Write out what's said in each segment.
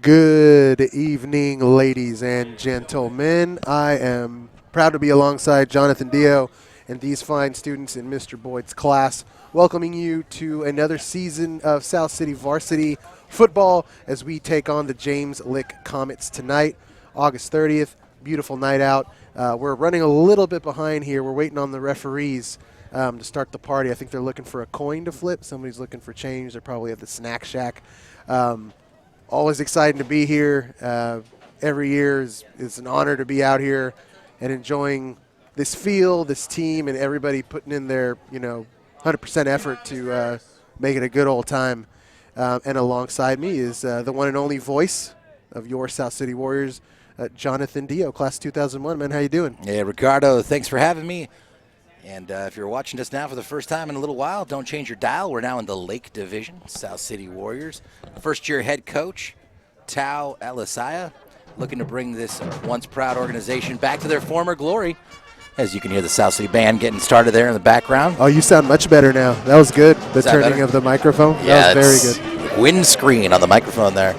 Good evening, ladies and gentlemen. I am proud to be alongside Jonathan Dio and these fine students in Mr. Boyd's class, welcoming you to another season of South City varsity football as we take on the James Lick Comets tonight, August 30th. Beautiful night out. We're running a little bit behind here. We're waiting on the referees to start the party. I think they're looking for a coin to flip. Somebody's looking for change. They're probably at the snack shack. Always exciting to be here. Every year is an honor to be out here and enjoying this field, this team, and everybody putting in their 100% effort to make it a good old time. And alongside me is the one and only voice of your South City Warriors, Jonathan Dio, class 2001. Man, how you doing? Hey, Ricardo, thanks for having me. And if you're watching us now for the first time in a little while, don't change your dial. We're now in the Lake Division, South City Warriors. First-year head coach, Tao Alisaya, looking to bring this once proud organization back to their former glory. As you can hear the South City band getting started there in the background. Oh, you sound much better now. That was good, the turning of the microphone. Yeah, that was very good. Windscreen on the microphone there.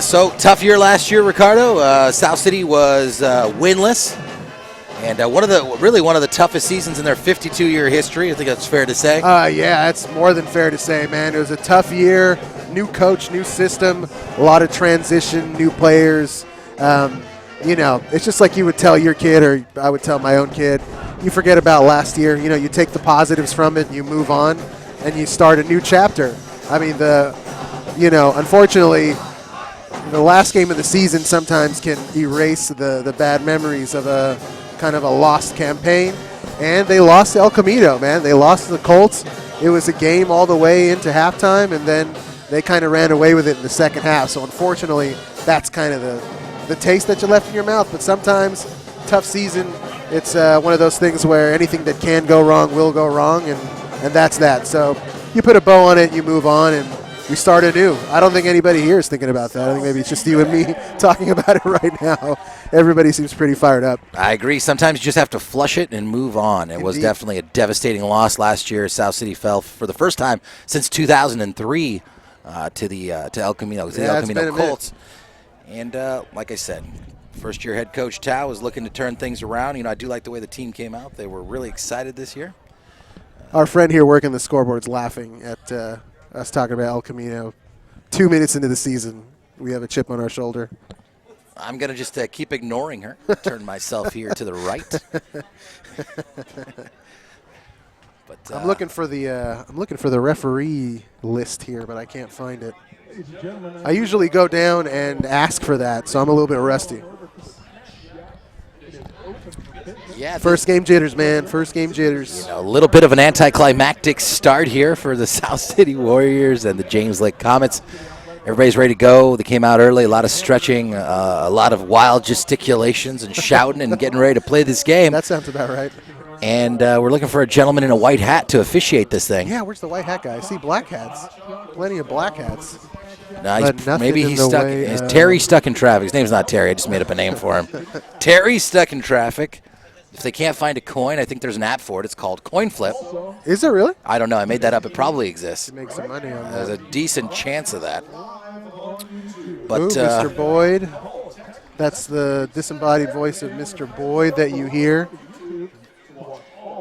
So, tough year last year, Ricardo. South City was winless. And one of the toughest seasons in their 52-year history. I think that's fair to say. Yeah, it's more than fair to say, man. It was a tough year. New coach, new system, a lot of transition, new players. It's just like you would tell your kid, or I would tell my own kid, you forget about last year. You take the positives from it, and you move on, and you start a new chapter. I mean, unfortunately, the last game of the season sometimes can erase the bad memories of a kind of a lost campaign, and they lost El Camino, man. They lost to the Colts. It was a game all the way into halftime, and then they kind of ran away with it in the second half. So unfortunately, that's kind of the taste that you left in your mouth. But sometimes, tough season, it's one of those things where anything that can go wrong will go wrong, and that's that. So you put a bow on it, you move on, and we start anew. I don't think anybody here is thinking about that. I think maybe it's just you and me talking about it right now. Everybody seems pretty fired up. I agree. Sometimes you just have to flush it and move on. It was definitely a devastating loss last year. South City fell for the first time since 2003 to El Camino, the El Camino Colts. And like I said, first-year head coach Tao is looking to turn things around. I do like the way the team came out. They were really excited this year. Our friend here working the scoreboard's laughing at us talking about El Camino. 2 minutes into the season, we have a chip on our shoulder. I'm going to just keep ignoring her. Turn myself here to the right. But I'm looking for the referee list here, but I can't find it. I usually go down and ask for that, so I'm a little bit rusty. Yeah, first game jitters, man. First game jitters. A little bit of an anticlimactic start here for the South City Warriors and the James Lick Comets. Everybody's ready to go. They came out early, a lot of stretching, a lot of wild gesticulations and shouting and getting ready to play this game. That sounds about right. And we're looking for a gentleman in a white hat to officiate this thing. Yeah, where's the white hat guy? I see black hats. Plenty of black hats. Maybe he's stuck. Terry's stuck in traffic. His name's not Terry. I just made up a name for him. Terry's stuck in traffic. If they can't find a coin, I think there's an app for it. It's called Coin Flip. Is there really? I don't know. I made that up. It probably exists. You make some money on that. There's a decent chance of that. But Mr. Boyd. That's the disembodied voice of Mr. Boyd that you hear.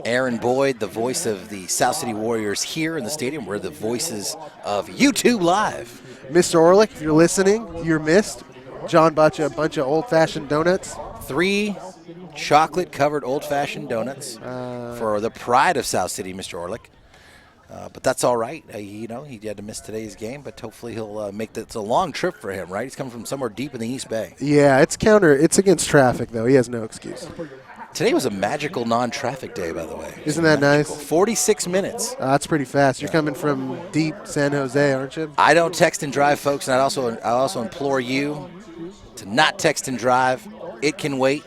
Aaron Boyd, the voice of the South City Warriors here in the stadium. We're the voices of YouTube Live. Mr. Orlick, if you're listening, you're missed. John bought you a bunch of old-fashioned donuts. 3 chocolate-covered old-fashioned donuts for the pride of South City, Mr. Orlick. But that's all right. He had to miss today's game, but hopefully he'll make that. It's a long trip for him, right? He's coming from somewhere deep in the East Bay. Yeah, it's against traffic, though. He has no excuse. Today was a magical non-traffic day, by the way. Isn't that nice? 46 minutes. That's pretty fast. You're coming from deep San Jose, aren't you? I don't text and drive, folks, and I also implore you to not text and drive. It can wait.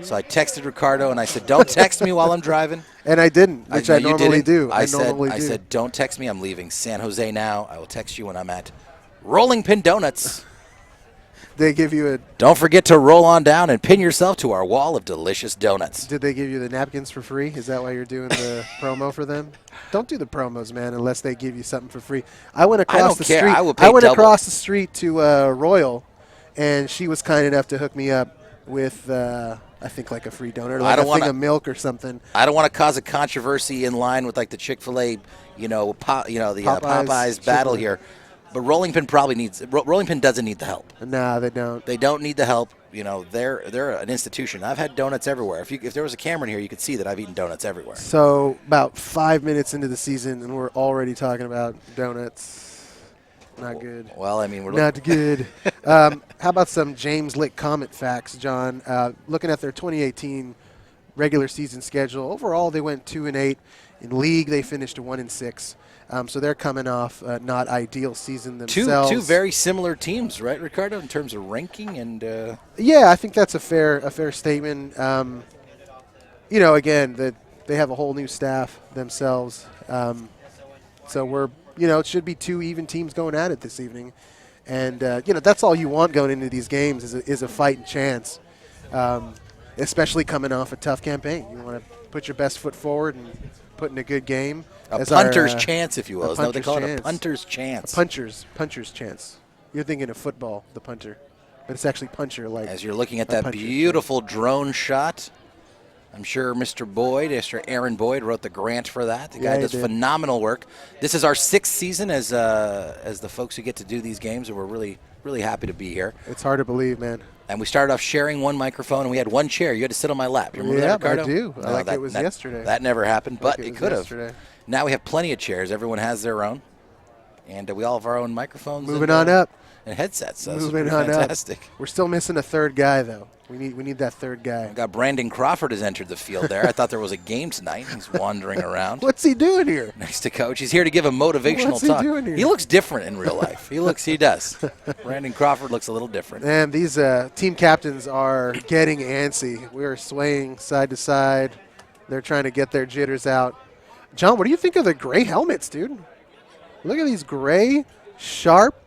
So I texted Ricardo, and I said, don't text me while I'm driving. And I didn't, which I normally do. I said, don't text me. I'm leaving San Jose now. I will text you when I'm at Rolling Pin Donuts They give you a. Don't forget to roll on down and pin yourself to our wall of delicious donuts. Did they give you the napkins for free? Is that why you're doing the promo for them? Don't do the promos, man, unless they give you something for free. I went across the street. I went across the street to Royal, and she was kind enough to hook me up with, I think, like a free donut or like a thing of milk or something. I don't want to cause a controversy in line with like the Chick-fil-A, Popeyes battle here. But Rolling Pin Rolling Pin doesn't need the help. No, they don't. They don't need the help. They're an institution. I've had donuts everywhere. If there was a camera in here, you could see that I've eaten donuts everywhere. So about 5 minutes into the season, and we're already talking about donuts. Not good. Well, I mean, we're not good. How about some James Lick Comet facts, John? Looking at their 2018 regular season schedule, overall they went 2-8. In league, they finished 1-6. So they're coming off a not ideal season themselves. Two very similar teams, right, Ricardo, in terms of ranking and. Yeah, I think that's a fair statement. Again, they have a whole new staff themselves. So it should be two even teams going at it this evening, and that's all you want going into these games is a fighting chance, especially coming off a tough campaign. You want to put your best foot forward and put in a good game. A punter's chance, if you will. Is that what they call it? A punter's chance. A puncher's chance. You're thinking of football, the punter. But it's actually puncher like. As you're looking at that beautiful drone shot, I'm sure Mr. Aaron Boyd wrote the grant for that. The guy does phenomenal work. This is our 6th season as the folks who get to do these games, and we're really, really happy to be here. It's hard to believe, man. And we started off sharing one microphone, and we had one chair. You had to sit on my lap. You remember that, Ricardo? I do. It was yesterday. That never happened, but it could have. Now we have plenty of chairs. Everyone has their own. And we all have our own microphones. Moving on up. And headsets. So Moving on fantastic. Up. We're still missing a third guy, though. We need that third guy. We got Brandon Crawford has entered the field there. I thought there was a game tonight. He's wandering around. What's he doing here? Next to Coach. He's here to give a motivational talk. What's he doing here? He looks different in real life. He does. Brandon Crawford looks a little different. And these team captains are getting antsy. We are swaying side to side. They're trying to get their jitters out. John, what do you think of the gray helmets, dude? Look at these gray, sharp,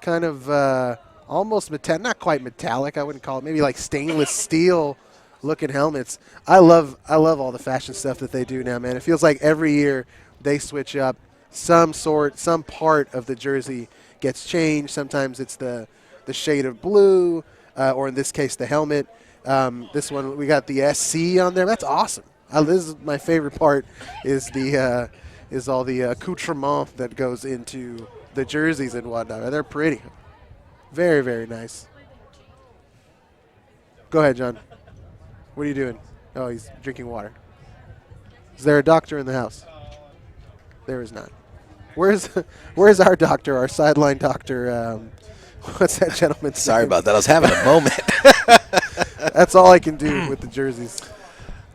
kind of almost not quite metallic, I wouldn't call it, maybe like stainless steel looking helmets. I love all the fashion stuff that they do now, man. It feels like every year they switch up some part of the jersey gets changed. Sometimes it's the shade of blue, or in this case the helmet. This one we got the SC on there. That's awesome. This is my favorite part is all the accoutrement that goes into the jerseys and whatnot. They're pretty. Very, very nice. Go ahead, John. What are you doing? Oh, he's drinking water. Is there a doctor in the house? There is not. Where's our doctor, our sideline doctor? What's that gentleman's name? Sorry about that. I was having a moment. That's all I can do with the jerseys.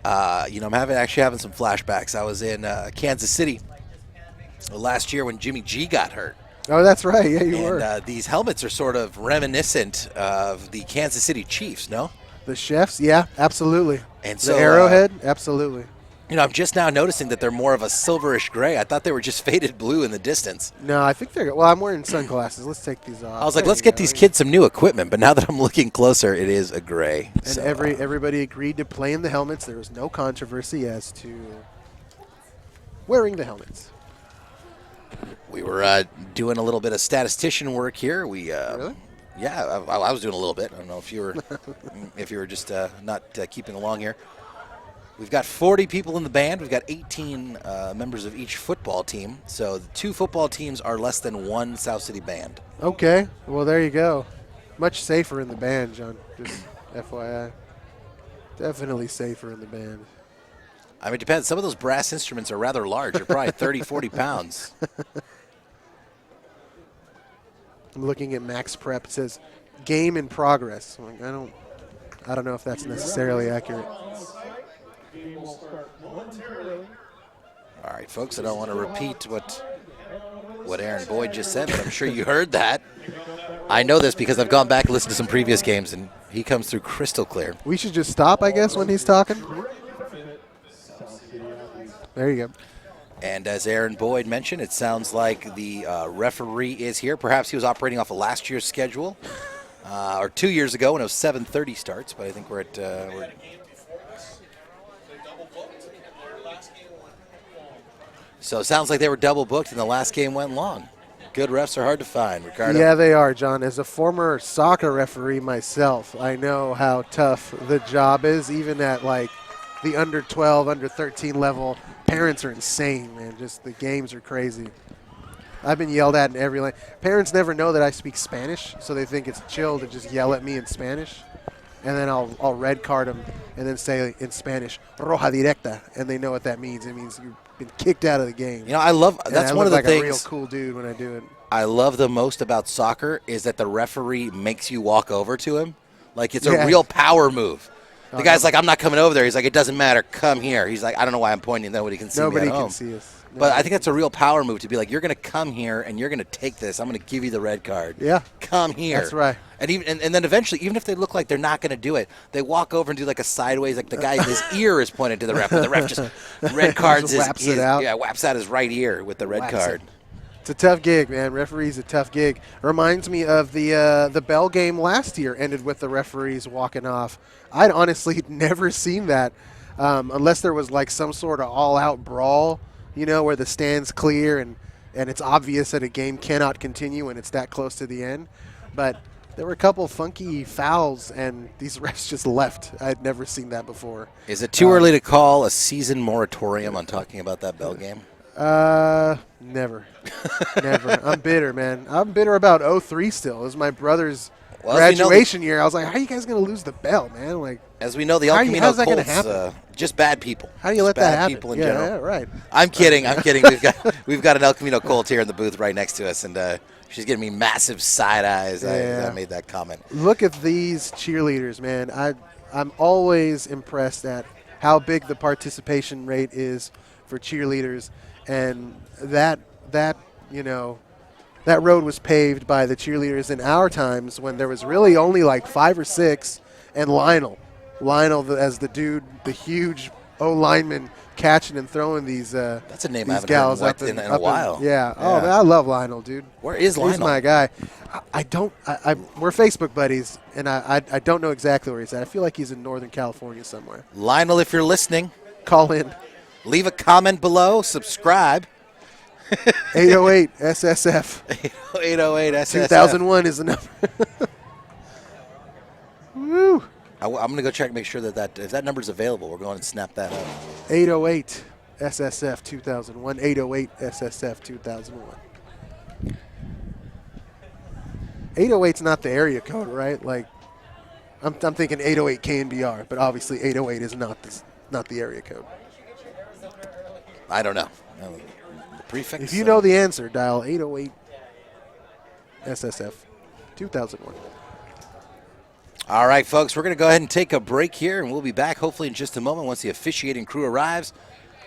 I'm having some flashbacks. I was in Kansas City last year when Jimmy G got hurt. Oh, that's right. Yeah, you were. These helmets are sort of reminiscent of the Kansas City Chiefs, no? The Chiefs? Yeah, absolutely. And the Arrowhead? Absolutely. I'm just now noticing that they're more of a silverish gray. I thought they were just faded blue in the distance. No, I think they're – well, I'm wearing sunglasses. Let's take these off. I was like, let's get these kids some new equipment. But now that I'm looking closer, it is a gray. And everybody agreed to play in the helmets. There was no controversy as to wearing the helmets. We were doing a little bit of statistician work here. Really? Yeah, I was doing a little bit. I don't know if you were just not keeping along here. We've got 40 people in the band. We've got 18 members of each football team. So the 2 football teams are less than 1 South City band. Okay. Well, there you go. Much safer in the band, John. Just FYI. Definitely safer in the band. I mean, it depends. Some of those brass instruments are rather large. They're probably 30, 40 pounds. I'm looking at Max Prep. It says game in progress. Like, I don't know if that's necessarily accurate. All right, folks, I don't want to repeat what Aaron Boyd just said, but I'm sure you heard that. I know this because I've gone back and listened to some previous games, and he comes through crystal clear. We should just stop, I guess, when he's talking. There you go. And as Aaron Boyd mentioned, it sounds like the referee is here. Perhaps he was operating off of last year's schedule. or 2 years ago when it was 7:30 starts. But I think we're at. So it sounds like they were double booked, and the last game went long. Good refs are hard to find, Ricardo. Yeah, they are, John. As a former soccer referee myself, I know how tough the job is, even at like the under 12, under 13 level. Parents are insane, man. Just the games are crazy. I've been yelled at in every lane. Parents never know that I speak Spanish, so they think it's chill to just yell at me in Spanish. And then I'll red card them and then say in Spanish, roja directa, and they know what that means. It means you've been kicked out of the game. You know, I love that's one of the things. I look like a real cool dude when I do it. I love the most about soccer is that the referee makes you walk over to him. Like it's a real power move. The guy's like, I'm not coming over there. He's like, it doesn't matter. Come here. He's like, I don't know why I'm pointing. Nobody can see me at home. Nobody can see us. But I think that's a real power move to be like, you're going to come here and you're going to take this. I'm going to give you the red card. Yeah. Come here. That's right. And even and then eventually, even if they look like they're not going to do it, they walk over and do like a sideways, like the guy, his ear is pointed to the ref. And the ref just red cards whaps it out. Yeah, whaps out his right ear with the red card. It's a tough gig, man. Referee's a tough gig. Reminds me of the Bell game last year ended with the referees walking off. I'd honestly never seen that unless there was like some sort of all-out brawl, you know, where the stand's clear and it's obvious that a game cannot continue when it's that close to the end. But there were a couple funky fouls, and these refs just left. I'd never seen that before. Is it too early to call a season moratorium on talking about that Bell game? Never. Never. I'm bitter, man. I'm bitter about 03 still. It was my brother's graduation year. I was like, how are you guys going to lose the Bell, man? Like, as we know, the El Camino Colts, just bad people. How do you let that happen? People in general. Yeah, right. I'm kidding. I'm kidding. We've got an El Camino Colt here in the booth right next to us, and she's giving me massive side eyes. I made that comment. Look at these cheerleaders, man. I'm always impressed at how big the participation rate is for cheerleaders, and that road was paved by the cheerleaders in our times when there was really only like 5 or 6, and Lionel as the dude, the huge lineman catching and throwing these that's a name these I haven't gals heard up in a while. Yeah. Oh, man, I love Lionel, dude. Where is Lionel? He's my guy. We're Facebook buddies, and I don't know exactly where he's at. I feel like he's in Northern California somewhere. Lionel, if you're listening, call in. Leave a comment below. Subscribe. 808 SSF. 808 SSF. 2001 is the number. Woo. I'm going to go check and make sure that if that number's available, we're going to snap that up. 808 SSF 2001. 808 SSF 2001. 808's not the area code, right? Like, I'm thinking 808 KNBR, but obviously 808 is not the area code. I don't know. The prefix. If you know the answer, dial 808 SSF 2001. All right, folks, we're going to go ahead and take a break here, and we'll be back hopefully in just a moment once the officiating crew arrives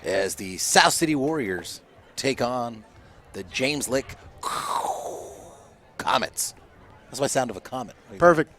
as the South City Warriors take on the James Lick Comets. That's my sound of a comet. Perfect.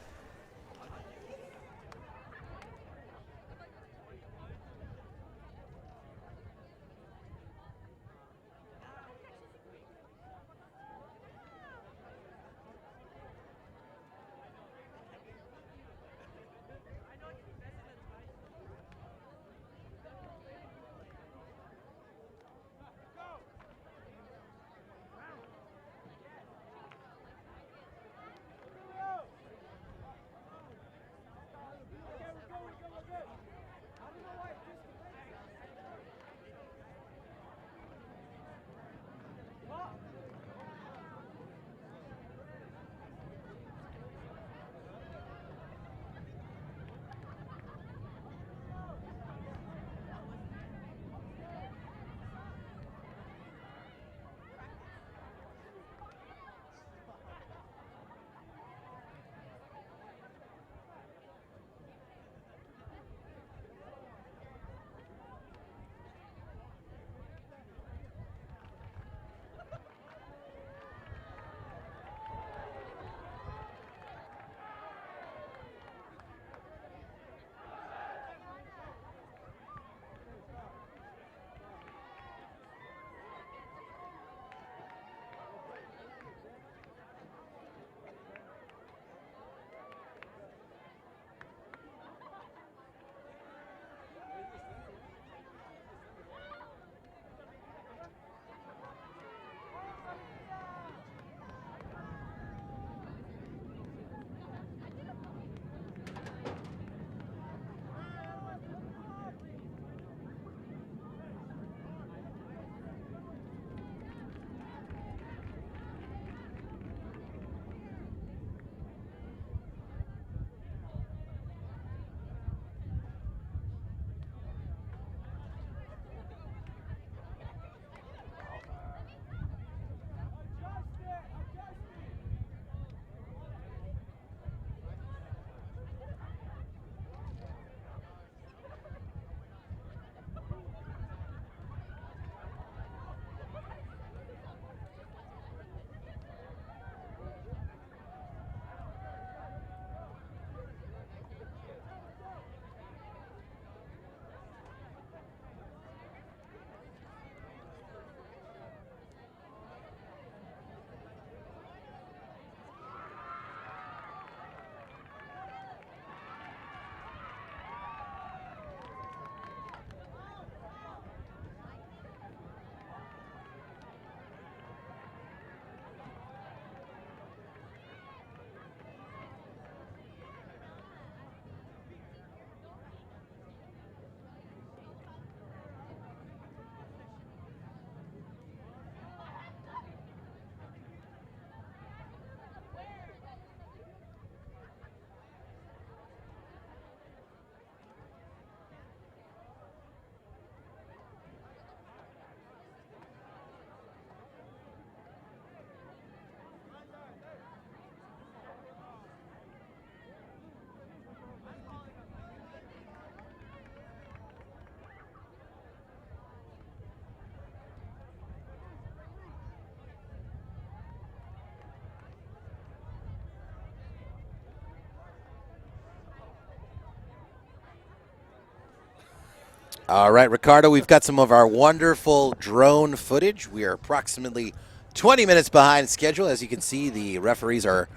All right, Ricardo, we've got some of our wonderful drone footage. We are approximately 20 minutes behind schedule. As you can see, the referees are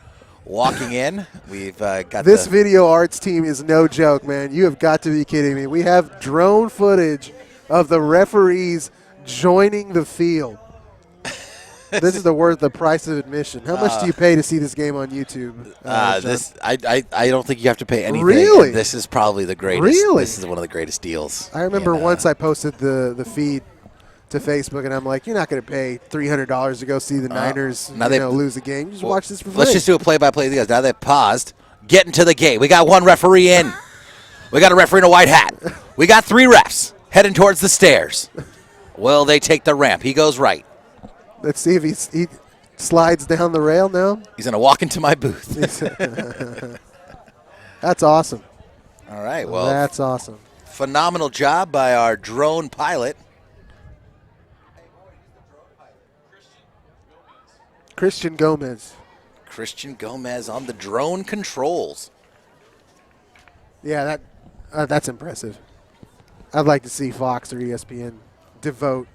walking in. We've got this video arts team is no joke, man. You have got to be kidding me. We have drone footage of the referees joining the field. This is the price of admission. How much do you pay to see this game on YouTube? I don't think you have to pay anything. Really? This is probably the greatest. Really? This is one of the greatest deals. I remember once I posted the feed to Facebook, and I'm like, you're not going to pay $300 to go see the Niners lose a game. You just watch this for free. Let's just do a play-by-play. Now they've paused. Get into the game. We got one referee in. We got a referee in a white hat. We got 3 refs heading towards the stairs. Will they take the ramp? He goes right. Let's see if he slides down the rail now. He's going to walk into my booth. That's awesome. All right. Well, that's awesome. Phenomenal job by our drone pilot. Christian Gomez. Christian Gomez on the drone controls. Yeah, that's impressive. I'd like to see Fox or ESPN devote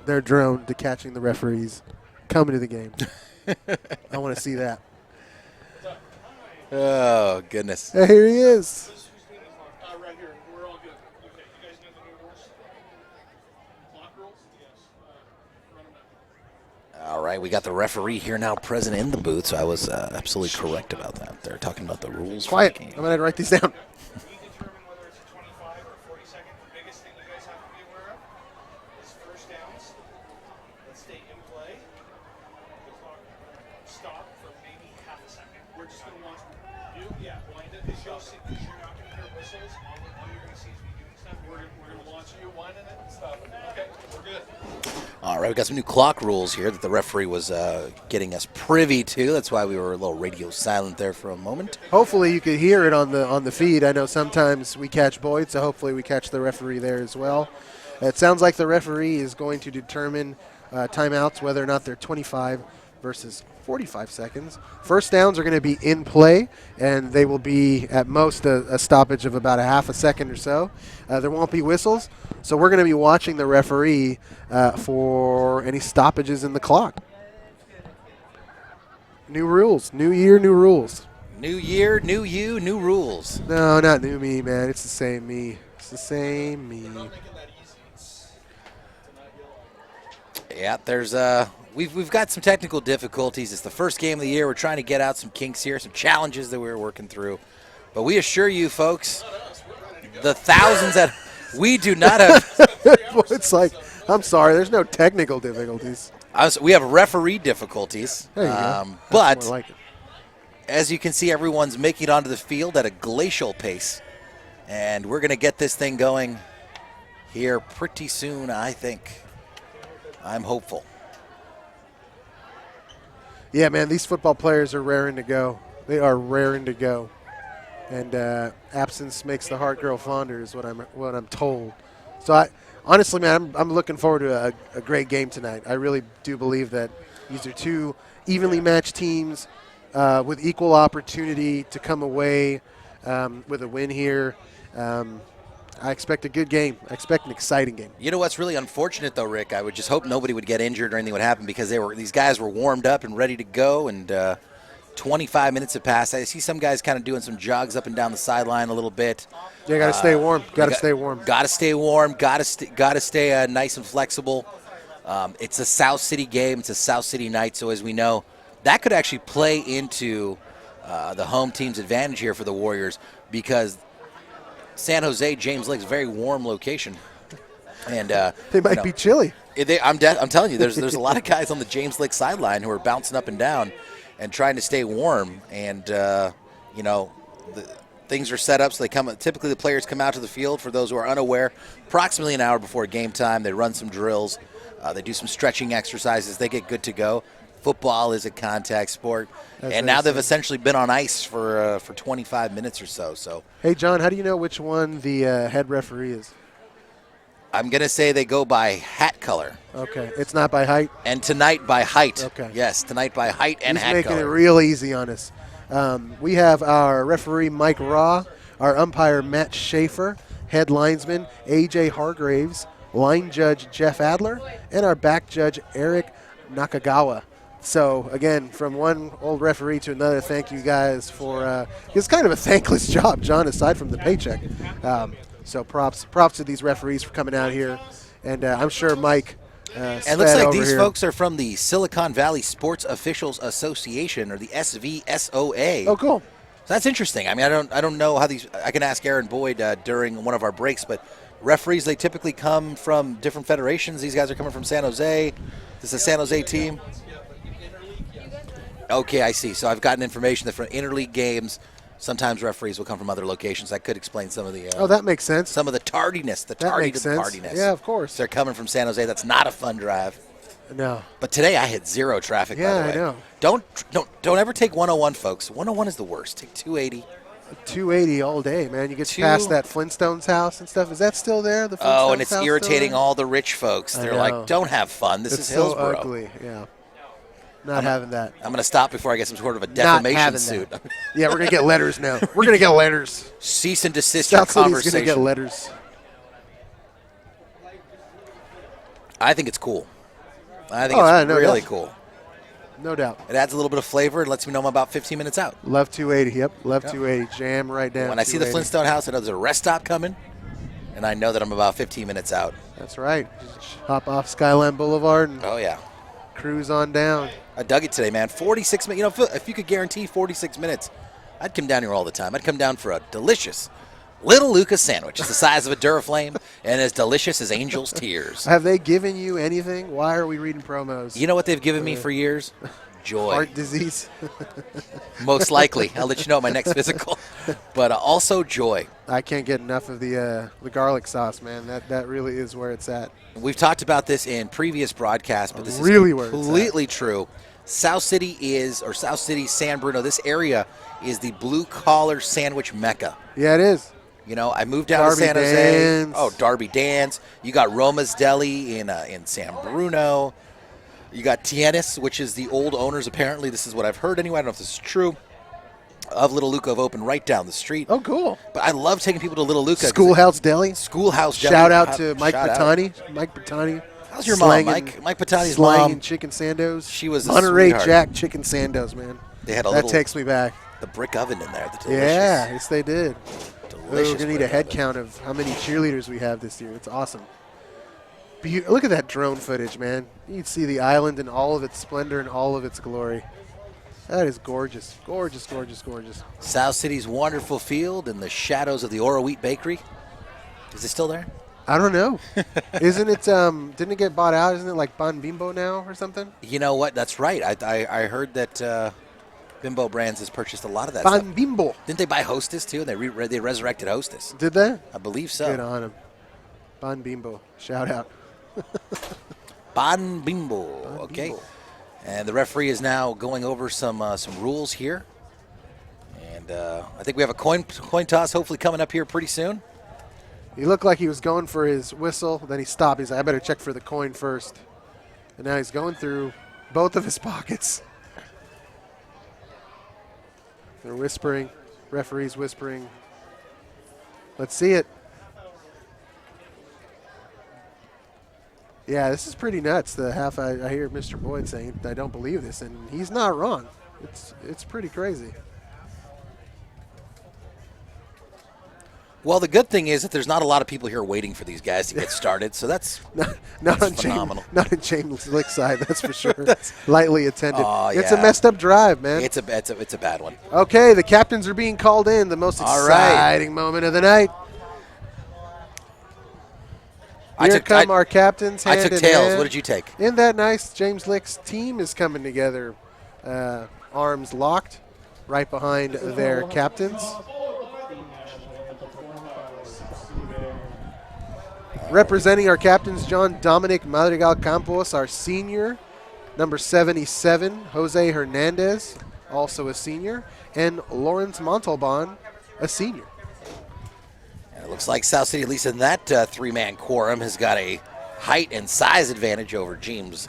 their drone to catching the referees coming to the game. I want to see that. Oh, goodness. Hey, here he is. Right here. We're all good. Okay. You guys know the new rules? Clock rules? Yes. Run them out. All right, we got the referee here now present in the booth, so I was absolutely correct about that. They're talking about the rules. Quiet. For the game. I'm going to write these down. We determine whether it's a 25 or 40-second. The biggest thing you guys have to be aware of is first downs. Let's stay in play. The clock stop for maybe half a second. We're just going to watch you. Yeah, wind it. You're not going to hear whistles. All you're going to see is me doing stuff. We're going to watch you winding it and stuff. Okay, we're good. All right, we got some new clock rules here that the referee was getting us privy to. That's why we were a little radio silent there for a moment. Hopefully you could hear it on the feed. I know sometimes we catch Boyd, so hopefully we catch the referee there as well. It sounds like the referee is going to determine timeouts, whether or not they're 25 versus 45 seconds. First downs are going to be in play, and they will be at most a stoppage of about a half a second or so. There won't be whistles, so we're going to be watching the referee for any stoppages in the clock. New rules. New year, new rules. New year, new you, new rules. No, not new me, man. It's the same me. It's the same me. Yeah, there's we've got some technical difficulties. It's the first game of the year. We're trying to get out some kinks here, some challenges that we're working through. But we assure you, folks, the thousands that we do not have. It's like, I'm sorry, there's no technical difficulties. We have referee difficulties. There you go. But more like it. as you can see, everyone's making it onto the field at a glacial pace. And we're going to get this thing going here pretty soon, I think. I'm hopeful. Yeah, man, these football players are raring to go. They are raring to go. And absence makes the heart grow fonder is what I'm told. So, honestly, man, I'm looking forward to a great game tonight. I really do believe that these are two evenly matched teams with equal opportunity to come away with a win here. I expect a good game. I expect an exciting game. You know what's really unfortunate, though, Rick? I would just hope nobody would get injured or anything would happen because these guys were warmed up and ready to go, and 25 minutes have passed. I see some guys kind of doing some jogs up and down the sideline a little bit. Yeah, got to stay warm. Got to stay warm. Got to stay warm. Got to stay nice and flexible. It's a South City game. It's a South City night, so as we know, that could actually play into the home team's advantage here for the Warriors because San Jose, James Lake's a very warm location, and they might be chilly. I'm telling you, there's a lot of guys on the James Lake sideline who are bouncing up and down and trying to stay warm. And things are set up so typically the players come out to the field. For those who are unaware, approximately an hour before game time, they run some drills, they do some stretching exercises, they get good to go. Football is a contact sport, and now they've essentially been on ice for 25 minutes or so. So, hey, John, how do you know which one the head referee is? I'm going to say they go by hat color. Okay, it's not by height? And tonight by height. Okay. Yes, tonight by height and hat color. He's making it real easy on us. We have our referee, Mike Raw, our umpire, Matt Schaefer, head linesman A.J. Hargraves, line judge Jeff Adler, and our back judge Eric Nakagawa. So, again, from one old referee to another, thank you guys for it's kind of a thankless job, John, aside from the paycheck. So props to these referees for coming out here. And I'm sure Mike and it looks like these here. folks are from the Silicon Valley Sports Officials Association, or the SVSOA. Oh, cool. So that's interesting. I mean, I don't know how these. I can ask Aaron Boyd during one of our breaks, but referees, they typically come from different federations. These guys are coming from San Jose. This is a San Jose team. Okay, I see. So I've gotten information that for interleague games, sometimes referees will come from other locations. That could explain some of the. Oh, that makes sense. Some of the tardiness, the tardiness. Yeah, of course. They're coming from San Jose. That's not a fun drive. No. But today I hit zero traffic. Yeah, by the way. I know. Don't ever take 101, folks. 101 is the worst. Take 280. 280 all day, man. You get past that Flintstones house and stuff. Is that still there? The Flintstones Oh, and it's house irritating all the rich folks. They're like, don't have fun. This is Hillsborough. So ugly. Yeah. Not having that. I'm going to stop before I get some sort of a defamation suit. Yeah, we're going to get letters now. We're going to get letters. Cease and desist South your City's conversation. going to get letters. I think it's cool. I think it's really cool. No doubt. It adds a little bit of flavor and lets me know I'm about 15 minutes out. Love 280. Yep, love 280. Jam right down. When I see the Flintstone house, I know there's a rest stop coming, and I know that I'm about 15 minutes out. That's right. Just hop off Skyline Boulevard and cruise on down. I dug it today, man. 46 minutes. You know, if you could guarantee 46 minutes, I'd come down here all the time. I'd come down for a delicious Little Lucas sandwich. It's the size of a Duraflame and as delicious as angel's tears. Have they given you anything? Why are we reading promos? You know what they've given me for years? Joy. Heart disease. Most likely. I'll let you know at my next physical. But also joy. I can't get enough of the garlic sauce, man. That really is where it's at. We've talked about this in previous broadcasts, but this is completely true. South City San Bruno, this area is the blue-collar sandwich mecca. Yeah, it is. You know, I moved down to San Jose. Oh, Darby Dan's. You got Roma's Deli in San Bruno. You got Tienes, which is the old owners, apparently. This is what I've heard anyway. I don't know if this is true. Of Little Luca have opened right down the street. Oh, cool. But I love taking people to Little Luca. Schoolhouse Deli. Schoolhouse Deli. Shout out to Mike Bertani. Mike Bertani. How's your mom, Mike? Mike Bertani's mom. Chicken Sandos. She was a Monterey sweetheart. Jack chicken Sandos, man. They had a that takes me back. The brick oven in there. The delicious. Yeah, yes they did. Delicious. We're going to need a head count of how many cheerleaders we have this year. It's awesome. Look at that drone footage, man. You can see the island in all of its splendor and all of its glory. That is gorgeous. Gorgeous, gorgeous, gorgeous. South City's wonderful field in the shadows of the Oro Wheat Bakery. Is it still there? I don't know. Isn't it, didn't it get bought out? Isn't it like Ban Bimbo now or something? You know what? That's right. I heard that Bimbo Brands has purchased a lot of that stuff. Ban Bimbo. Didn't they buy Hostess, too? They resurrected Hostess. Did they? I believe so. Good on them. Ban Bimbo. Shout out. Ban Bimbo. Okay. And the referee is now going over some rules here. And I think we have a coin toss hopefully coming up here pretty soon. He looked like he was going for his whistle. Then he stopped. He's like, I better check for the coin first. And now he's going through both of his pockets. They're whispering. Referee's whispering. Let's see it. Yeah, this is pretty nuts. The half I hear Mr. Boyd saying, I don't believe this, and he's not wrong. It's pretty crazy. Well, the good thing is that there's not a lot of people here waiting for these guys to get started, so that's phenomenal. Not in James Lick's side, that's for sure. That's lightly attended. Oh, it's a messed up drive, man. It's a bad one. Okay, the captains are being called in. The most exciting moment of the night. Here come our captains. I took tails. What did you take? Isn't that nice? James Lick's team is coming together, arms locked, right behind their captains. Representing our captains, John Dominic Madrigal Campos, our senior. Number 77, Jose Hernandez, also a senior. And Lawrence Montalban, a senior. And it looks like South City, at least in that three-man quorum, has got a height and size advantage over James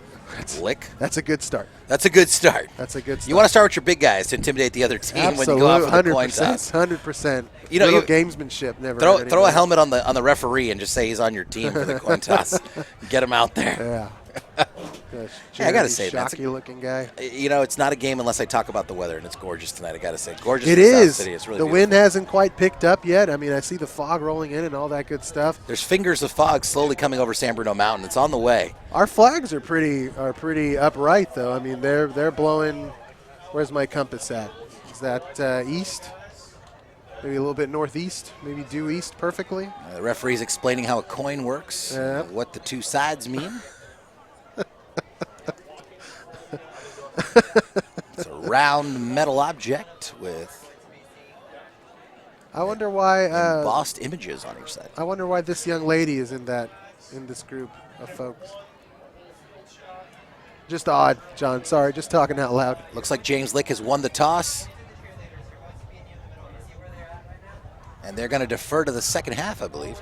Lick. That's a good start. That's a good start. That's a good start. You want to start with your big guys to intimidate the other team. Absolutely. When you go off for the coin toss. 100%. You know, Gamesmanship never. Throw a helmet on the referee and just say he's on your team for the coin toss. Get him out there. Yeah. Hey, I gotta say, that's a looking guy. You know, it's not a game unless I talk about the weather, and it's gorgeous tonight. I gotta say, gorgeous. It for is. South City. It's really the beautiful. wind hasn't quite picked up yet. I mean, I see the fog rolling in and all that good stuff. There's fingers of fog slowly coming over San Bruno Mountain. It's on the way. Our flags are pretty upright though. I mean, they're blowing. Where's my compass at? Is that east? Maybe a little bit northeast, maybe due east perfectly. The referee's explaining how a coin works, what the two sides mean. It's a round metal object with I wonder why embossed images on each side. I wonder why this young lady is in this group of folks. Just odd, John. Sorry, just talking out loud. Looks like James Lick has won the toss. And they're going to defer to the second half, I believe.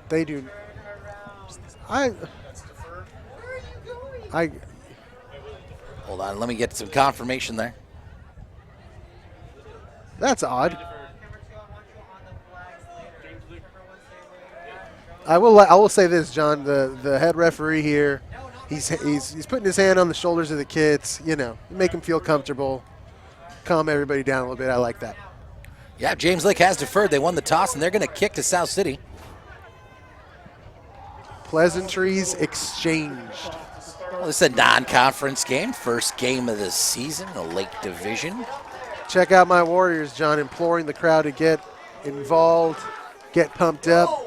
They do. Hold on, let me get some confirmation there. That's odd. I will say this, John. The head referee here, he's putting his hand on the shoulders of the kids. You know, make them feel comfortable, calm everybody down a little bit. I like that. Yeah, James Lick has deferred. They won the toss, and they're going to kick to South City. Pleasantries exchanged. Well, this is a non-conference game, first game of the season, the Lake Division. Check out my Warriors, John, imploring the crowd to get involved, get pumped up.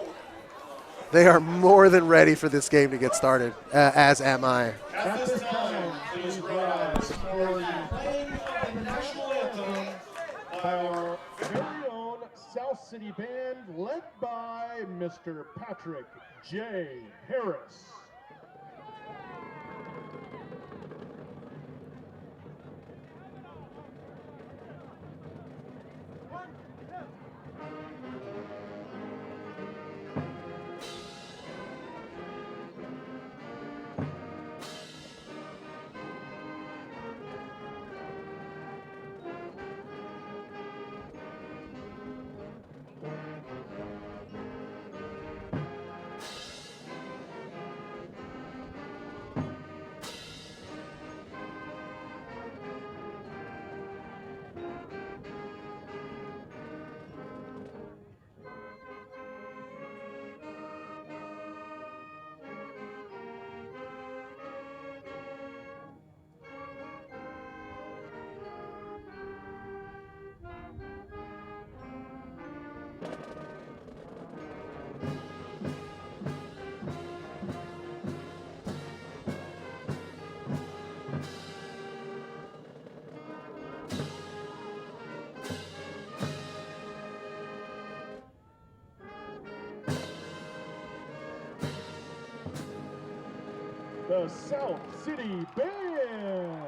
They are more than ready for this game to get started, as am I. At this time, please rise for the playing of the national anthem by our very own South City Band, led by Mr. Patrick J. Harris. The South City Band.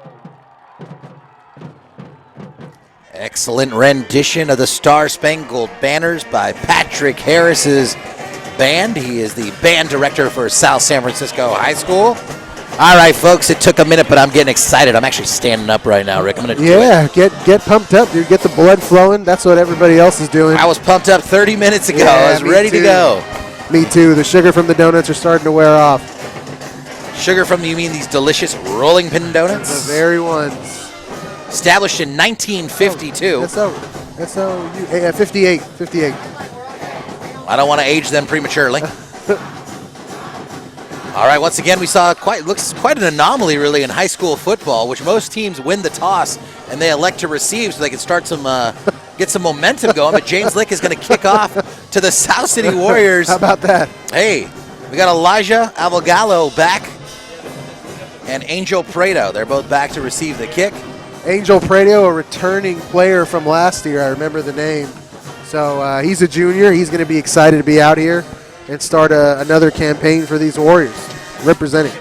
Excellent rendition of the Star Spangled Banners by Patrick Harris's band. He is the band director for South San Francisco High School. All right, folks, it took a minute, but I'm getting excited. I'm actually standing up right now, Rick. I'm going to do it. Get pumped up, dude. Get the blood flowing. That's what everybody else is doing. I was pumped up 30 minutes ago. Yeah, I was ready to go. Me too. The sugar from the donuts are starting to wear off. Sugar from, you mean these delicious rolling pin donuts? The very ones. Established in 1952. That's 58. 58. I don't want to age them prematurely. All right, once again, we saw looks quite an anomaly, really, in high school football, which most teams win the toss and they elect to receive so they can start get some momentum going. But James Lick is going to kick off to the South City Warriors. How about that? Hey, we got Elijah Avogallo back and Angel Prado. They're both back to receive the kick. Angel Prado, a returning player from last year. I remember the name. So he's a junior. He's going to be excited to be out here and start another campaign for these Warriors, representing.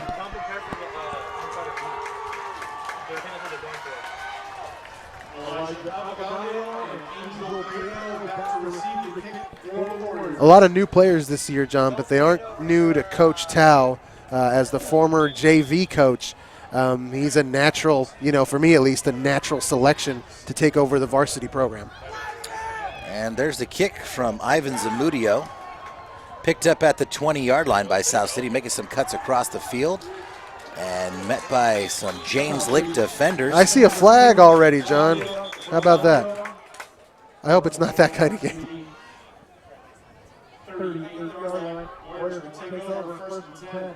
A lot of new players this year, John, but they aren't new to Coach Tao as the former JV coach. He's a natural, for me at least, a natural selection to take over the varsity program. And there's the kick from Ivan Zamudio. Picked up at the 20-yard line by South City, making some cuts across the field. And met by some James Lick defenders. I see a flag already, John. How about that? I hope it's not that kind of game. 38-yard line. Warriors will take over first and 10.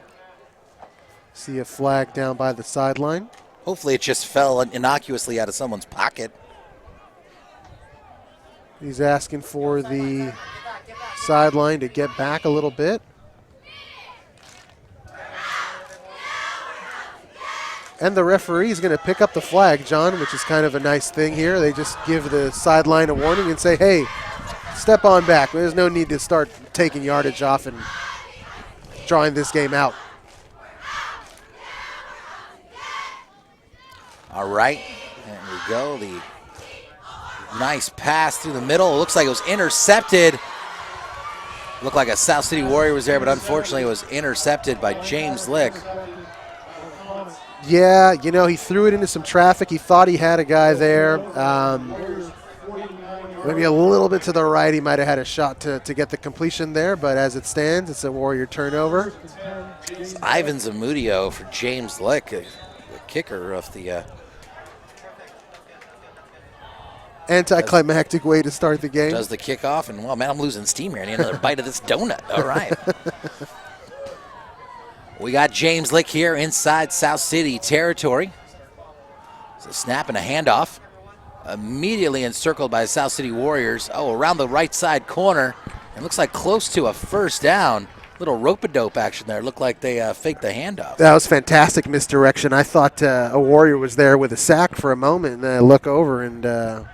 See a flag down by the sideline. Hopefully it just fell innocuously out of someone's pocket. He's asking for the sideline to get back a little bit. And the referee is going to pick up the flag, John, which is kind of a nice thing here. They just give the sideline a warning and say, hey, step on back. There's no need to start taking yardage off and drawing this game out. All right, there we go. The nice pass through the middle. It looks like it was intercepted. Looked like a South City Warrior was there, but unfortunately it was intercepted by James Lick. Yeah, he threw it into some traffic. He thought he had a guy there. Maybe a little bit to the right. He might have had a shot to get the completion there, but as it stands, it's a Warrior turnover. It's Ivan Zamudio for James Lick, the kicker of the... anticlimactic way to start the game. Does the kickoff, and well, man, I'm losing steam here. I need another bite of this donut. All right. We got James Lick here inside South City territory. It's a snap and a handoff. Immediately encircled by South City Warriors. Oh, around the right side corner. It looks like close to a first down. Little rope-a-dope action there. Looked like they faked the handoff. That was fantastic misdirection. I thought a Warrior was there with a sack for a moment, and then I look over, and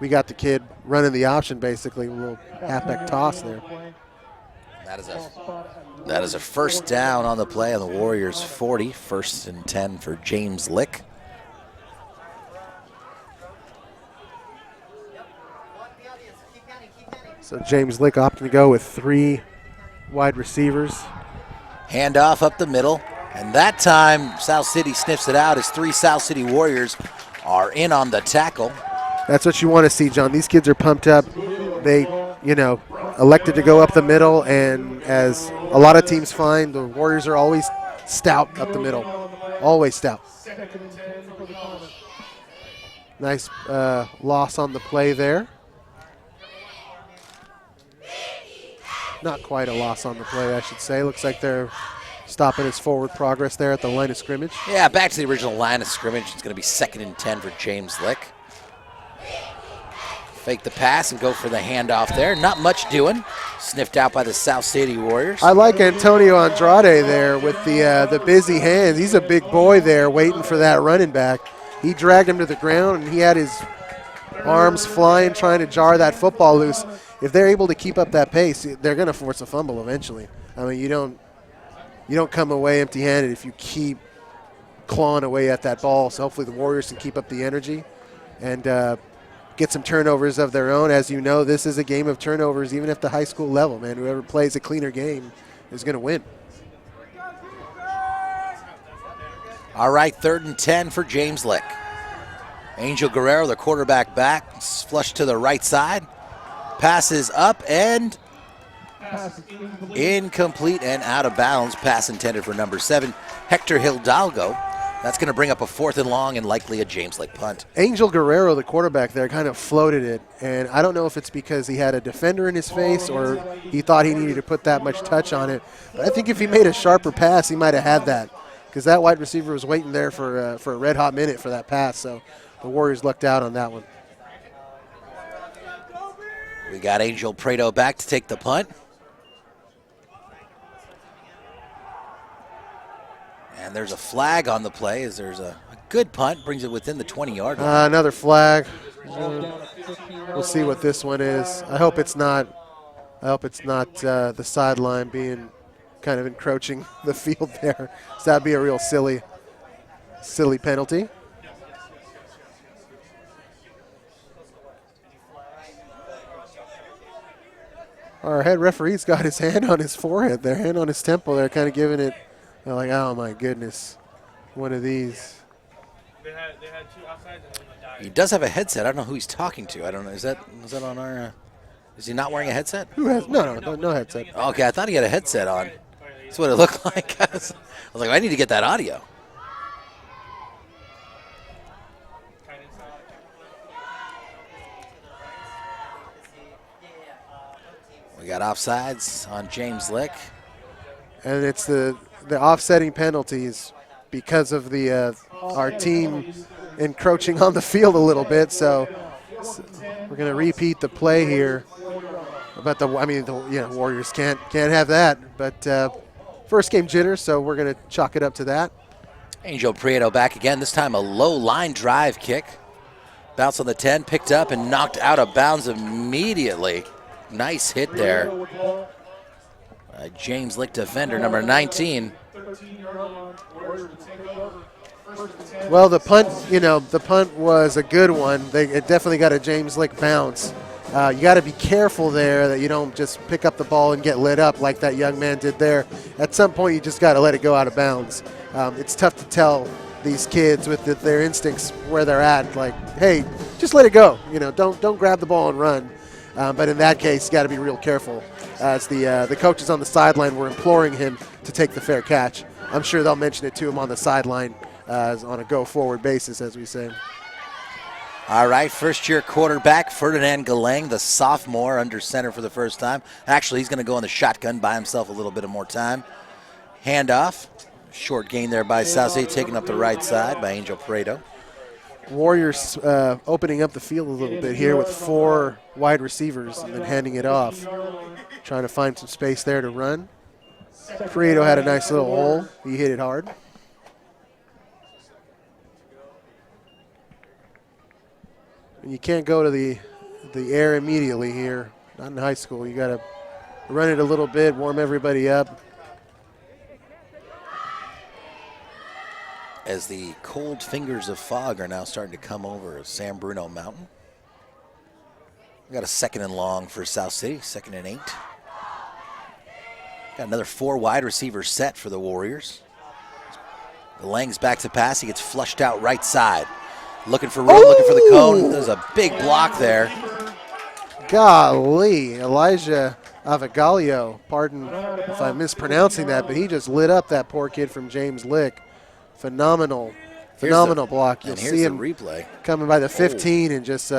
we got the kid running the option, basically, a little halfback toss there. That is a first down on the play on the Warriors' 40. First and 10 for James Lick. So James Lick opting to go with 3 wide receivers. Handoff up the middle. And that time, South City sniffs it out as 3 South City Warriors are in on the tackle. That's what you want to see, John. These kids are pumped up. They, elected to go up the middle, and as a lot of teams find, the Warriors are always stout up the middle. Always stout. Nice loss on the play there. Not quite a loss on the play, I should say. Looks like they're stopping his forward progress there at the line of scrimmage. Yeah, back to the original line of scrimmage. It's going to be 2nd and 10 for James Lick. Fake the pass and go for the handoff there. Not much doing. Sniffed out by the South City Warriors. I like Antonio Andrade there with the busy hands. He's a big boy there waiting for that running back. He dragged him to the ground, and he had his arms flying trying to jar that football loose. If they're able to keep up that pace, they're going to force a fumble eventually. I mean, you don't come away empty-handed if you keep clawing away at that ball. So hopefully the Warriors can keep up the energy and get some turnovers of their own. As you know, this is a game of turnovers, even at the high school level, man. Whoever plays a cleaner game is going to win. All right, 3rd and 10 for James Lick. Angel Guerrero, the quarterback, back. Flush to the right side. Passes up and incomplete and out of bounds. Pass intended for number 7, Hector Hidalgo. That's going to bring up a 4th and long and likely a James Lick punt. Angel Guerrero, the quarterback there, kind of floated it. And I don't know if it's because he had a defender in his face or he thought he needed to put that much touch on it. But I think if he made a sharper pass, he might have had that, because that wide receiver was waiting there for a red-hot minute for that pass. So the Warriors lucked out on that one. We got Angel Prado back to take the punt. And there's a flag on the play as there's a good punt, brings it within the 20-yard line. Another flag. We'll see what this one is. I hope it's not the sideline being kind of encroaching the field there. So that'd be a real silly penalty. Our head referee's got his hand on his forehead there, hand on his temple there, kind of giving it like, oh my goodness. one of these. They had 2 offsides and then they died. He does have a headset. I don't know who he's talking to. I don't know. Is that on our? Is he not wearing a headset? Who has no headset? Okay, I thought he had a headset on. That's what it looked like. I was like, I need to get that audio. We got offsides on James Lick. And it's the offsetting penalties because of the our team encroaching on the field a little bit. So we're going to repeat the play here. But the Warriors can't have that. But first game jitters, so we're going to chalk it up to that. Angel Prieto back again. This time a low line drive kick. Bounce on the 10, picked up and knocked out of bounds immediately. Nice hit there. James Lick, defender number 19. Well, the punt was a good one. It definitely got a James Lick bounce. You got to be careful there that you don't just pick up the ball and get lit up like that young man did there. At some point, you just got to let it go out of bounds. It's tough to tell these kids with their instincts where they're at. Like, hey, just let it go. Don't grab the ball and run. But in that case, you got to be real careful. As the coaches on the sideline were imploring him to take the fair catch. I'm sure they'll mention it to him on the sideline on a go-forward basis, as we say. All right, first-year quarterback Ferdinand Galeng, the sophomore, under center for the first time. Actually, he's going to go on the shotgun by himself a little bit more time. Handoff. Short gain there by South City, taking up the right side by Angel Prieto. Warriors opening up the field a little bit here with 4 wide receivers and then handing it off. Trying to find some space there to run. Prieto had a nice little hole. He hit it hard. And you can't go to the air immediately here. Not in high school. You got to run it a little bit, warm everybody up. As the cold fingers of fog are now starting to come over San Bruno Mountain. We got a 2nd and long for South City, 2nd and 8. Got another 4 wide receiver set for the Warriors. Galeng's back to pass. He gets flushed out right side. Looking for room, looking for the cone. There's a big block there. Golly, Elijah Avagalio. Pardon if I'm mispronouncing that, but he just lit up that poor kid from James Lick. Phenomenal block. You'll see him replay coming by the 15 and just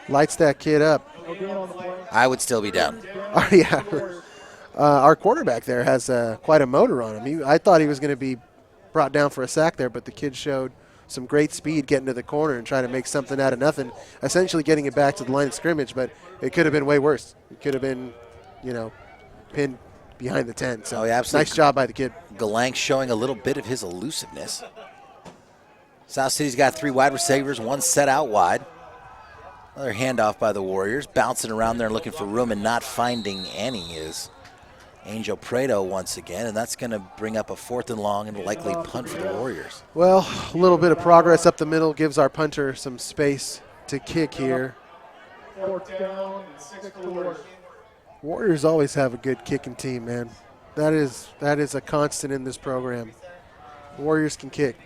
lights that kid up. I would still be down. Yeah. Our quarterback there has quite a motor on him. I thought he was going to be brought down for a sack there, but the kid showed some great speed getting to the corner and trying to make something out of nothing, essentially getting it back to the line of scrimmage, but it could have been way worse. It could have been, pinned behind the 10. So absolutely. Nice job by the kid. Galeng showing a little bit of his elusiveness. South City's got 3 wide receivers, 1 set out wide. Another handoff by the Warriors, bouncing around there looking for room and not finding any is Angel Prieto once again, and that's going to bring up a 4th and long and likely punt for the Warriors. Well, a little bit of progress up the middle gives our punter some space to kick here. 4th down and 6 quarters. Warriors always have a good kicking team, man. That is a constant in this program. Warriors can kick.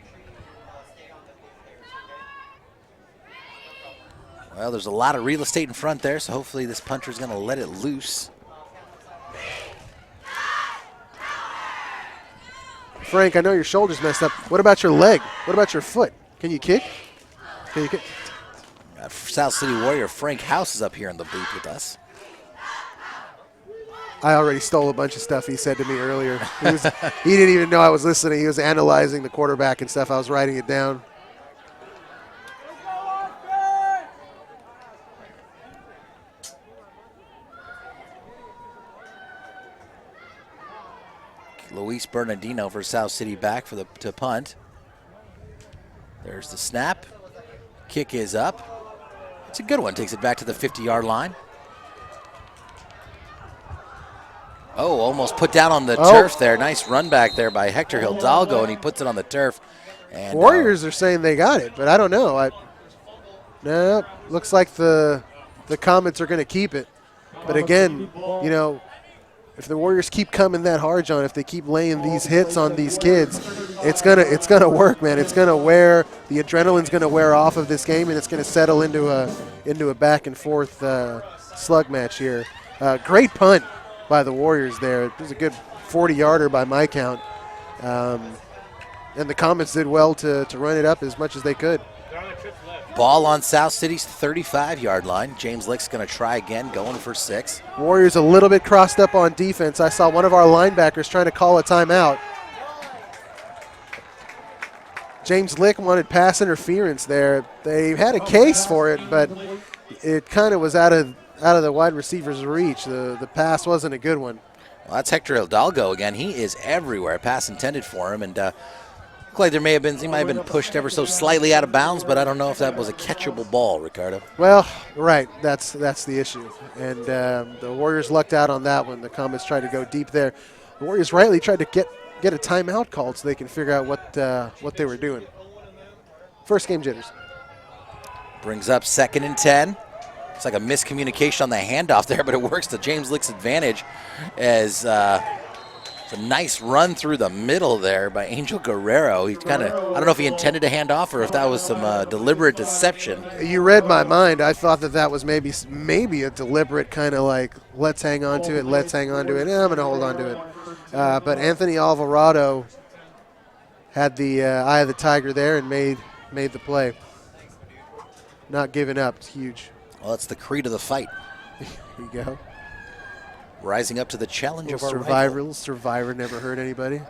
Well, there's a lot of real estate in front there, so hopefully this punter's going to let it loose. Frank, I know your shoulder's messed up. What about your leg? What about your foot? Can you kick? South City Warrior Frank House is up here in the booth with us. I already stole a bunch of stuff he said to me earlier. He didn't even know I was listening. He was analyzing the quarterback and stuff. I was writing it down. Luis Bernardino for South City back for to punt. There's the snap. Kick is up. It's a good one. Takes it back to the 50-yard line. Oh, almost put down on the turf there. Nice run back there by Hector Hidalgo, and he puts it on the turf. And Warriors are saying they got it, but I don't know. No, looks like the Comets are going to keep it. But again, you know, if the Warriors keep coming that hard, John, if they keep laying these hits on these kids, it's gonna work, man. It's gonna the adrenaline's gonna wear off of this game, and it's gonna settle into a back and forth slug match here. Great punt by the Warriors there. It was a good 40-yarder by my count, and the Comets did well to run it up as much as they could. Ball on South City's 35-yard line. James Lick's going to try again, going for 6. Warriors a little bit crossed up on defense. I saw one of our linebackers trying to call a timeout. James Lick wanted pass interference there. They had a case for it, but it kind of was out of the wide receiver's reach. The pass wasn't a good one. Well, that's Hector Hidalgo again. He is everywhere. Pass intended for him, and like he might have been pushed ever so slightly out of bounds, but I don't know if that was a catchable ball, Ricardo. Well, right, that's the issue, and the Warriors lucked out on that one. The Comets tried to go deep there. The Warriors rightly tried to get a timeout called so they can figure out what they were doing. First game jitters. Brings up 2nd and 10. It's like a miscommunication on the handoff there, but it works to James Lick's advantage as it's a nice run through the middle there by Angel Guerrero. He I don't know if he intended to hand off or if that was some deliberate deception. You read my mind. I thought that was maybe a deliberate kind of like, let's hang on to it. I'm going to hold on to it. But Anthony Alvarado had the eye of the tiger there and made the play. Not giving up. It's huge. Well, that's the creed of the fight. Here you go. Rising up to the challenge of our rival. Survivor never hurt anybody.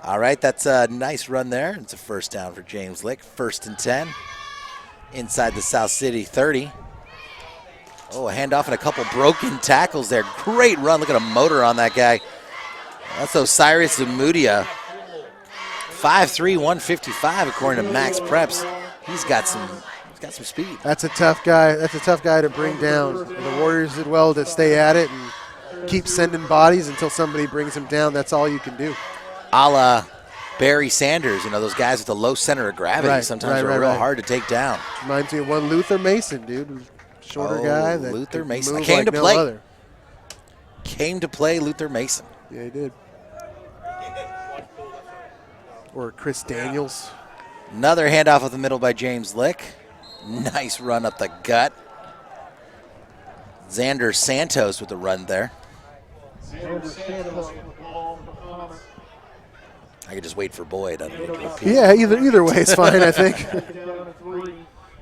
All right, that's a nice run there. It's a first down for James Lick. 1st and 10 inside the South City 30. Oh, a handoff and a couple broken tackles there. Great run. Look at a motor on that guy. That's Osiris Zamudia. 5'3", 155 according to Max Preps. He's got some speed. That's a tough guy. That's a tough guy to bring down. The Warriors did well to stay at it and keep sending bodies until somebody brings him down. That's all you can do. A la Barry Sanders, those guys with the low center of gravity sometimes are real hard to take down. Reminds me of one Luther Mason, dude. Shorter guy. That Luther Mason. Came like to play. Other. Came to play Luther Mason. Yeah, he did. Or Chris Daniels. Another handoff of the middle by James Lick. Nice run up the gut. Xander Santos with the run there. I could just wait for Boyd. I don't need to repeat. Yeah, either way is fine, I think.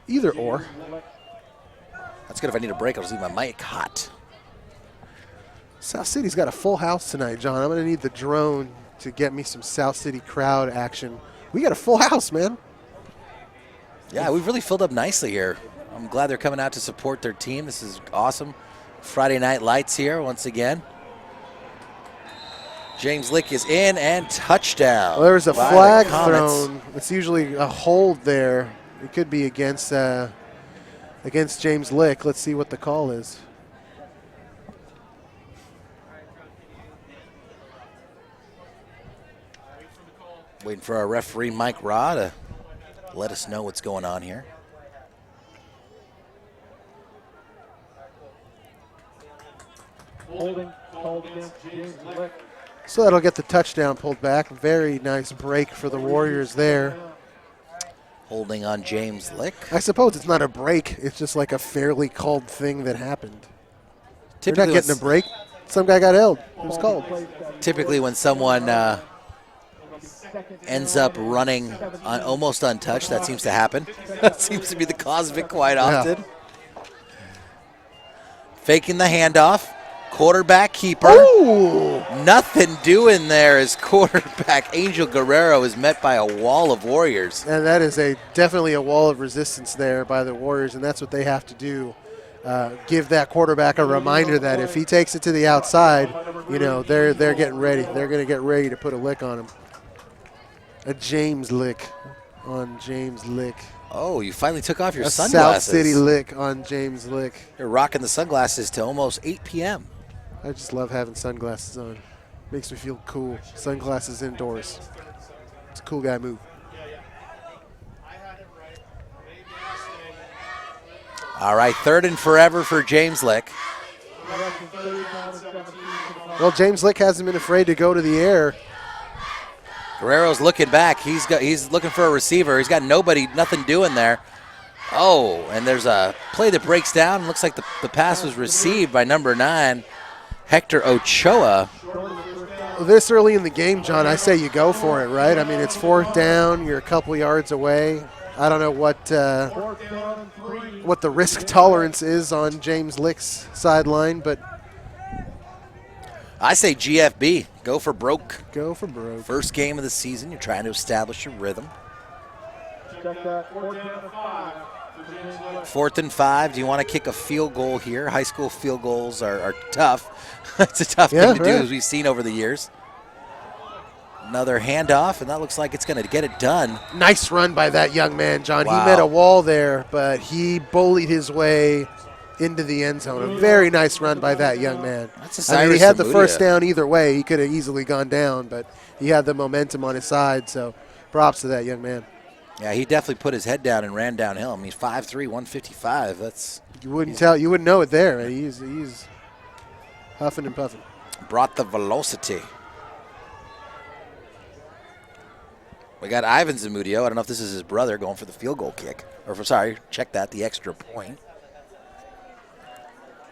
Either or. That's good. If I need a break, I'll just leave my mic hot. South City's got a full house tonight, John. I'm going to need the drone to get me some South City crowd action. We got a full house, man. Yeah, we've really filled up nicely here. I'm glad they're coming out to support their team. This is awesome. Friday Night Lights here once again. James Lick is in and touchdown. Well, there was a flag thrown. It's usually a hold there. It could be against James Lick. Let's see what the call is. Waiting for our referee, Mike Raw, to let us know what's going on here. Holding called against James Lick. So that'll get the touchdown pulled back. Very nice break for the Warriors there. Holding on James Lick. I suppose it's not a break. It's just like a fairly called thing that happened. They're Typically not getting a break. Some guy got held. It was called. Typically when someone ends up running almost untouched, that seems to happen. That seems to be the cause of it quite often. Yeah. Faking the handoff. Quarterback keeper. Ooh. Nothing doing there as quarterback Angel Guerrero is met by a wall of Warriors. And that is definitely a wall of resistance there by the Warriors, and that's what they have to do. Give that quarterback a reminder that if he takes it to the outside, they're getting ready. They're going to get ready to put a lick on him. A James Lick on James Lick. Oh, you finally took off your sunglasses. South City Lick on James Lick. You're rocking the sunglasses till almost 8 p.m. I just love having sunglasses on. Makes me feel cool. Sunglasses indoors. It's a cool guy move. All right, 3rd and forever for James Lick. Well, James Lick hasn't been afraid to go to the air Guerrero's looking back. He's looking for a receiver. He's got nothing doing there. Oh, and there's a play that breaks down. Looks like the pass was received by number 9, Hector Ochoa. This early in the game, John, I say you go for it, right? I mean, it's 4th down. You're a couple yards away. I don't know what the risk tolerance is on James Lick's sideline, but I say GFB. Go for broke. Go for broke. First game of the season. You're trying to establish your rhythm. Check that 4th down and 5. 4th and 5. Do you want to kick a field goal here? High school field goals are tough. It's a tough thing to do, as we've seen over the years. Another handoff, and that looks like it's going to get it done. Nice run by that young man, John. Wow. He met a wall there, but he bullied his way into the end zone. A very nice run by that young man. He had the first down either way. He could have easily gone down, but he had the momentum on his side, so props to that young man. Yeah, he definitely put his head down and ran downhill. I mean, 5'3", 155. That's you wouldn't know it there. Man. He's huffing and puffing. Brought the velocity. We got Ivan Zamudio. I don't know if this is his brother going for the field goal kick. Check that, the extra point.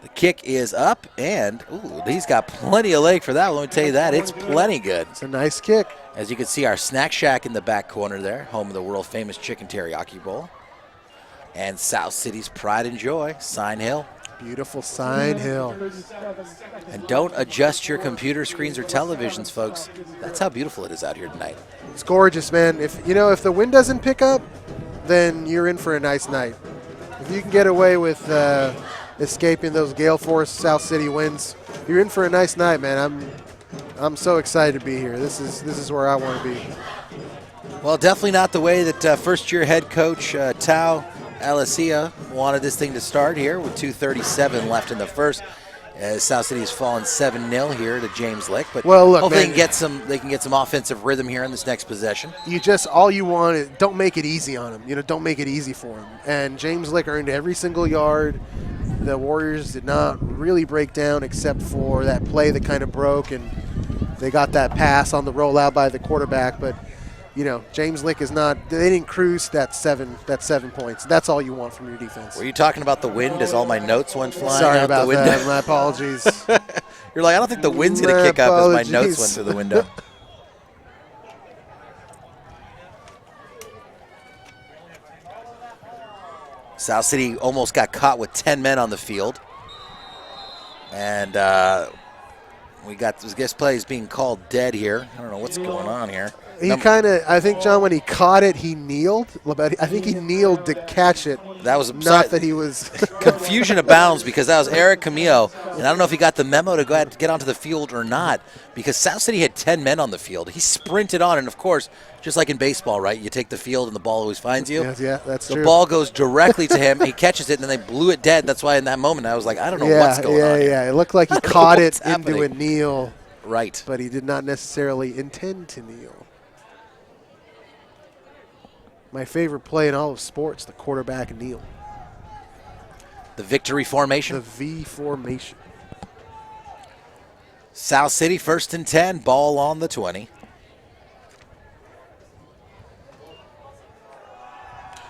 The kick is up, and he's got plenty of leg for that. Let me tell you that. It's plenty good. It's a nice kick. As you can see, our snack shack in the back corner there, home of the world-famous chicken teriyaki bowl. And South City's pride and joy, Sign Hill. Beautiful Sign Hill. And don't adjust your computer screens or televisions, folks. That's how beautiful it is out here tonight. It's gorgeous, man. If the wind doesn't pick up, then you're in for a nice night. If you can get away with escaping those gale force South City winds, you're in for a nice night, man. I'm so excited to be here. This is where I want to be. Well, definitely not the way that first-year head coach Tao Alicia wanted this thing to start here with 2:37 left in the first. South City has fallen 7-0 here to James Lick, but hopefully they can get some offensive rhythm here in this next possession. All you want is don't make it easy on them. Don't make it easy for them. And James Lick earned every single yard. The Warriors did not really break down except for that play that kind of broke, and they got that pass on the rollout by the quarterback. But James Lick is not. They didn't cruise that 7 points. That's all you want from your defense. Were you talking about the wind as all my notes went flying Sorry out about the window? that. My apologies. You're like, I don't think the wind's going to kick up as my notes went through the window. South City almost got caught with 10 men on the field. And we got this play is being called dead here. I don't know what's going on here. I think, John, when he caught it, he kneeled. I think he kneeled to catch it. That was not that he was. Confusion abounds because that was Eric Camillo. And I don't know if he got the memo to go ahead and get onto the field or not, because South City had 10 men on the field. He sprinted on, and of course, just like in baseball, right? You take the field and the ball always finds you. Yeah, that's true. The ball goes directly to him. He catches it, and then they blew it dead. That's why in that moment I was like, I don't know what's going on here. Yeah, it looked like he caught it into a kneel. Right. But he did not necessarily intend to kneel. My favorite play in all of sports, the quarterback kneel. The victory formation? The V formation. South City 1st and 10, ball on the 20.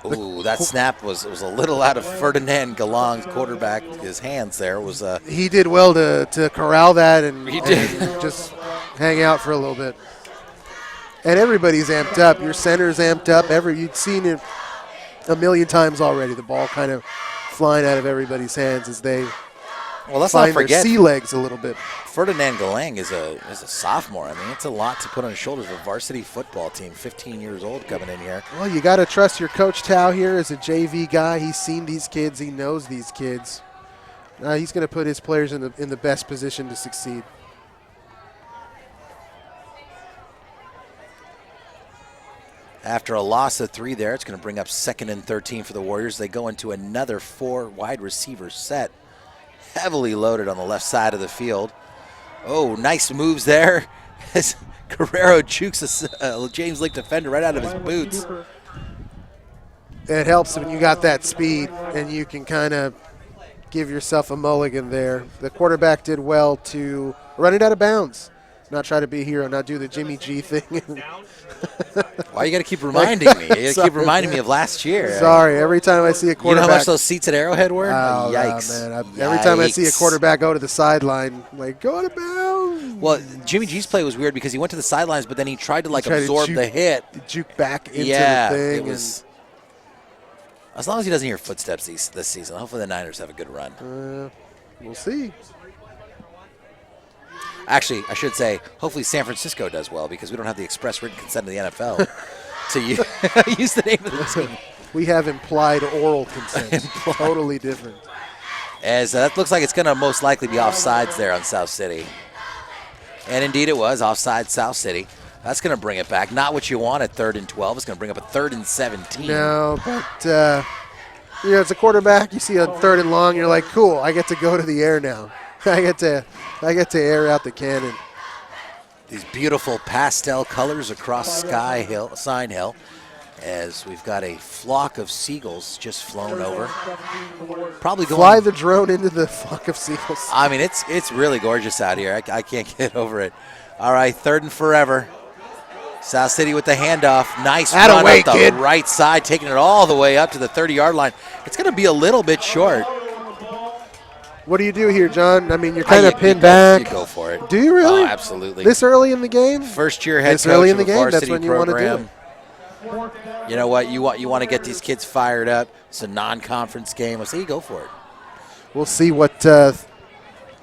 Ooh, that snap was a little out of Ferdinand Galang's quarterback. His hands there was. He did well to corral that and just hang out for a little bit. And everybody's amped up. Your center's amped up. You'd seen it a million times already. The ball kind of flying out of everybody's hands as they let's find not forget, their sea legs a little bit. Ferdinand Galang is a sophomore. I mean, it's a lot to put on his shoulders of a varsity football team, 15 years old coming in here. Well, you got to trust your coach Tao here as a JV guy. He's seen these kids. He knows these kids. He's going to put his players in the best position to succeed. After a loss of 3 there, it's going to bring up 2nd and 13 for the Warriors. They go into another 4 wide receiver set, heavily loaded on the left side of the field. Oh, nice moves there as Guerrero jukes a James Lick defender right out of his boots. It helps when you got that speed and you can kind of give yourself a mulligan there. The quarterback did well to run it out of bounds. not try to be a hero, not do the Jimmy G thing. Why you got to keep reminding me? You got to keep reminding me of last year. Sorry, every time I see a quarterback. You know how much those seats at Arrowhead were? Oh, Yikes. Man. Every time I see a quarterback go to the sideline, I'm like, go to bounds. Well, Jimmy G's play was weird because he went to the sidelines, but then he tried to absorb the hit. Juke back into the thing. It was. As long as he doesn't hear footsteps this season, hopefully the Niners have a good run. We'll see. Actually, I should say, hopefully San Francisco does well because we don't have the express written consent of the NFL to use the name of the team. We have implied oral consent. Totally different. As that looks like it's going to most likely be offsides there on South City. And indeed it was, offside South City. That's going to bring it back. Not what you want at 3rd and 12. It's going to bring up a 3rd and 17. No, but, it's a quarterback. You see a 3rd and long, you're like, cool, I get to go to the air now. I get to air out the cannon. These beautiful pastel colors across Sign Hill, as we've got a flock of seagulls just flown over. Probably going. Fly the drone into the flock of seagulls. I mean, it's really gorgeous out here. I can't get over it. All right, 3rd and forever. South City with the handoff. Nice run up the right side, taking it all the way up to the 30-yard line. It's going to be a little bit short. What do you do here, John? I mean, you're kind of pinned back. You go for it. Do you really? Oh, absolutely. This early in the game? First-year head this coach early in the of a game, varsity that's when program. You want to do it. You know what? You want to get these kids fired up. It's a non-conference game. I say you go for it. We'll see what the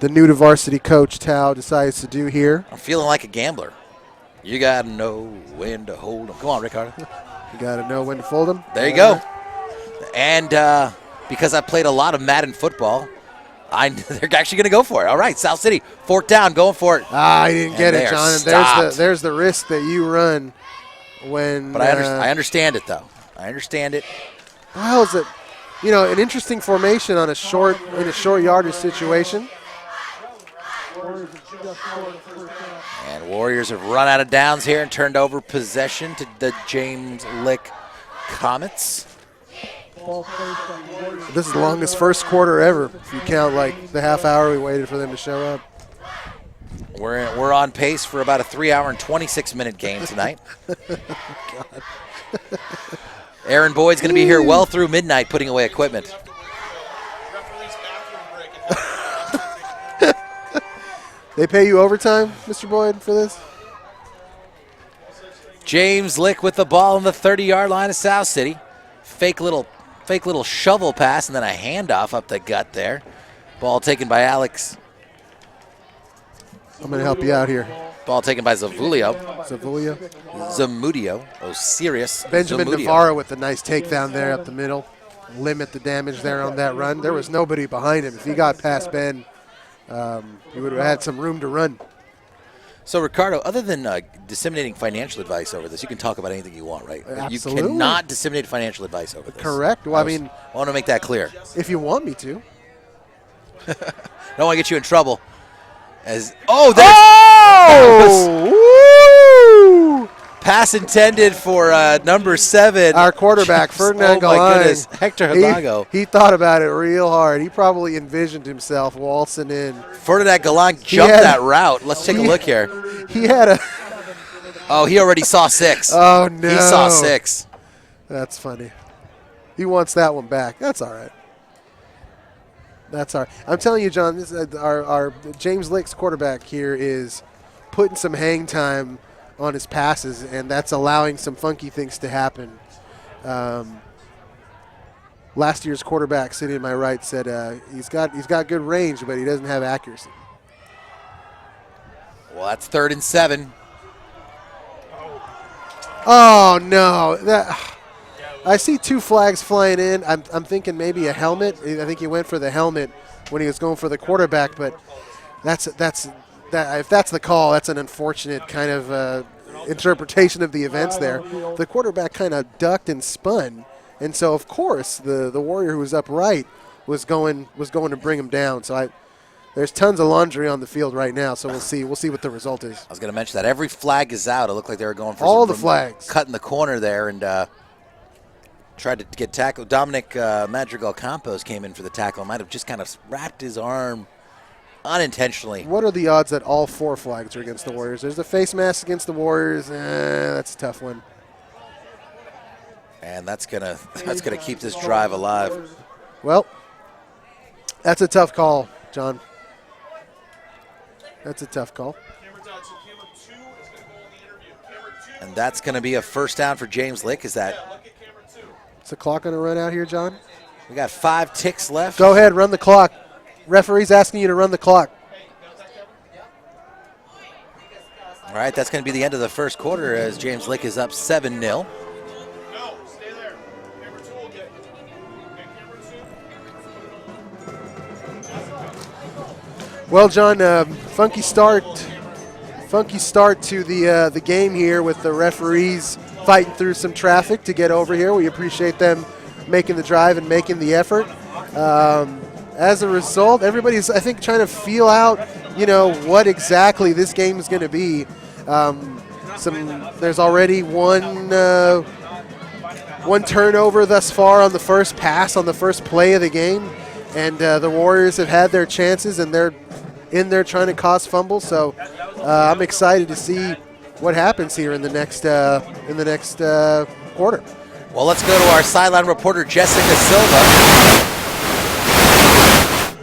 new to varsity coach, Tao, decides to do here. I'm feeling like a gambler. You got to know when to hold them. Come on, Ricardo. You got to know when to fold them. There you go. And because I played a lot of Madden football, they're actually going to go for it. All right, South City, 4th down, going for it. I didn't get it, John. Stopped. There's the risk that you run when. But I understand it, though. I understand it. How is it? An interesting formation in a short yardage situation. And Warriors have run out of downs here and turned over possession to the James Lick Comets. This is the longest first quarter ever, if you count the half hour we waited for them to show up. We're on pace for about a 3-hour and 26-minute game tonight. God. Aaron Boyd's going to be here well through midnight putting away equipment. They pay you overtime, Mr. Boyd, for this? James Lick with the ball on the 30-yard line of South City. Fake little shovel pass and then a handoff up the gut there. Ball taken by Alex. I'm going to help you out here. Ball taken by Zamudio. Oh, serious. Benjamin Navarro with a nice takedown there up the middle. Limit the damage there on that run. There was nobody behind him. If he got past Ben, he would have had some room to run. So, Ricardo, other than disseminating financial advice over this, you can talk about anything you want, right? Absolutely. You cannot disseminate financial advice over this. Correct. Well, I want to make that clear. If you want me to. Don't want to get you in trouble. Pass intended for number 7. Our quarterback, Ferdinand Galan. Oh, my goodness. Hector Hidalgo. He thought about it real hard. He probably envisioned himself waltzing in. Ferdinand Galan jumped that route. Let's take a look here. He had a... Oh, he already saw 6. Oh, no. He saw 6. That's funny. He wants that one back. That's all right. I'm telling you, John, this is our James Lick's quarterback here is putting some hang time on his passes, and that's allowing some funky things to happen. Last year's quarterback sitting to my right said he's got good range, but he doesn't have accuracy. Well, that's 3rd and 7. Oh no! I see 2 flags flying in. I'm thinking maybe a helmet. I think he went for the helmet when he was going for the quarterback, but if that's the call, that's an unfortunate kind of interpretation of the events there. The quarterback kind of ducked and spun, and so of course the Warrior who was upright was going to bring him down. So there's tons of laundry on the field right now, so we'll see what the result is. I was going to mention that every flag is out. It looked like they were going for all the flags, cutting the corner there, and tried to get tackled. Dominic Madrigal Campos came in for the tackle. Might have just kind of wrapped his arm unintentionally. What are the odds that all 4 flags are against the Warriors? There's a face mask against the Warriors. That's a tough one. And that's gonna keep this drive alive. Well, that's a tough call, John. That's a tough call. And that's going to be a first down for James Lick. Is that? Is the clock going to run out here, John? We got 5 ticks left. Go ahead, run the clock. Referee's asking you to run the clock. All right, that's going to be the end of the first quarter as James Lick is up 7-0. No, stay there. Camera 2 will get. Camera 2. Well, John, funky start to the game here with the referees fighting through some traffic to get over here. We appreciate them making the drive and making the effort. As a result, everybody's, I think, trying to feel out, what exactly this game is going to be. There's already one turnover thus far on the first pass, on the first play of the game, and the Warriors have had their chances, and they're in there trying to cause fumbles. So I'm excited to see what happens here in the next quarter. Well, let's go to our sideline reporter, Jessica Silva.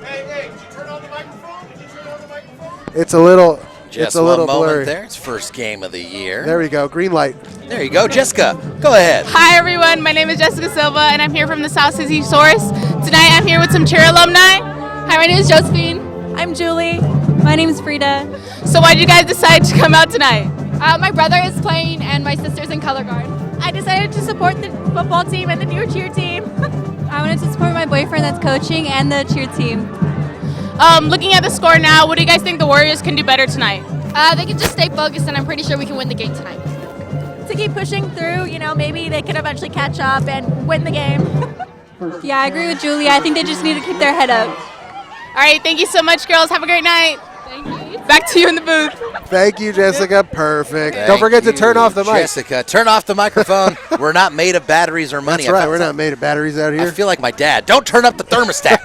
Hey, did you turn on the microphone? It's a little Moment blurry. there. It's first game of the year. There we go. Green light. There you go, Jessica. Go ahead. Hi everyone, my name is Jessica Silva and I'm here from the South City Source. Tonight I'm here with some cheer alumni. Hi, my name is Josephine. I'm Julie. My name is Frida. So why did you guys decide to come out tonight? My brother is playing and my sister's in color guard. I decided to support the football team and the new cheer team. I wanted to support my boyfriend that's coaching and the cheer team. Looking at the score now, what do you guys think the Warriors can do better tonight? They can just stay focused and I'm pretty sure we can win the game tonight. To keep pushing through, maybe they can eventually catch up and win the game. Yeah, I agree with Julie. I think they just need to keep their head up. All right, thank you so much, girls. Have a great night. Thank you. Back to you in the booth. Thank you, Jessica. Perfect. Thank Don't forget to you, turn off the mic. Jessica, turn off the microphone. We're not made of batteries or money. That's right. We're not made of batteries out I here. feel like my dad. Don't turn up the thermostat.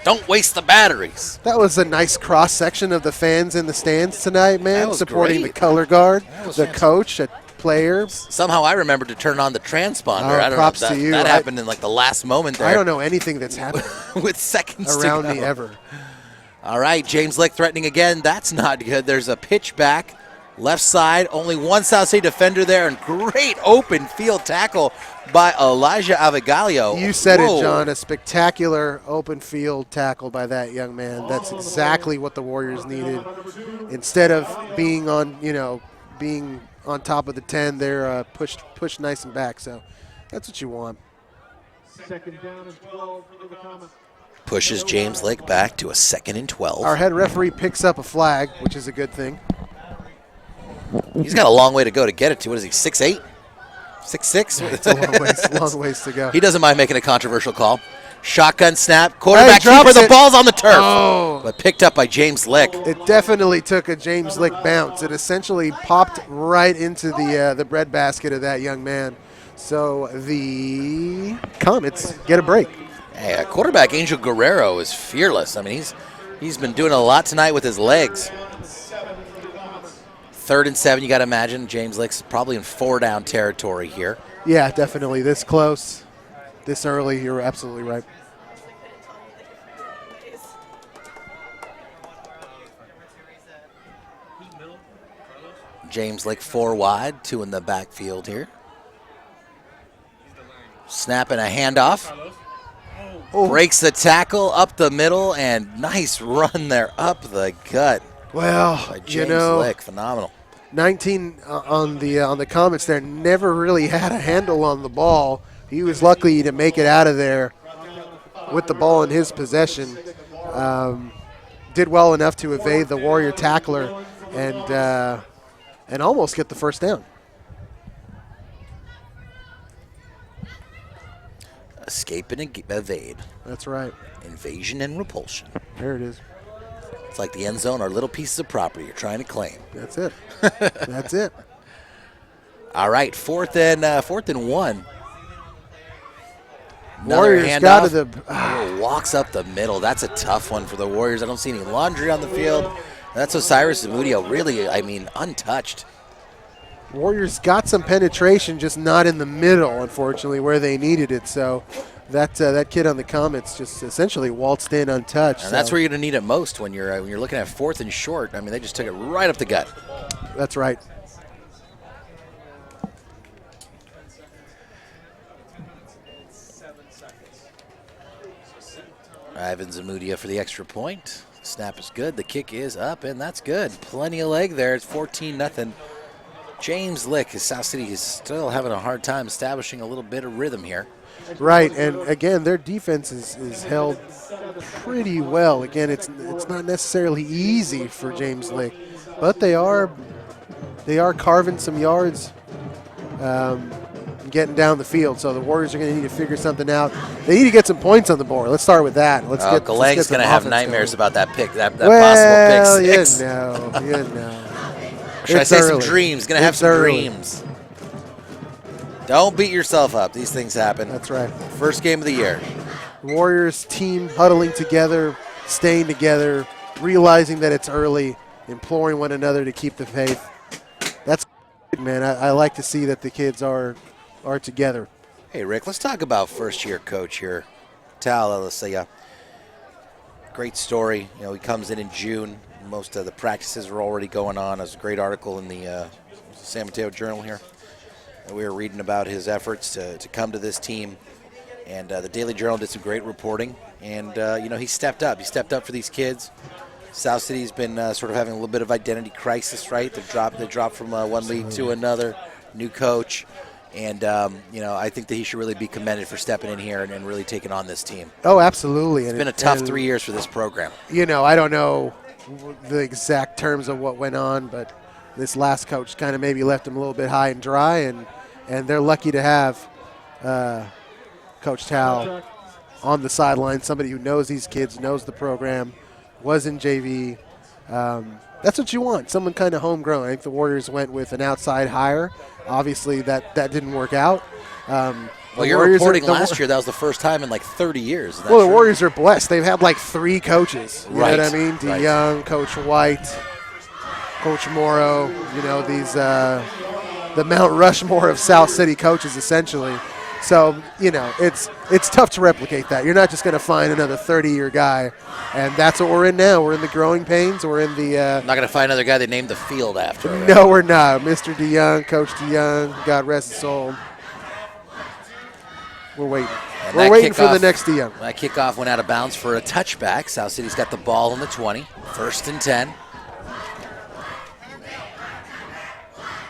Don't waste the batteries. That was a nice cross section of the fans in the stands tonight, That man. was Supporting great. the color guard, was the fantastic. coach, the players. Somehow I remembered to turn on the transponder. Oh, I don't props know. to you. That happened in like the last moment there. I don't know anything that's happened With seconds around to me go. ever. All right, James Lick threatening again. That's not good. There's a pitch back. Left side, only one South State defender there, and great open field tackle by Elijah Avigalio. You said Whoa. it, John. A spectacular open field tackle by that young man. That's exactly what the Warriors needed. Instead of being on, being on top of the 10, they're pushed nice and back. So that's what you want. Second down and 12 for the comment. Pushes James Lick back to a 2nd and 12. Our head referee picks up a flag, which is a good thing. He's got a long way to go to get it to. What is he, 6'8"? 6'6"? It's a long ways to go. He doesn't mind making a controversial call. Shotgun snap. Quarterback drops keeper. The it. ball's on the turf. Oh. But picked up by James Lick. It definitely took a James Lick bounce. It essentially popped right into the breadbasket of that young man. So the Comets get a break. Hey, quarterback Angel Guerrero is fearless. I mean, he's been doing a lot tonight with his legs. 3rd and 7, you got to imagine. James Lick's probably in 4-down territory here. Yeah, definitely. This close, this early, you're absolutely right. James Lick 4 wide, 2 in the backfield here. Snapping a handoff. Breaks the tackle up the middle, and nice run there up the gut Well, by James Lick. Phenomenal. 19 on the Comets there never really had a handle on the ball. He was lucky to make it out of there with the ball in his possession. Did well enough to evade the Warrior tackler and almost get the first down. Escape and evade. That's right. Invasion and repulsion. There it is. It's like the end zone are little pieces of property you're trying to claim. That's it. That's it. All right, 4th and 1. Another Warriors handoff. got to the. Ball walks up the middle. That's a tough one for the Warriors. I don't see any laundry on the field. That's Osiris Zamudio really, untouched. Warriors got some penetration, just not in the middle, unfortunately, where they needed it. So that kid on the Comets just essentially waltzed in untouched. And that's where you're going to need it most when you're looking at 4th and short. They just took it right up the gut. That's right. Ivan Zamudia for the extra point. Snap is good. The kick is up, and that's good. Plenty of leg there. It's 14-0. James Lick, South City is still having a hard time establishing a little bit of rhythm here. Right, and again, their defense is held pretty well. Again, it's not necessarily easy for James Lick, but they are carving some yards, getting down the field. So the Warriors are going to need to figure something out. They need to get some points on the board. Let's start with that. Galang's going to have nightmares about that pick, that well, possible pick 6. You know. Should I say some dreams? Going to have some dreams. Don't beat yourself up. These things happen. That's right. First game of the year. Warriors team huddling together, staying together, realizing that it's early, imploring one another to keep the faith. That's good, man. I like to see that the kids are together. Hey, Rick, let's talk about first-year coach here, Tal Elisea. Great story. He comes in June. Most of the practices are already going on. There's a great article in the San Mateo Journal here. We were reading about his efforts to come to this team. And the Daily Journal did some great reporting. And, he stepped up. He stepped up for these kids. South City's been sort of having a little bit of identity crisis, right? They dropped from one league to another, new coach. And, I think that he should really be commended for stepping in here and really taking on this team. Oh, absolutely. It's been a tough 3 years for this program. I don't know the exact terms of what went on, but this last coach kind of maybe left him a little bit high and dry, and they're lucky to have Coach Tal on the sideline, somebody who knows these kids, knows the program, was in JV. That's what you want, someone kind of homegrown. I think the Warriors went with an outside hire. Obviously, that didn't work out. Well, you're reporting last year that was the first time in 30 years. Well, the Warriors are blessed. They've had 3 coaches. You know what I mean? DeYoung, Coach White, Coach Morrow, these the Mount Rushmore of South City coaches, essentially. So, it's tough to replicate that. You're not just going to find another 30-year guy, and that's what we're in now. We're in the growing pains. We're in the not going to find another guy they named the field after. Right? No, we're not. Mr. DeYoung, Coach DeYoung, God rest his soul. We're waiting. We're waiting for the next DeYoung. That kickoff went out of bounds for a touchback. South City's got the ball on the 20, 1st and 10.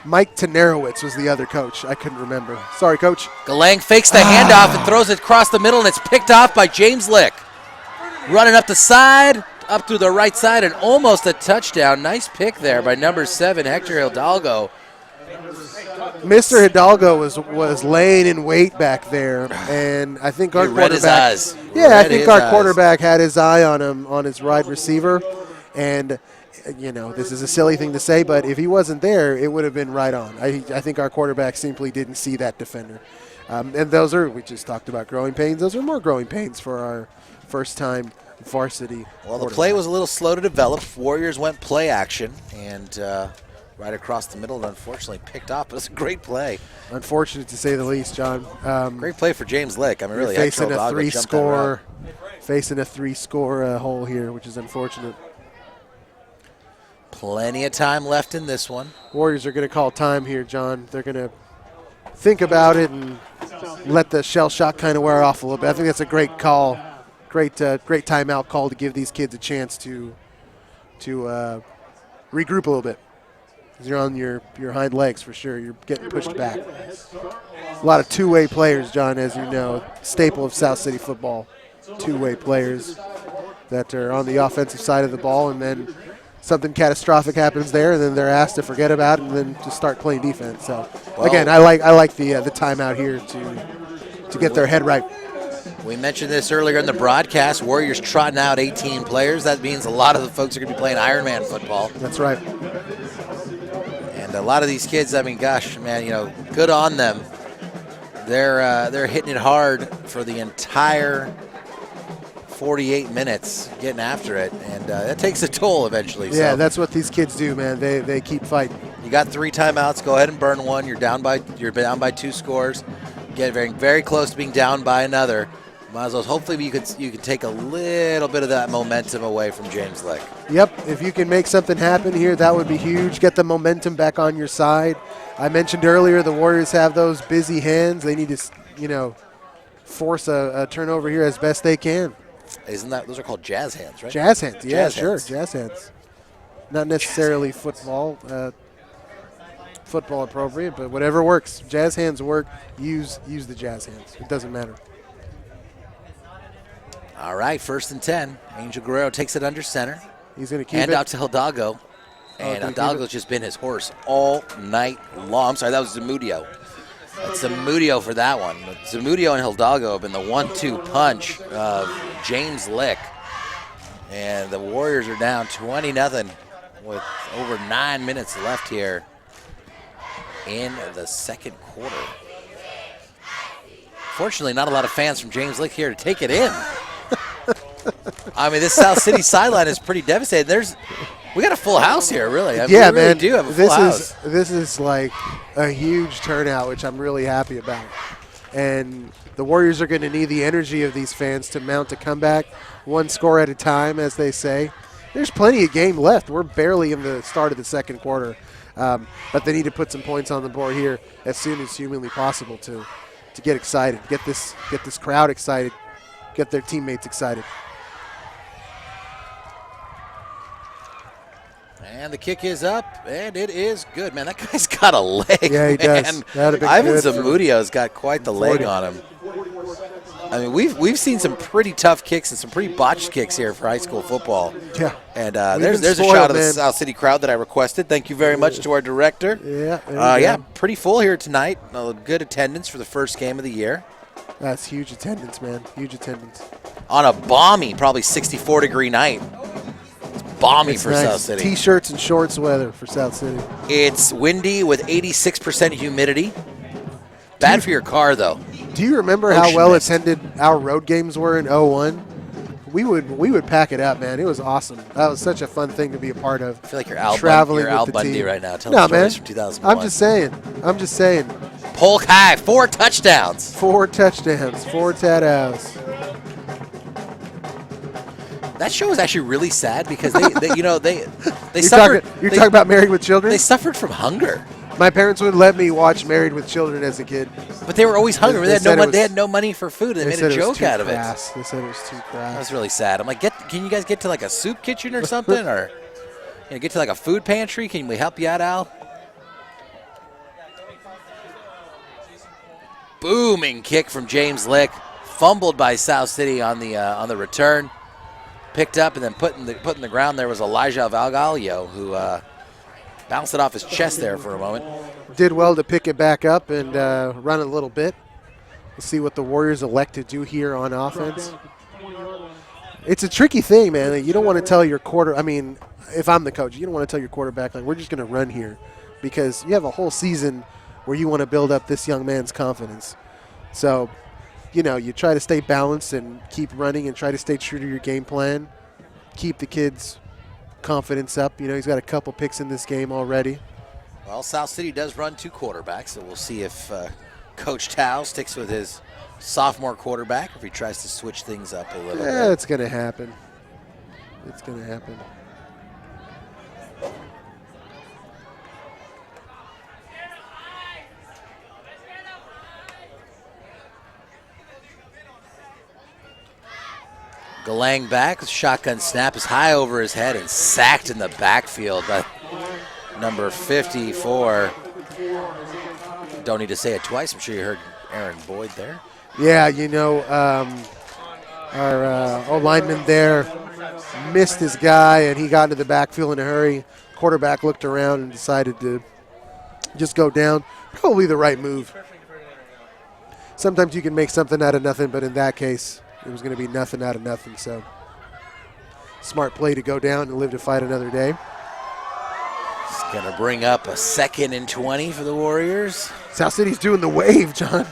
Mike Tenerowitz was the other coach. I couldn't remember. Sorry, Coach. Galang fakes the handoff and throws it across the middle, and it's picked off by James Lick. Running up the side, up through the right side, and almost a touchdown. Nice pick there by number 7, Hector Hidalgo. Mr. Hidalgo was laying in wait back there, and I think our quarterback. His eyes. Yeah, I think our quarterback had his eye on him on his wide receiver, and this is a silly thing to say, but if he wasn't there, it would have been right on. I think our quarterback simply didn't see that defender, and we just talked about growing pains. Those are more growing pains for our first-time varsity. Well, the play was a little slow to develop. Warriors went play action, and right across the middle, and unfortunately picked off. But it's a great play. Unfortunate to say the least, John. Great play for James Lick. Really facing a 3-score hole here, which is unfortunate. Plenty of time left in this one. Warriors are going to call time here, John. They're going to think about it and let the shell shock kind of wear off a little bit. I think that's a great call, great timeout call to give these kids a chance to regroup a little bit. You're on your hind legs for sure. You're getting pushed back. A lot of two-way players, John, as you know, staple of South City football. Two-way players that are on the offensive side of the ball, and then something catastrophic happens there, and then they're asked to forget about it and then just start playing defense. So, again, I like the timeout here to get their head right. We mentioned this earlier in the broadcast. Warriors trotting out 18 players. That means a lot of the folks are going to be playing Ironman football. That's right. And a lot of these kids, gosh, man, good on them. They're hitting it hard for the entire 48 minutes getting after it, and that takes a toll eventually. Yeah, so that's what these kids do, man. They keep fighting. you got 3 timeouts. Go ahead and burn one. You're down by 2 scores. Get very, very close to being down by another. Might as well. Hopefully, you could take a little bit of that momentum away from James Lick. Yep, if you can make something happen here, that would be huge. Get the momentum back on your side. I mentioned earlier the Warriors have those busy hands. They need to, force a turnover here as best they can. Isn't that those are called jazz hands, right? Jazz hands, yeah, Jazz sure, hands. jazz hands. Not necessarily football appropriate, but whatever works. Jazz hands work. Use the jazz hands. It doesn't matter. All right, 1st and 10. Angel Guerrero takes it under center. He's going to keep Hand it. out to Hidalgo. And keep Hidalgo's just been his horse all night long. I'm sorry, that was Zamudio. That's Zamudio for that one. Zamudio and Hidalgo have been the 1-2 punch of James Lick. And the Warriors are down 20-0 with over 9 minutes left here in the second quarter. Fortunately, not a lot of fans from James Lick here to take it in. I mean, this South City sideline is pretty devastated. We got a full house here, really. I mean, Yeah, we really man. do have a full house. This is like a huge turnout, which I'm really happy about. And the Warriors are going to need the energy of these fans to mount a comeback, 1 score at a time, as they say. There's plenty of game left. We're barely in the start of the second quarter. But they need to put some points on the board here as soon as humanly possible to get excited, get this crowd excited, get their teammates excited. And the kick is up, and it is good. Man, that guy's got a leg. Yeah, he man. does. That'd have been Ivan good. Zamudio's got quite the leg on him. I mean, we've seen some pretty tough kicks and some pretty botched kicks here for high school football. Yeah. And We've there's been a shot of spoiled, the man. South City crowd that I requested. Thank you very much to our director. Yeah. Yeah, pretty full here tonight. Good attendance for the first game of the year. That's huge attendance, man. Huge attendance. On a balmy, probably 64-degree night. It's balmy It's for nice. South City. T-shirts and shorts weather for South City. It's windy with 86% humidity. Bad for your car, though. Do you remember how Ocean well mist. attended our road games were in 01? We would pack it up, man. It was awesome. That was such a fun thing to be a part of. I feel like you're Al, Traveling you're Al with the Bundy team. right now. Telling No, stories man. from 2001. I'm just saying. Polk High, 4 touchdowns. 4 touchdowns, 4 tatos. That show was actually really sad because they You're suffered. talking about Married with Children? They suffered from hunger, My parents would let me watch Married with Children as a kid. but they were always hungry. They They had said no it money. They was- had no money for food. And they made said a it was joke too out of it. crass. They said it was too That crass. was really sad. I'm like, can you guys get to like a soup kitchen or something, or get to like a food pantry? Can we help you out, Al? Booming kick from James Lick, fumbled by South City on the return, picked up and then put in the ground. There was Elijah Valgalio who bounced it off his chest there for a moment. Did well to pick it back up and run a little bit. We'll see what the Warriors elect to do here on offense. It's a tricky thing, man. You don't want to tell your if I'm the coach, you don't want to tell your quarterback, like, we're just going to run here, because you have a whole season where you want to build up this young man's confidence. So, you try to stay balanced and keep running and try to stay true to your game plan. Keep the kid's confidence up. He's got a couple picks in this game already. Well, South City does run 2 quarterbacks, so we'll see if Coach Tao sticks with his sophomore quarterback, or if he tries to switch things up a little Yeah, bit. it's going to happen. It's going to happen. Galang back, shotgun snap is high over his head and sacked in the backfield by number 54. Don't need to say it twice. I'm sure you heard Aaron Boyd there. Yeah, our old lineman there missed his guy, and he got into the backfield in a hurry. Quarterback looked around and decided to just go down. Probably the right move. Sometimes you can make something out of nothing, but in that case, it was going to be nothing out of nothing. So smart play to go down and live to fight another day. It's going to bring up a 2nd and 20 for the Warriors. South City's doing the wave, John.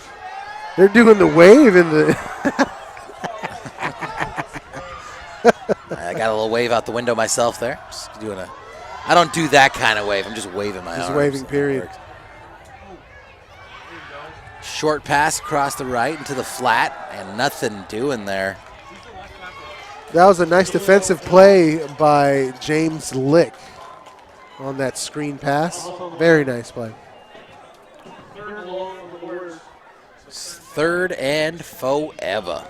They're doing the wave in the got a little wave out the window myself there. Just doing I don't do that kind of wave. I'm just waving my arms. Just waving, period. Short pass across the right into the flat, and nothing doing there. That was a nice defensive play by James Lick on that screen pass. Very nice play. Third and forever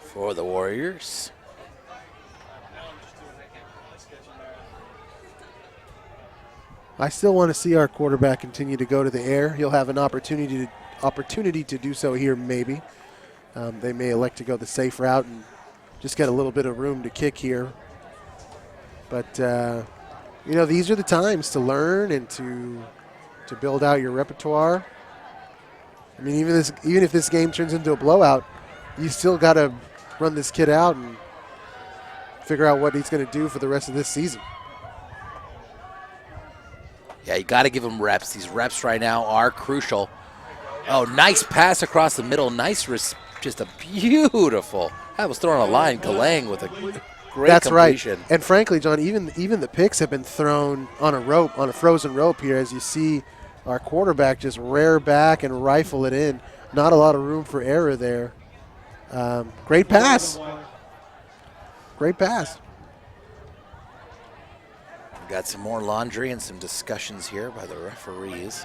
for the Warriors. I still want to see our quarterback continue to go to the air. He'll have an opportunity to do so here maybe. They may elect to go the safe route and just get a little bit of room to kick here. But, these are the times to learn and to build out your repertoire. I mean, even if this game turns into a blowout, you still got to run this kid out and figure out what he's going to do for the rest of this season. Yeah, you got to give him reps. These reps right now are crucial. Oh, nice pass across the middle. Nice, just a beautiful. That was thrown on a line. Galang with a great That's completion. Right. And frankly, John, even the picks have been thrown on a frozen rope here, as you see our quarterback just rear back and rifle it in. Not a lot of room for error there. Great pass. Great pass. We've got some more laundry and some discussions here by the referees.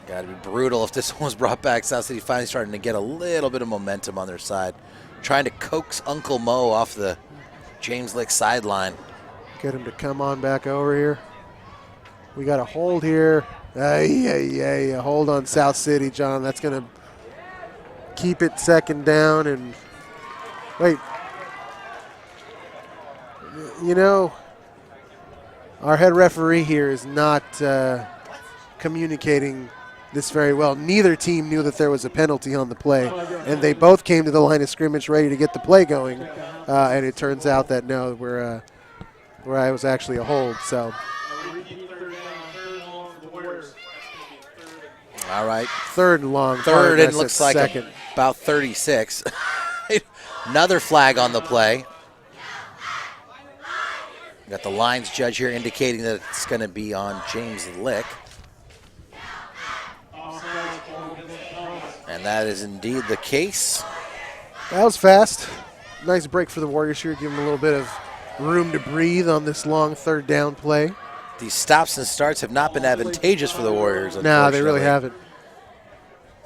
Got to be brutal if this one was brought back. South City finally starting to get a little bit of momentum on their side. Trying to coax Uncle Mo off the James Lick sideline. Get him to come on back over here. We got a hold here. A hold on South City, John. That's going to keep it second down. And wait. Our head referee here is not communicating this very well. Neither team knew that there was a penalty on the play, and they both came to the line of scrimmage ready to get the play going. And it turns out that no, where it was actually a hold. So. All right. Third and long. Third and looks like second. About 36. Another flag on the play. Got the lines judge here indicating that it's going to be on James Lick. And that is indeed the case. That was fast. Nice break for the Warriors here. Give them a little bit of room to breathe on this long third down play. These stops and starts have not been advantageous for the Warriors. No, they really haven't.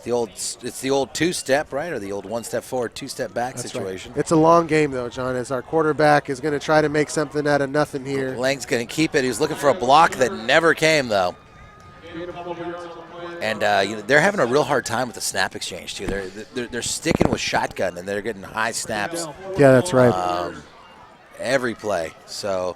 It's the old two-step, right, or the old one-step forward, two-step back That's situation. Right. It's a long game, though, John, as our quarterback is going to try to make something out of nothing here. Lang's going to keep it. He was looking for a block that never came, though. And they're having a real hard time with the snap exchange, too. They're sticking with shotgun, and they're getting high snaps. Yeah, that's right. Every play. So,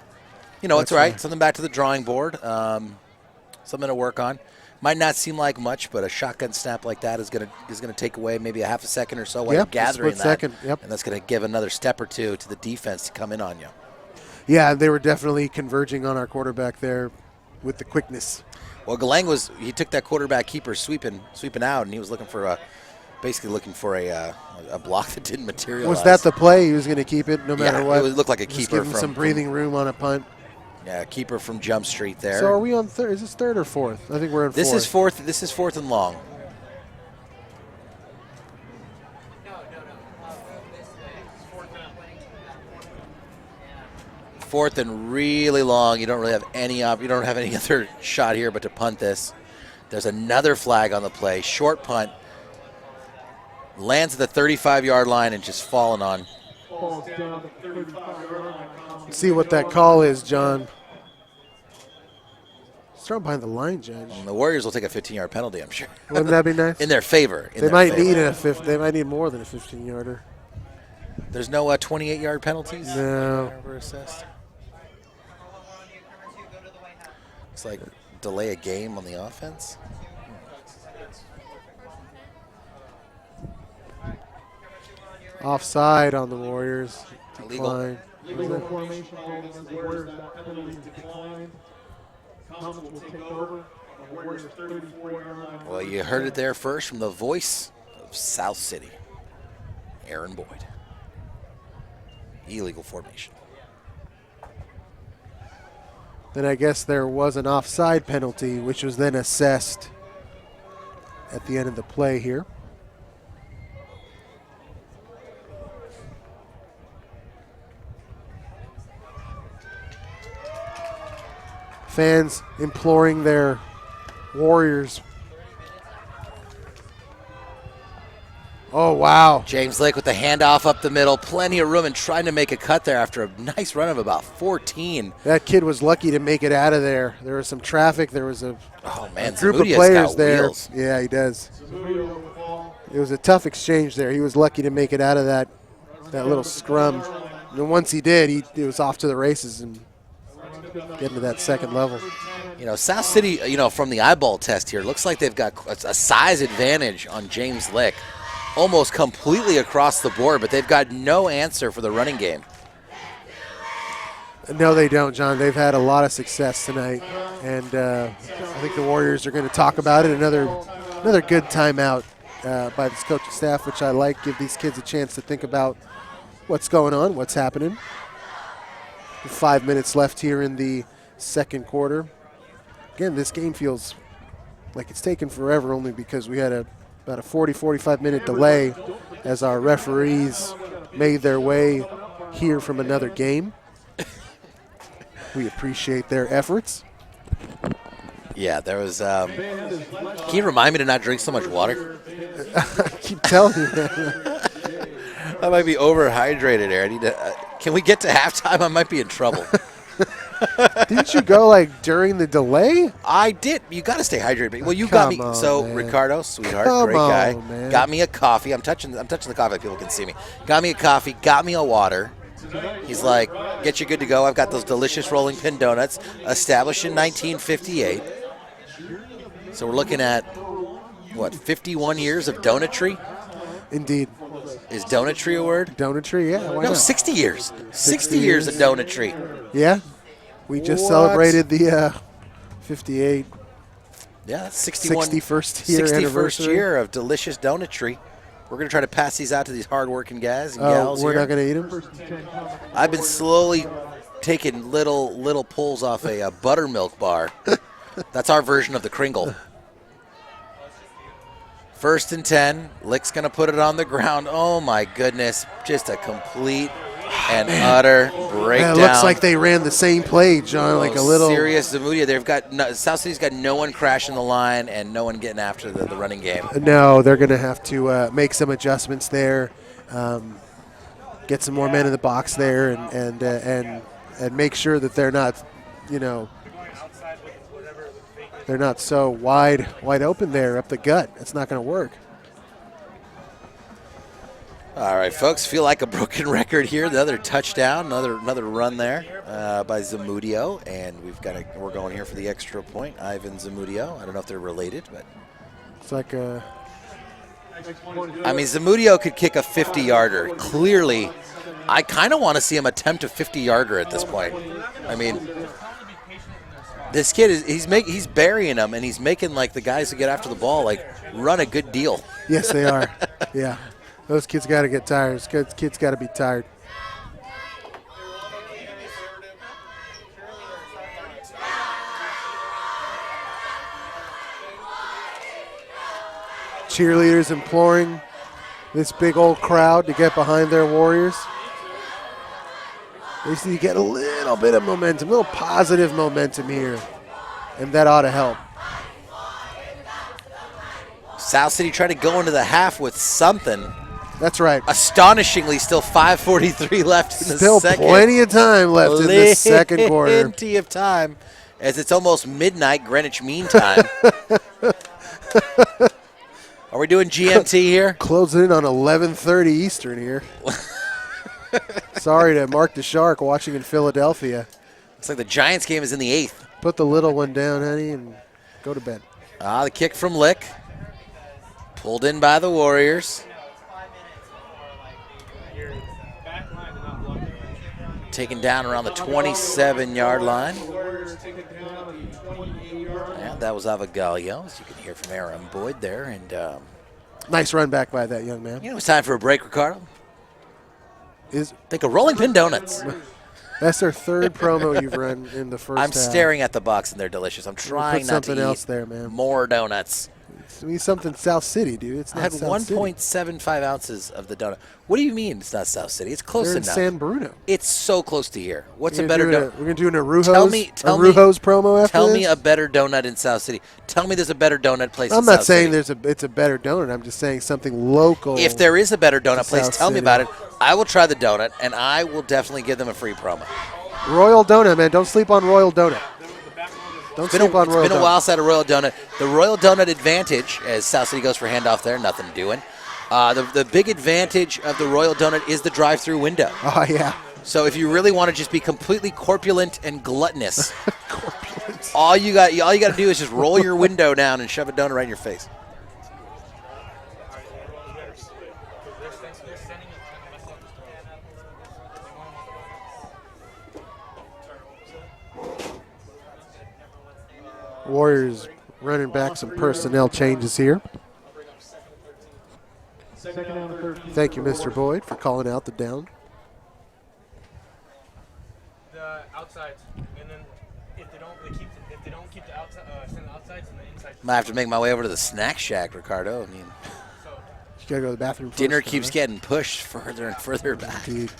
it's all right. Something back to the drawing board. Something to work on. Might not seem like much, but a shotgun snap like that is going to take away maybe a half a second or so while you're gathering that. Second. Yep. And that's going to give another step or two to the defense to come in on you. Yeah, they were definitely converging on our quarterback there with the quickness. Well, Galang he took that quarterback keeper sweeping out, and he was basically looking for a block that didn't materialize. Was that the play? He was going to keep it no matter what? It looked like a Just keeper. Give him some breathing room on a punt. Yeah, keeper from Jump Street there. So are we on third? Is this third or fourth? I think we're in fourth. This is fourth and long. Fourth and really long. You don't really have any you don't have any other shot here but to punt this. There's another flag on the play. Short punt. Lands at the 35-yard line and just falling on. Let's see what that call is, John. Start behind the line, Judge. And the Warriors will take a 15-yard penalty, I'm sure. Wouldn't that be nice? In their favor. They might need more than a 15-yarder. There's no 28-yard penalties? No. Assessed. It's like delay a game on the offense. Offside on the Warriors. Illegal. Illegal formation against the Warriors. That penalty declined. Thomas will take over. The Warriors 34-yard line. Well, you heard it there first from the voice of South City, Aaron Boyd. illegal formation. Then I guess there was an offside penalty, which was then assessed at the end of the play here. Fans imploring their Warriors. Oh, wow. James Lick with the handoff up the middle. Plenty of room and trying to make a cut there after a nice run of about 14. That kid was lucky to make it out of there. There was some traffic. There was a group of Zamutia's players got there. wheels. Yeah, he does. It was a tough exchange there. He was lucky to make it out of that little scrum. And once he did, he was off to the races and getting to that second level. You know, South City, from the eyeball test here, looks like they've got a size advantage on James Lick. Almost completely across the board, but they've got no answer for the running game. No, they don't, John. They've had a lot of success tonight, and I think the Warriors are going to talk about it. Another good timeout by this coaching staff, which I like. Give these kids a chance to think about what's going on, what's happening. 5 minutes left here in the second quarter. Again, this game feels like it's taken forever only because we had about a 40-45 minute delay as our referees made their way here from another game. We appreciate their efforts. Yeah, there was. Can you remind me to not drink so much water? I keep telling you, man. I might be overhydrated here. I need to. Can we get to halftime? I might be in trouble. Didn't you go during the delay? I did. You got to stay hydrated. Well, you got me. On, so man. Ricardo, sweetheart, Come great guy, on, man. got me a coffee. I'm touching the coffee like people can see me. Got me a coffee. Got me a water. He's like, get you good to go. I've got those delicious rolling pin donuts, established in 1958. So we're looking at, 51 years of donutry? Indeed. Is donutry a word? Donutry, yeah. Why No, not? 60 years. 60 years of donutry. Yeah. We just What? celebrated the 58 Yeah, that's 61. 61st year 61st anniversary. year of delicious donutry. We're going to try to pass these out to these hardworking guys and gals we're here. not going to eat them? I've been slowly taking little pulls off a buttermilk bar. That's our version of the Kringle. 1st and 10. Lick's going to put it on the ground. Oh, my goodness. Just a complete and utter breakdown. It looks like they ran the same play, John, like a little. Serious Zamudia. They've got South City's got no one crashing the line and no one getting after the running game. No, they're going to have to make some adjustments there, get some more men in the box there, and make sure that they're not, they're not so wide open there up the gut. It's not going to work. All right, folks, feel like a broken record here. Another touchdown, another run there by Zamudio, and we're going here for the extra point. Ivan Zamudio. I don't know if they're related, but It's like a. I mean, Zamudio could kick a 50-yarder. Clearly, I kind of want to see him attempt a 50-yarder at this point. I mean, this kid he's burying them, and he's making the guys who get after the ball run a good deal. Yes, they are. Yeah. Those kids got to get tired. Those kids got to be tired. Cheerleaders imploring this big old crowd to get behind their Warriors. They just need to get a little bit of momentum, a little positive momentum here, and that ought to help. South City tried to go into the half with something. That's right. Astonishingly, still 5:43 left in the Still second. plenty of time left in the second quarter. Plenty of time, as it's almost midnight Greenwich Mean Time. Are we doing GMT here? Closing in on 11:30 Eastern here. Sorry to Mark the Shark watching in Philadelphia. Looks like the Giants game is in the 8th. Put the little one down, honey, and go to bed. The kick from Lick. Pulled in by the Warriors. Taken down around the 27-yard line. And that was Avagalio, as you can hear from Aaron Boyd there. And nice run back by that young man. it's time for a break, Ricardo. Think of rolling pin donuts. That's their third promo you've run in the first I'm half. staring at the box, and they're delicious. I'm trying not to something eat else there, man. more donuts. We need something South City, dude. It's I not had South City. 1.75 ounces of the donut. What do you mean it's not South City? It's close They're in enough. San Bruno. It's so close to here. What's a We're better gonna donut? We're going to do an Arujos, Arujos promo after Tell this? me a better donut in South City. Tell me there's a better donut place in I'm South not saying City. it's a better donut. I'm just saying something local. If there is a better donut place, South tell me City. about it. I will try the donut, and I will definitely give them a free promo. Royal Donut, man. Don't sleep on Royal Donut. Don't sleep on Royal It's been Donut. a while since I had a Royal Donut. The Royal Donut advantage, as South City goes for handoff there, nothing doing. The big advantage of the Royal Donut is the drive-through window. Oh, yeah. So if you really want to just be completely corpulent and gluttonous, all you got to do is just roll your window down and shove a donut right in your face. Warriors running back some personnel changes here. Thank you, Mr. Boyd, for calling out the down. The outsides, and then if they don't keep the outside, send the outsides and the inside. Might have to make my way over to the snack shack, Ricardo. I mean, You got to go to the bathroom first. dinner though, keeps right? getting pushed further and further back. Indeed.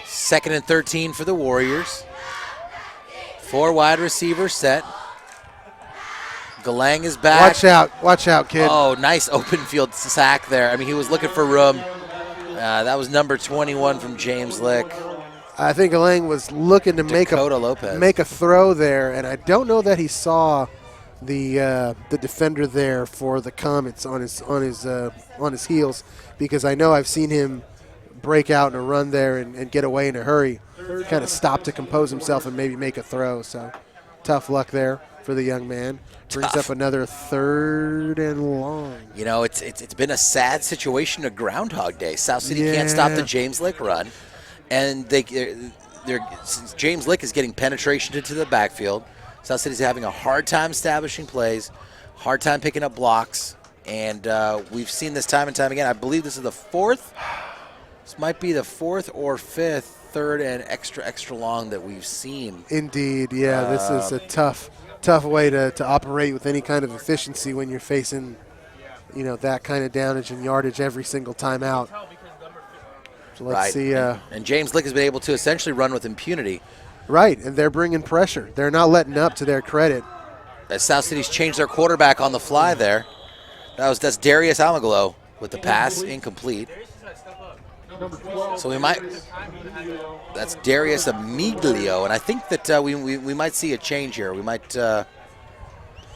2nd and 13 for the Warriors. 4 wide receivers set. Galang is back. Watch out, kid. Oh, nice open field sack there. I mean, he was looking for room. That was number 21 from James Lick. I think Galang was looking to Dakota Lopez. make a throw there, and I don't know that he saw the defender there for the Comets on his heels, because I know I've seen him break out in a run there and get away in a hurry. Kind of stop to compose himself and maybe make a throw. So tough luck there for the young man. Brings up another 3rd and long. You know, it's been a sad situation of Groundhog Day. South City can't stop the James Lick run, and James Lick is getting penetration into the backfield. South City's having a hard time establishing plays, hard time picking up blocks, and we've seen this time and time again. I believe this is the 4th. This might be the 4th or 5th, 3rd and extra long that we've seen. Indeed, yeah. This is a tough way to operate with any kind of efficiency when you're facing, that kind of downage and yardage every single time out. So let's see. And James Lick has been able to essentially run with impunity. Right, and they're bringing pressure. They're not letting up, to their credit. As South City's changed their quarterback on the fly there. That's Darius Almaglo with the pass, incomplete. So that's Darius Amiglio, and I think that we might see a change here.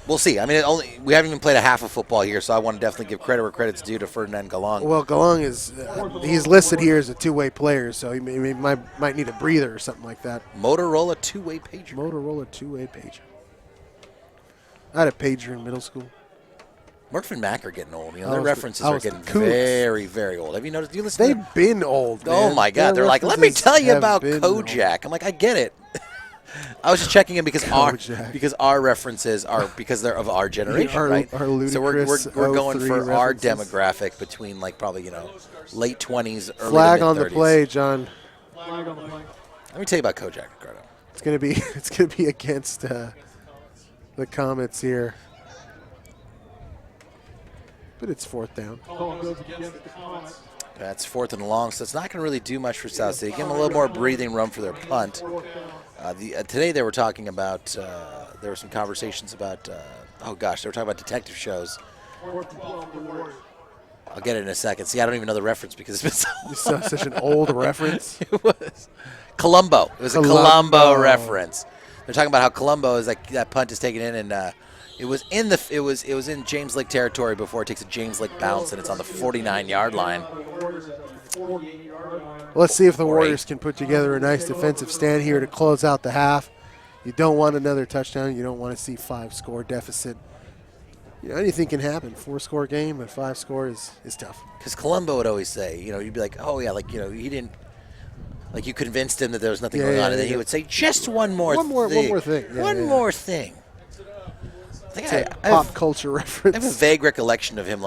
We'll see. I mean, we haven't even played a half of football here, so I want to definitely give credit where credit's due to Ferdinand Galang. Well, Galang he's listed here as a two-way player, so he might need a breather or something like that. Motorola two-way pager. Motorola two-way pager. I had a pager in middle school. Murph and Mack are getting old. Their references are getting Cougs. very, very old. Have you noticed? You listen. They've been old, man. Oh my God! Their They're like, let me references tell you have about been Kojak. old. I'm like, I get it. I was just checking in because Kojak. our references are because they're of our generation, right? Our So we're ludicrous going 03 for our references. demographic between probably late 20s, early Flag to on the mid-30s. play, John. Let me tell you about Kojak, Ricardo. It's gonna be against the Comets here. But it's 4th down. That's 4th and long, so it's not going to really do much for South City. Give them a little more breathing room for their punt. Today they were talking about, there were some conversations about, they were talking about detective shows. I'll get it in a second. See, I don't even know the reference because it's been so Such an old reference. It was Columbo. It was a Columbo reference. They're talking about how Columbo is like that punt is taken in, and it was in James Lick territory before it takes a James Lick bounce, and it's on the 49-yard line. Let's see if the Warriors can put together a nice defensive stand here to close out the half. You don't want another touchdown. You don't want to see 5-score deficit. Anything can happen. 4-score game, but 5-score is tough. Because Columbo would always say, you'd be like, oh yeah, he didn't. Like you convinced him that there was nothing going on, and then he would say, just one more thing. One more thing. One more thing. think It's a I pop have, culture I have a reference. vague recollection of him,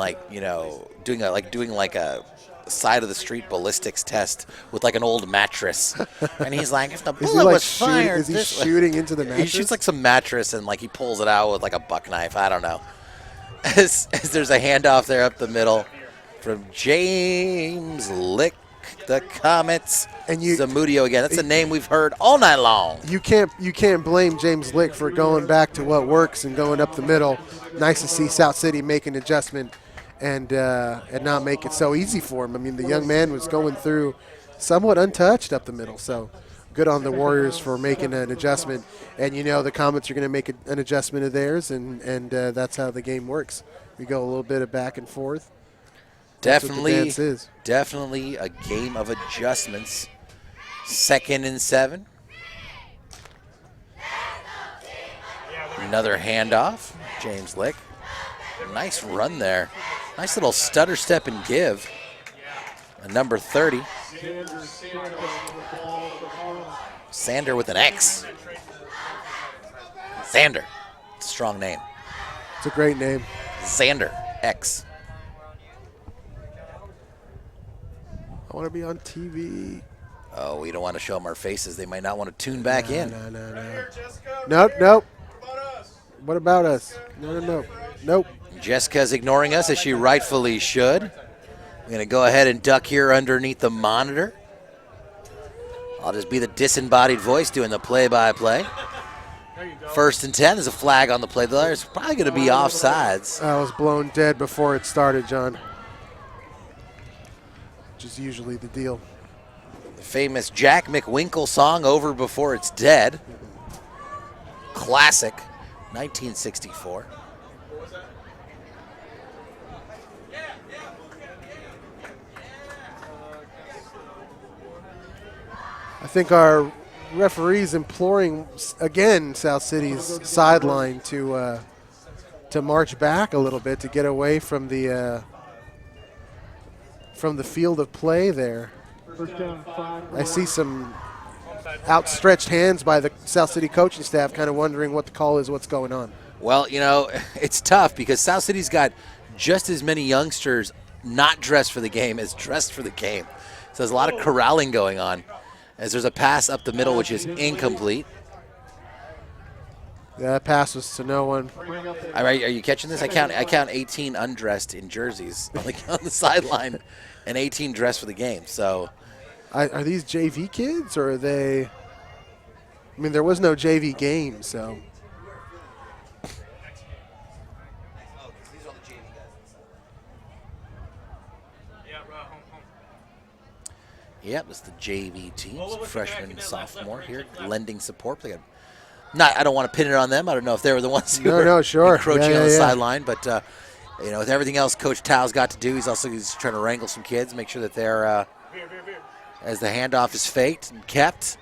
doing a side of the street ballistics test with like an old mattress, and he's like, if the Is he bullet like was shooting? fired, Is he this way-" shooting into the He mattress? shoots like some mattress and like he pulls it out with like a buck knife. I don't know. As there's a handoff there up the middle from James Lick, the Comets. And Zamudio again. That's a name we've heard all night long. You can't blame James Lick for going back to what works and going up the middle. Nice to see South City make an adjustment and not make it so easy for him. I mean, the young man was going through somewhat untouched up the middle. So good on the Warriors for making an adjustment. And the Comets are going to make an adjustment of theirs, and that's how the game works. We go a little bit of back and forth. That's what the dance is. Definitely a game of adjustments. 2nd and 7. Another handoff. James Lick. Nice run there. Nice little stutter step and give. Number 30. Sander with an X. Sander. Strong name. It's a great name. Sander X. I want to be on TV. Oh, we don't want to show them our faces. They might not want to tune back in. No. Nope. What about us? Nope. Jessica's ignoring us, as she rightfully should. I'm going to go ahead and duck here underneath the monitor. I'll just be the disembodied voice doing the play-by-play. 1st and 10. There's a flag on the play. There's probably going to be offsides. I was blown dead before it started, John. Which is usually the deal. The famous Jack McWinkle song, Over Before It's Dead. Classic, 1964. I think our referee's imploring, again, South City's sideline to march back a little bit to get away from the field of play there. I see some outstretched hands by the South City coaching staff kind of wondering what the call is, what's going on. Well, it's tough because South City's got just as many youngsters not dressed for the game as dressed for the game. So there's a lot of corralling going on as there's a pass up the middle which is incomplete. That pass was to no one. Are you catching this? I count 18 undressed in jerseys on the sideline and 18 dressed for the game. So are these JV kids or are they? I mean, there was no JV game, so. Yep, it's the JV team, freshman, sophomore here, lending support. I don't want to pin it on them. I don't know if they were the ones who were encroaching on the sideline, but with everything else Coach Tao's got to do, he's trying to wrangle some kids, make sure that they're as the handoff is faked and kept.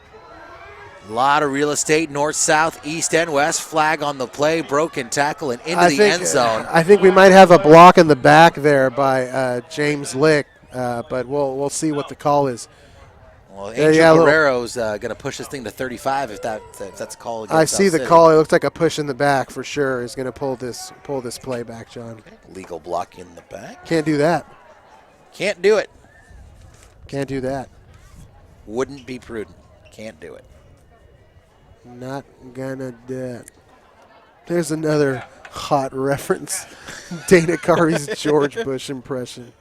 A lot of real estate, north, south, east, and west. Flag on the play, broken tackle, and into the end zone. I think we might have a block in the back there by James Lick, but we'll see what the call is. Well, Angel Guerrero's going to push this thing to 35 if that's a call against I see South the City. call. It looks like a push in the back for sure is going to pull this play back, John. Okay. Legal block in the back. Can't do that. Can't do it. Can't do that. Wouldn't be prudent. Can't do it. Not gonna do it. There's another hot reference. Dana Carey's George Bush impression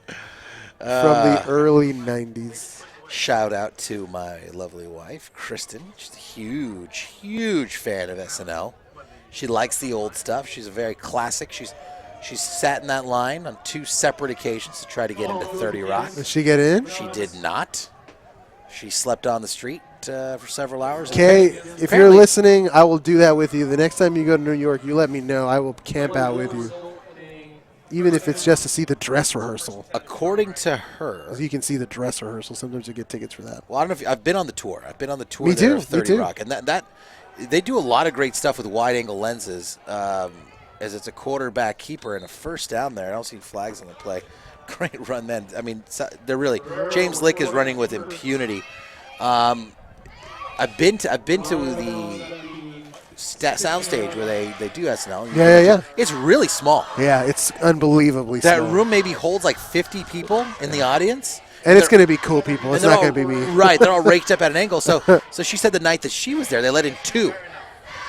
from the early 90s. Shout out to my lovely wife, Kristen. She's a huge, huge fan of SNL. She likes the old stuff. She's a very classic. She's sat in that line on 2 separate occasions to try to get into 30 Rock. Did she get in? She did not. She slept on the street for several hours. Okay, if you're listening, I will do that with you. The next time you go to New York, you let me know. I will camp out with you. Even if it's just to see the dress rehearsal. According to her. You can see the dress rehearsal. Sometimes you get tickets for that. Well, I don't know if I've been on the tour. I've been on the tour Me there too, of 30 Rock. And that they do a lot of great stuff with wide-angle lenses as it's a quarterback keeper and a first down there. I don't see flags on the play. Great run then. I mean, they're really – James Lick is running with impunity. I've been to the soundstage where they do SNL. Yeah. It's really small. Yeah, it's unbelievably That small. room maybe holds like 50 people in the audience. And it's going to be cool people. It's not going to be me. Right, they're all raked up at an angle. So she said the night that she was there, they let in 2.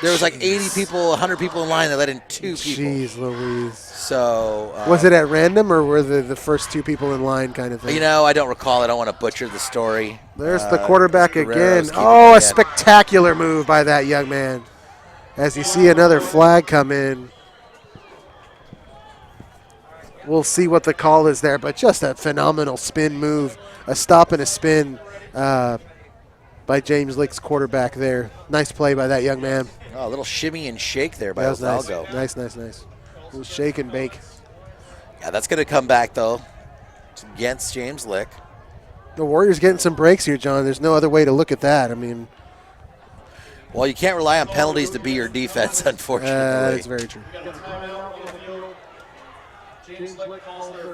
There was like 80 people, 100 people in line. They let in 2 people. Jeez Louise. So was it at random, or were the first 2 people in line kind of thing? I don't recall. I don't want to butcher the story. There's the quarterback again. Guerrero's Oh, a spectacular move by that young man. As you see another flag come in. We'll see what the call is there, but just a phenomenal spin move. A stop and a spin by James Lick's quarterback there. Nice play by that young man. Oh, a little shimmy and shake there by Hidalgo. Nice. Nice. A little shake and bake. Yeah, that's going to come back, though, against James Lick. The Warriors getting some breaks here, John. There's no other way to look at that. I mean, well, you can't rely on penalties to be your defense, unfortunately. That's very true.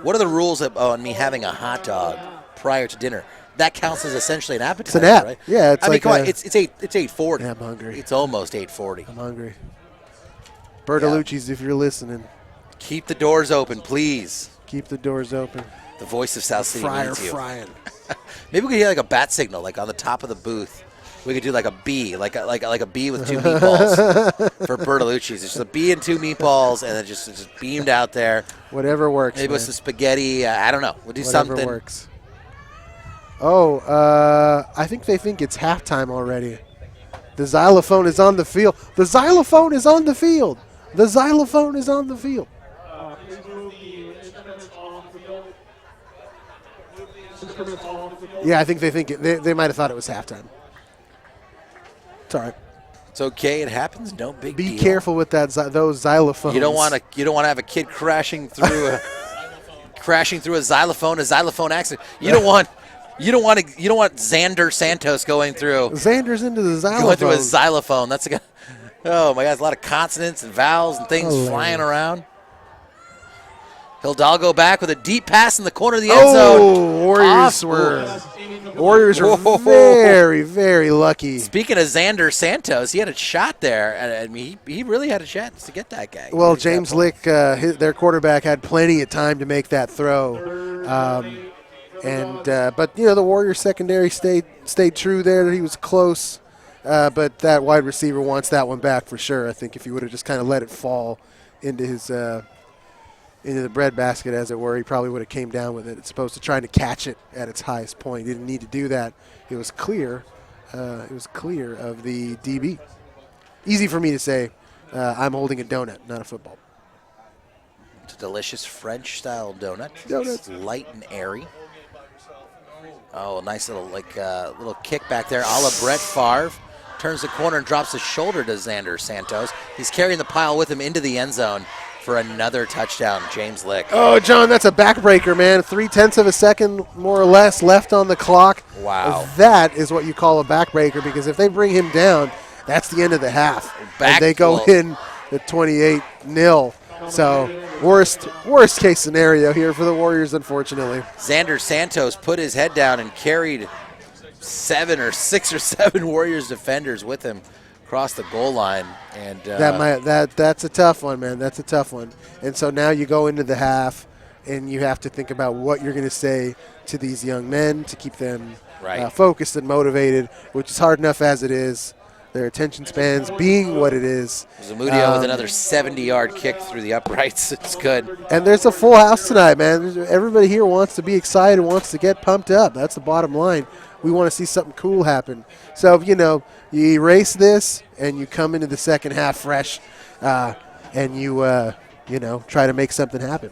What are the rules on me having a hot dog prior to dinner? That counts as essentially an appetizer, It's an app. right? Yeah, it's come on, it's 8:40. Yeah, I'm hungry. It's almost 8:40. I'm hungry. Bertolucci's, if you're listening. Keep the doors open, please. Keep the doors open. The voice of South City needs you. Frying. Maybe we could hear like a bat signal, like on the top of the booth. We could do like a bee, like a bee with 2 meatballs for Bertolucci's. It's just a bee and 2 meatballs, and then just beamed out there. Whatever works. Maybe with some spaghetti. I don't know. We'll do Whatever something. Works. Oh, I think they think it's halftime already. The xylophone is on the field. The xylophone is on the field. The xylophone is on the field. Yeah, I think they might have thought it was halftime. It's all right. It's okay. It happens. No big deal. Be careful with those xylophones. You don't want to have a kid crashing through a xylophone accident. You don't want Xander Santos going through. Xander's into the xylophone. Going through a xylophone. That's oh my God! A lot of consonants and vowels and things flying around. Hidalgo back with a deep pass in the corner of the end zone. Warriors were very, very lucky. Speaking of Xander Santos, he had a shot there. I mean, he really had a chance to get that guy. Well, James Lick, their quarterback, had plenty of time to make that throw. But the Warriors secondary stayed true there. He was close, but that wide receiver wants that one back for sure. I think if he would have just kind of let it fall into his into the breadbasket, as it were, he probably would have came down with it. It's supposed to try to catch it at its highest point. He didn't need to do that. It was clear. It was clear of the DB. Easy for me to say. I'm holding a donut, not a football. It's a delicious French-style donut. Donuts. It's light and airy. Oh, nice little little kick back there, a la Brett Favre. Turns the corner and drops the shoulder to Xander Santos. He's carrying the pile with him into the end zone for another touchdown, James Lick. Oh, John, that's a backbreaker, man. 0.3 of a second, more or less, left on the clock. Wow. That is what you call a backbreaker, because if they bring him down, that's the end of the half. And they go in at 28-0. So worst case scenario here for the Warriors, unfortunately. Xander Santos put his head down and carried 6 or 7 Warriors defenders with him across the goal line, and that's a tough one, man. That's a tough one. And so now you go into the half, and you have to think about what you're going to say to these young men to keep them focused and motivated, which is hard enough as it is. Their attention spans being what it is. Zamudio with another 70-yard kick through the uprights. It's good. And there's a full house tonight, man. Everybody here wants to be excited, wants to get pumped up. That's the bottom line. We want to see something cool happen. So, you erase this and you come into the second half fresh and you try to make something happen.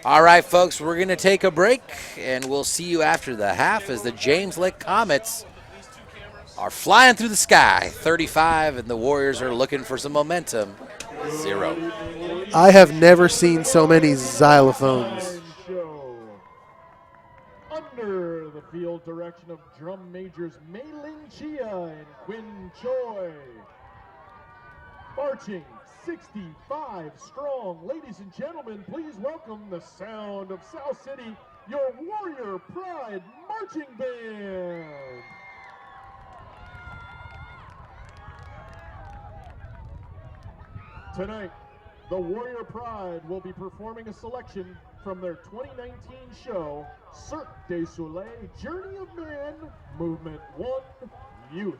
All right, folks, we're going to take a break, and we'll see you after the half as the James Lick Comets are flying through the sky, 35, and the Warriors are looking for some momentum, 0. I have never seen so many xylophones. Under the field direction of drum majors Mei Ling Chia and Quinn Choi. Marching 65 strong. Ladies and gentlemen, please welcome the sound of South City, your Warrior Pride Marching Band. Tonight, the Warrior Pride will be performing a selection from their 2019 show, Cirque du Soleil, Journey of Man, Movement 1, Youth.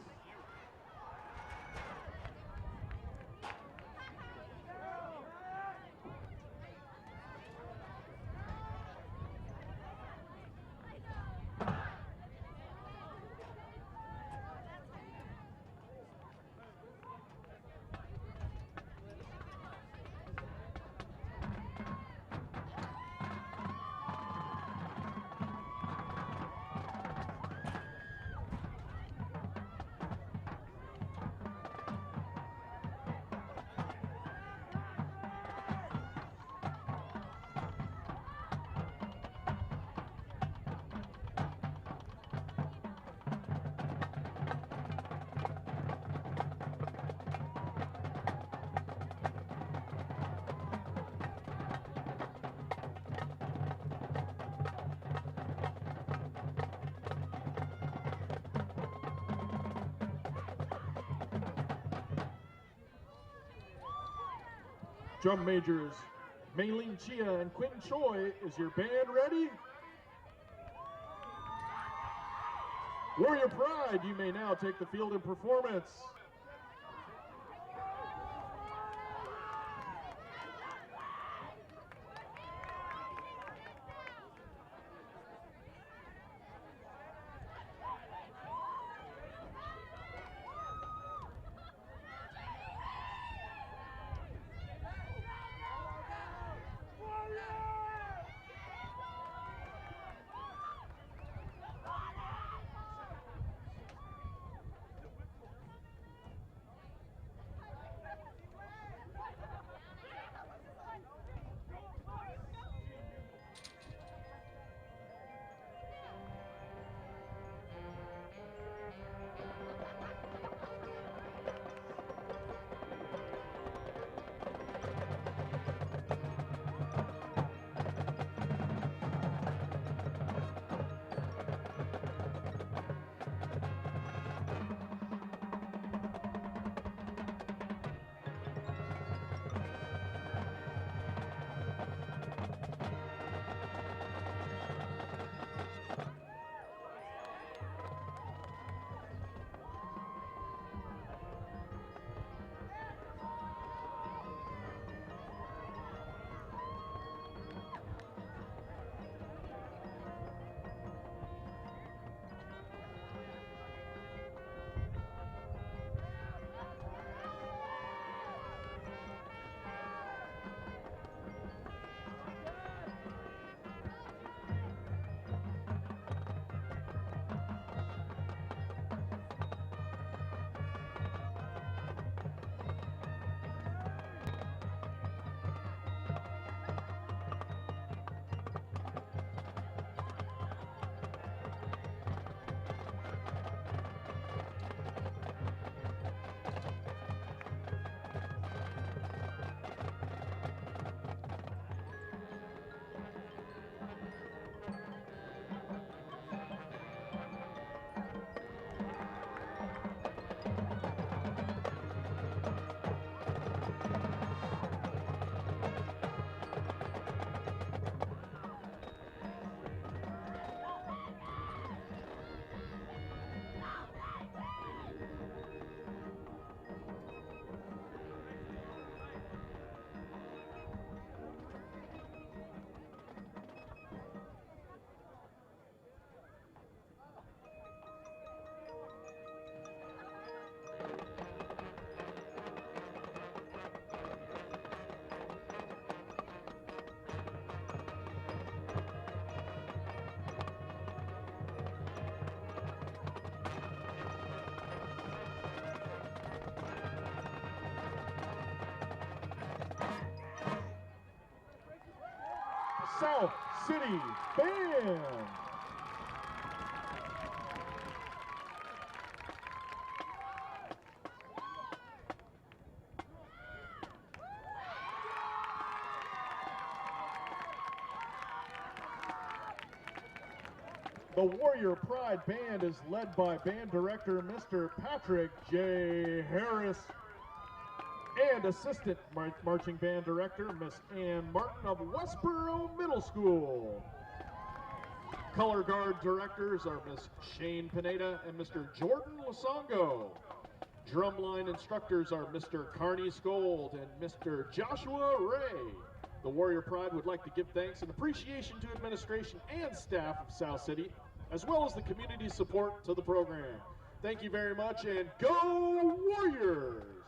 Drum majors, Mei-Ling Chia and Quinn Choi, is your band ready? Warrior Pride, you may now take the field in performance. South City Band. The Warrior Pride Band is led by band director Mr. Patrick J. Harris, and Assistant Marching Band Director, Miss Ann Martin of Westboro Middle School. Color Guard Directors are Miss Shane Pineda and Mr. Jordan Lasongo. Drumline instructors are Mr. Carney Scold and Mr. Joshua Ray. The Warrior Pride would like to give thanks and appreciation to administration and staff of South City, as well as the community support to the program. Thank you very much, and go Warriors!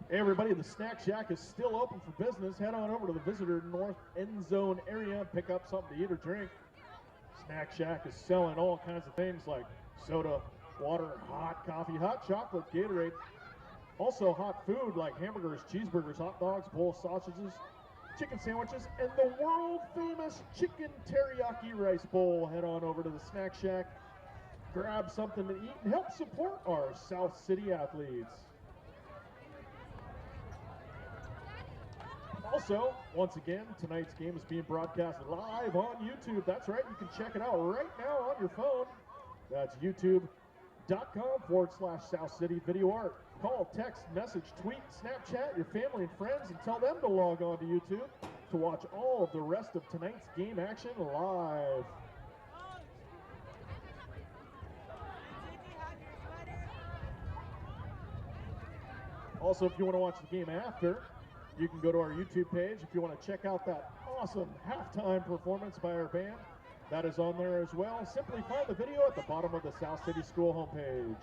Hey everybody, the Snack Shack is still open for business. Head on over to the visitor north end zone area and pick up something to eat or drink. Snack Shack is selling all kinds of things like soda, water, hot coffee, hot chocolate, Gatorade. Also hot food like hamburgers, cheeseburgers, hot dogs, bowl sausages, chicken sandwiches, and the world famous chicken teriyaki rice bowl. Head on over to the Snack Shack, grab something to eat, and help support our South City athletes. Also, once again, tonight's game is being broadcast live on YouTube. That's right, you can check it out right now on your phone. That's youtube.com/SouthCityVideoart. Call, text, message, tweet, Snapchat your family and friends and tell them to log on to YouTube to watch all of the rest of tonight's game action live. Also, if you want to watch the game after, you can go to our YouTube page. If you want to check out that awesome halftime performance by our band, that is on there as well. Simply find the video at the bottom of the South City School homepage.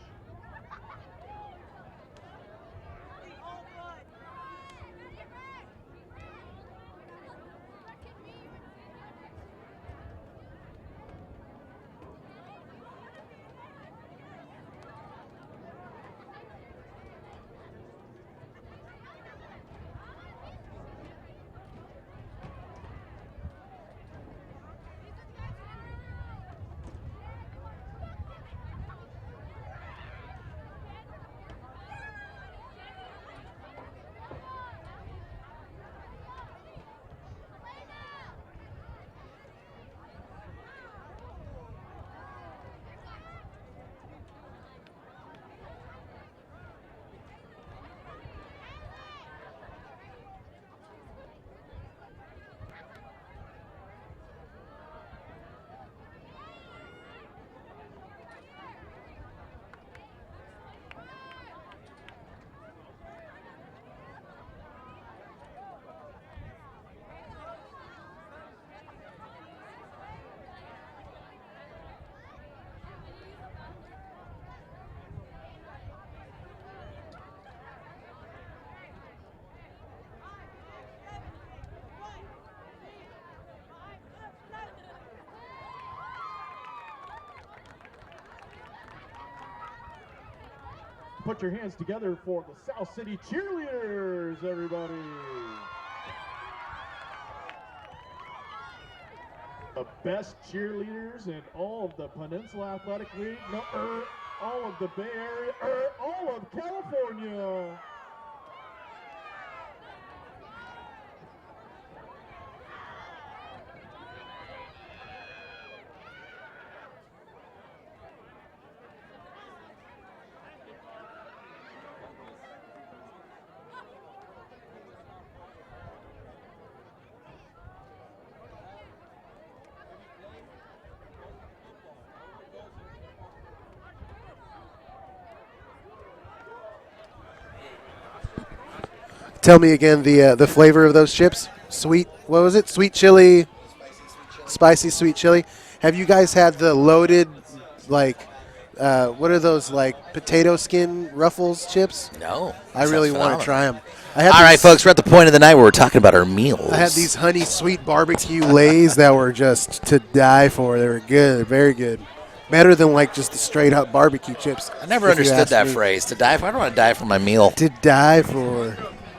Put your hands together for the South City cheerleaders, everybody. The best cheerleaders in all of the Peninsula Athletic League, all of the Bay Area, all of California. Tell me again the flavor of those chips. Sweet, what was it? Sweet chili, spicy sweet chili. Have you guys had the loaded, like, what are those, like, potato skin Ruffles chips? No. I really want to try them. All right, folks, we're at the point of the night where we're talking about our meals. I had these honey sweet barbecue Lays that were just to die for. They were good, very good. Better than, like, just the straight-up barbecue chips. I never understood that phrase, to die for. I don't want to die for my meal. To die for.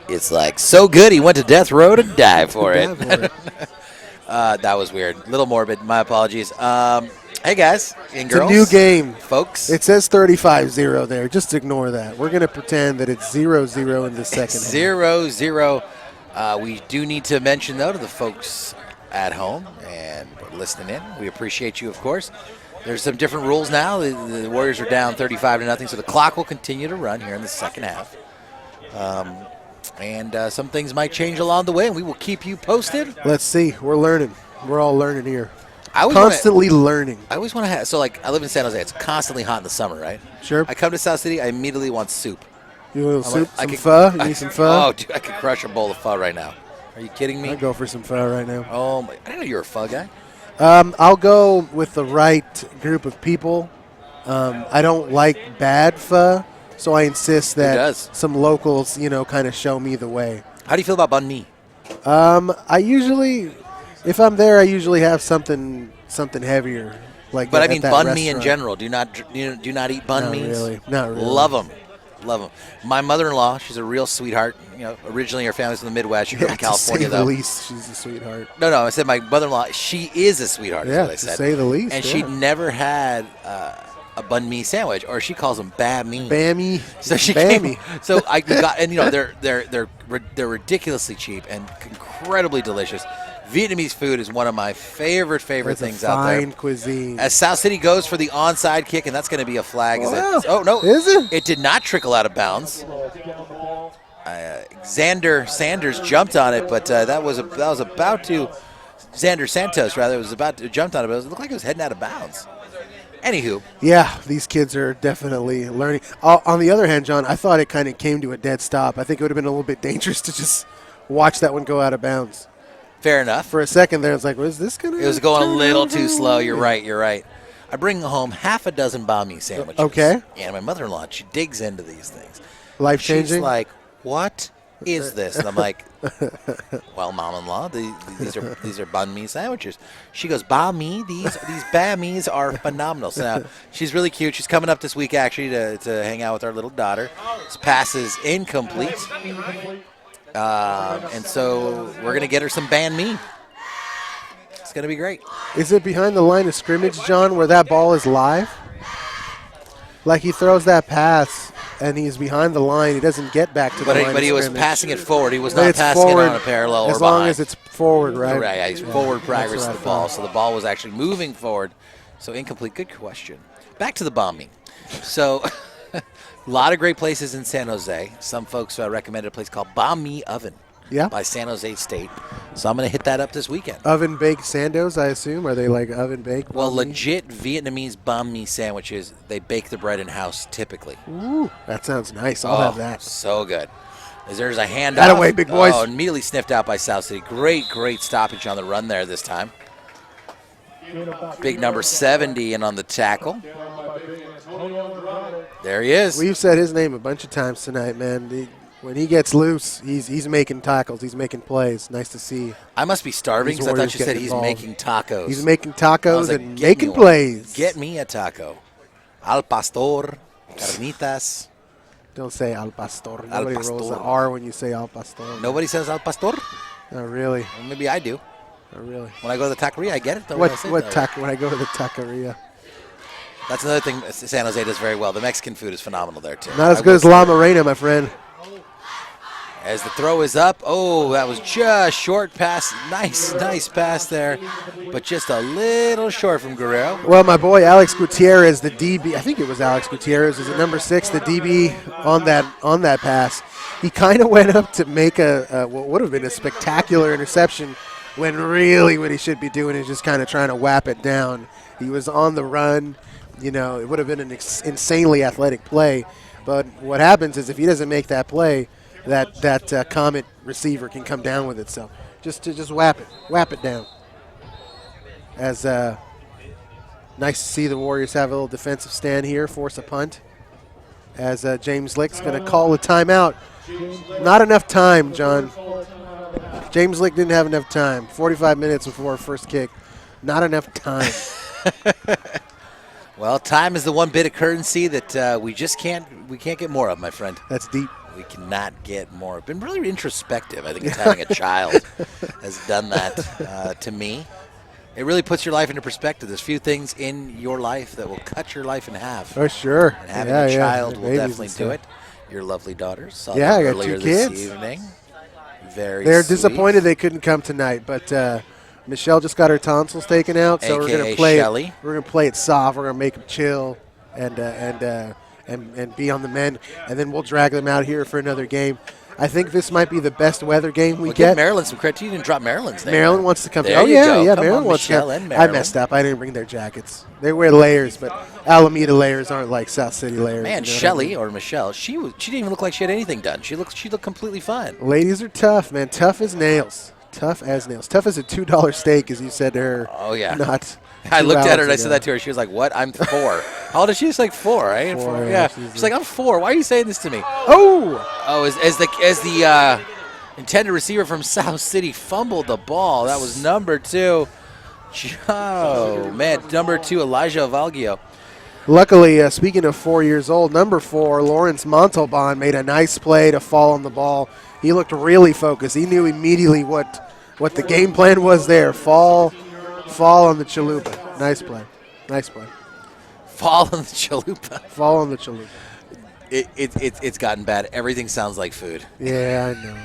It's like, so good he went to death row to die for it. That was weird. A little morbid. My apologies. Hey, guys and girls. It's a new game. Folks. It says 35-0 there. Just ignore that. We're going to pretend that it's 0-0 in the second half. 0-0. We do need to mention, though, to the folks at home and listening in, we appreciate you, of course. There's some different rules now. The Warriors are down 35-0, so the clock will continue to run here in the second half. And some things might change along the way, and we will keep you posted. Let's see. We're learning. We're all learning here. Constantly learning. I always want to have, so like I live in San Jose. It's constantly hot in the summer, right? Sure. I come to South City, I immediately want soup. You want soup? Some pho? You need some pho? Oh, dude, I could crush a bowl of pho right now. Are you kidding me? I'd go for some pho right now. Oh, my, I didn't know you were a pho guy. I'll go with the right group of people. I don't like bad pho. So I insist that does? some locals, kind of show me the way. How do you feel about banh mi? I usually, if I'm there, I usually have something heavier. But I mean banh mi in general. Do you not eat banh mis? Not really. Love them. My mother-in-law, she's a real sweetheart. Originally her family's from the Midwest. She grew up in California, to say the least, she's a sweetheart. No, I said my mother-in-law. She is a sweetheart. Is what I said. To say the least. And she'd never had a banh mi sandwich, or she calls them ba mi. Bammy. So she came. So I got, and they're ridiculously cheap and incredibly delicious. Vietnamese food is one of my favorite things out there. Fine cuisine. As South City goes for the onside kick, and that's going to be a flag. Wow. No, is it? It did not trickle out of bounds. Xander Sanders jumped on it, but that was about to. Xander Santos rather was about to jump on it, but it looked like it was heading out of bounds. Anywho. Yeah, these kids are definitely learning. On the other hand, John, I thought it kind of came to a dead stop. I think it would have been a little bit dangerous to just watch that one go out of bounds. Fair enough. For a second there, it's like, was this going to? It was going a little too slow. You're right. I bring home half a dozen banh mi sandwiches. Okay. And my mother-in-law, she digs into these things. Life-changing? She's like, what is this? And I'm like, well, mom-in-law, these are banh mi sandwiches. She goes, banh mi? These banh mi's are phenomenal. So now she's really cute. She's coming up this week, actually, to hang out with our little daughter. This pass is incomplete. And so we're going to get her some banh mi. It's going to be great. Is it behind the line of scrimmage, John, where that ball is live? Like he throws that pass, and he's behind the line. He doesn't get back to the line of But he was scrimmage. passing it forward. He was not passing it on a parallel or as long behind. as it's forward, right? Right, yeah, he's forward progress of the ball. So the ball was actually moving forward. So incomplete. Good question. Back to the banh mi. So a lot of great places in San Jose. Some folks recommended a place called Banh Mi Oven. Yeah. By San Jose State. So I'm going to hit that up this weekend. Oven baked sandos, I assume. Are they like oven baked? Well, legit Vietnamese banh mi sandwiches, they bake the bread in house typically. Ooh, that sounds nice. I'll have that. So good. As there's a handoff. That away, big boys. Immediately sniffed out by South City. Great stoppage on the run there this time. Big number 70 in on the tackle. There he is. We've said his name a bunch of times tonight, man. When he gets loose, he's making tackles. He's making plays. Nice to see. I must be starving because I thought you said he's making tacos. He's making tacos like, and making plays. Get me a taco. Al pastor, carnitas. Don't say al pastor. Nobody rolls the R when you say al pastor. Nobody says al pastor? Not really. Well, maybe I do. Not really. When I go to the taqueria, I get it. Though, when I go to the taqueria? That's another thing San Jose does very well. The Mexican food is phenomenal there, too. Not as good as La Morena, my friend. As the throw is up, that was just short pass. Nice pass there, but just a little short from Guerrero. Well, my boy Alex Gutierrez, the DB, I think it was Alex Gutierrez, is at number 6, the DB on that pass. He kind of went up to make what would have been a spectacular interception when really what he should be doing is just kind of trying to whap it down. He was on the run. It would have been an insanely athletic play. But what happens is if he doesn't make that play, that Comet receiver can come down with it. So just whap it down. As nice to see the Warriors have a little defensive stand here, force a punt. As James Lick's going to call a timeout. Not enough time, John. James Lick didn't have enough time. 45 minutes before first kick. Not enough time. Well, time is the one bit of currency that we can't get more of, my friend. That's deep. We cannot get more. Been really introspective. I think it's having a child has done that to me. It really puts your life into perspective. There's few things in your life that will cut your life in half. Oh, sure. And having a child will definitely do it. Your lovely daughters saw that I got earlier 2 kids. this evening. They're sweet. Disappointed they couldn't come tonight, but Michelle just got her tonsils taken out, so we're going to play Shelley. We're going to play it soft. We're going to make them chill and be on the mend, and then we'll drag them out here for another game. I think this might be the best weather game we get. Give Maryland some credit. You didn't drop Maryland's name. Maryland wants to come. There you go. Maryland wants Michelle to and come. I Maryland. messed up. I didn't bring their jackets. They wear layers, but Alameda layers aren't like South City layers. Man, Shelley or Michelle, she didn't even look like she had anything done. She looked completely fine. Ladies are tough, man. Tough as nails. Tough as nails. Tough as a $2 steak, as you said to her. Oh, yeah. I looked at her and I ago. said that to her. She was like, "What? I'm 4." How old is she? She's like 4, right? 4, Yeah. yeah, She's like, "I'm 4. Why are you saying this to me?" Oh! Oh, as the intended receiver from South City fumbled the ball. That was number 2. Oh man, number 2, Elijah Valgio. Luckily, speaking of 4 years old, number 4, Lawrence Montalban, made a nice play to fall on the ball. He looked really focused. He knew immediately what the game plan was there. Fall on the chalupa. Nice play. Nice play. Fall on the chalupa. Fall on the chalupa. It's gotten bad. Everything sounds like food. Yeah, I know.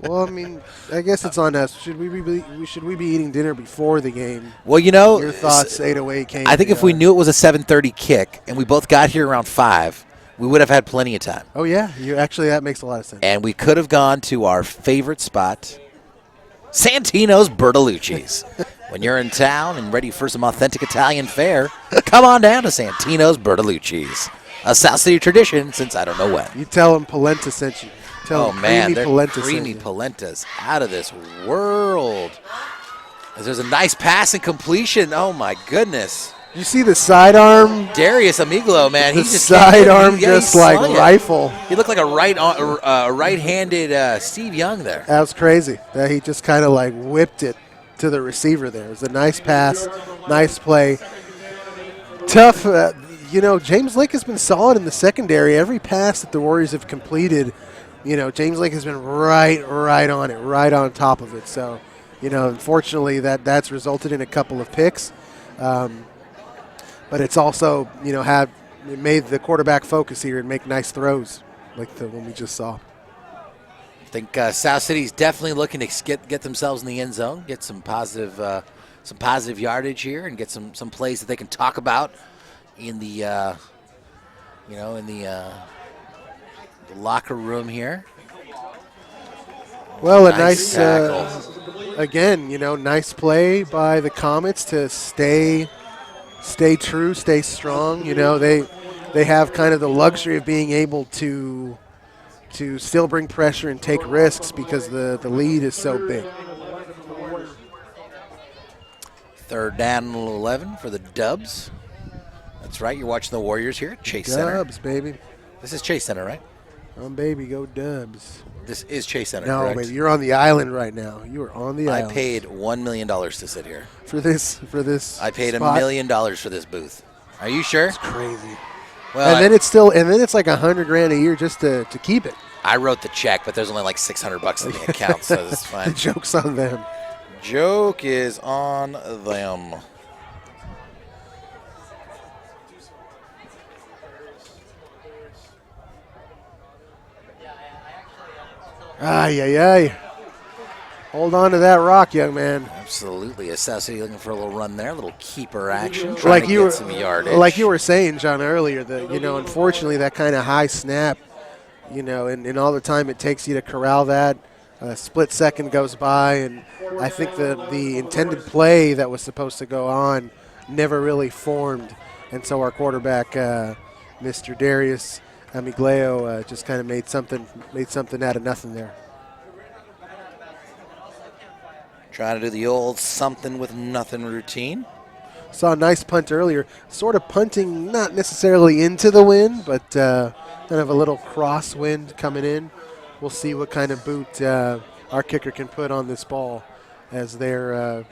Well, I mean, I guess it's on us. Should we be eating dinner before the game? Well, Your thoughts, 8:08 came. I think if we knew it was a 7:30 kick and we both got here around 5, we would have had plenty of time. Oh yeah, that makes a lot of sense. And we could have gone to our favorite spot, Santino's Bertolucci's. When you're in town and ready for some authentic Italian fare, come on down to Santino's Bertolucci's, a South City tradition since I don't know when. You tell them Polenta sent you. Tell them man, creamy polenta creamy sent you. polentas out of this world. As there's a nice pass and completion. Oh my goodness. You see the sidearm? Darius Amiglo, man, The he just sidearm he just slung like it. rifle. He looked like a right-handed Steve Young there. That was crazy. That he just kind of like whipped it to the receiver there. It was a nice pass, nice play. Tough. James Lake has been solid in the secondary. Every pass that the Warriors have completed, James Lake has been right on it, right on top of it. So, unfortunately that's resulted in a couple of picks. But it's also, it made the quarterback focus here and make nice throws like the one we just saw. I think South City's definitely looking to get themselves in the end zone, get some positive yardage here, and get some plays that they can talk about in the the locker room here. Well, a Nice nice nice play by the Comets to stay true, stay strong. They have kind of the luxury of being able to still bring pressure and take risks because the lead is so big. 3rd down and 11 for the Dubs. That's right. You're watching the Warriors here at Chase Center. Dubs, baby. This is Chase Center, right? Baby, go Dubs. This is Chase Center, No, correct? baby, you're on the island right now. You are on the island. I paid $1 million to sit here. for this. I paid spot. $1 million for this booth. Are you sure? It's crazy. Well, And then it's like $100,000 a year just to keep it. I wrote the check, but there's only like $600 in the account, so that's The fine. joke's on them. Joke is on them. Ay. Hold on to that rock, young man. Absolutely. South City looking for a little run there, a little keeper action, trying to get some yardage. Like you were saying, John, earlier, that unfortunately that kind of high snap, and all the time it takes you to corral that, a split second goes by, and I think the intended play that was supposed to go on never really formed, and so our quarterback, Mr. Darius Amigleo, just kind of made something out of nothing there. Trying to do the old something with nothing routine. Saw a nice punt earlier, sort of punting not necessarily into the wind, but kind of a little crosswind coming in. We'll see what kind of boot our kicker can put on this ball as the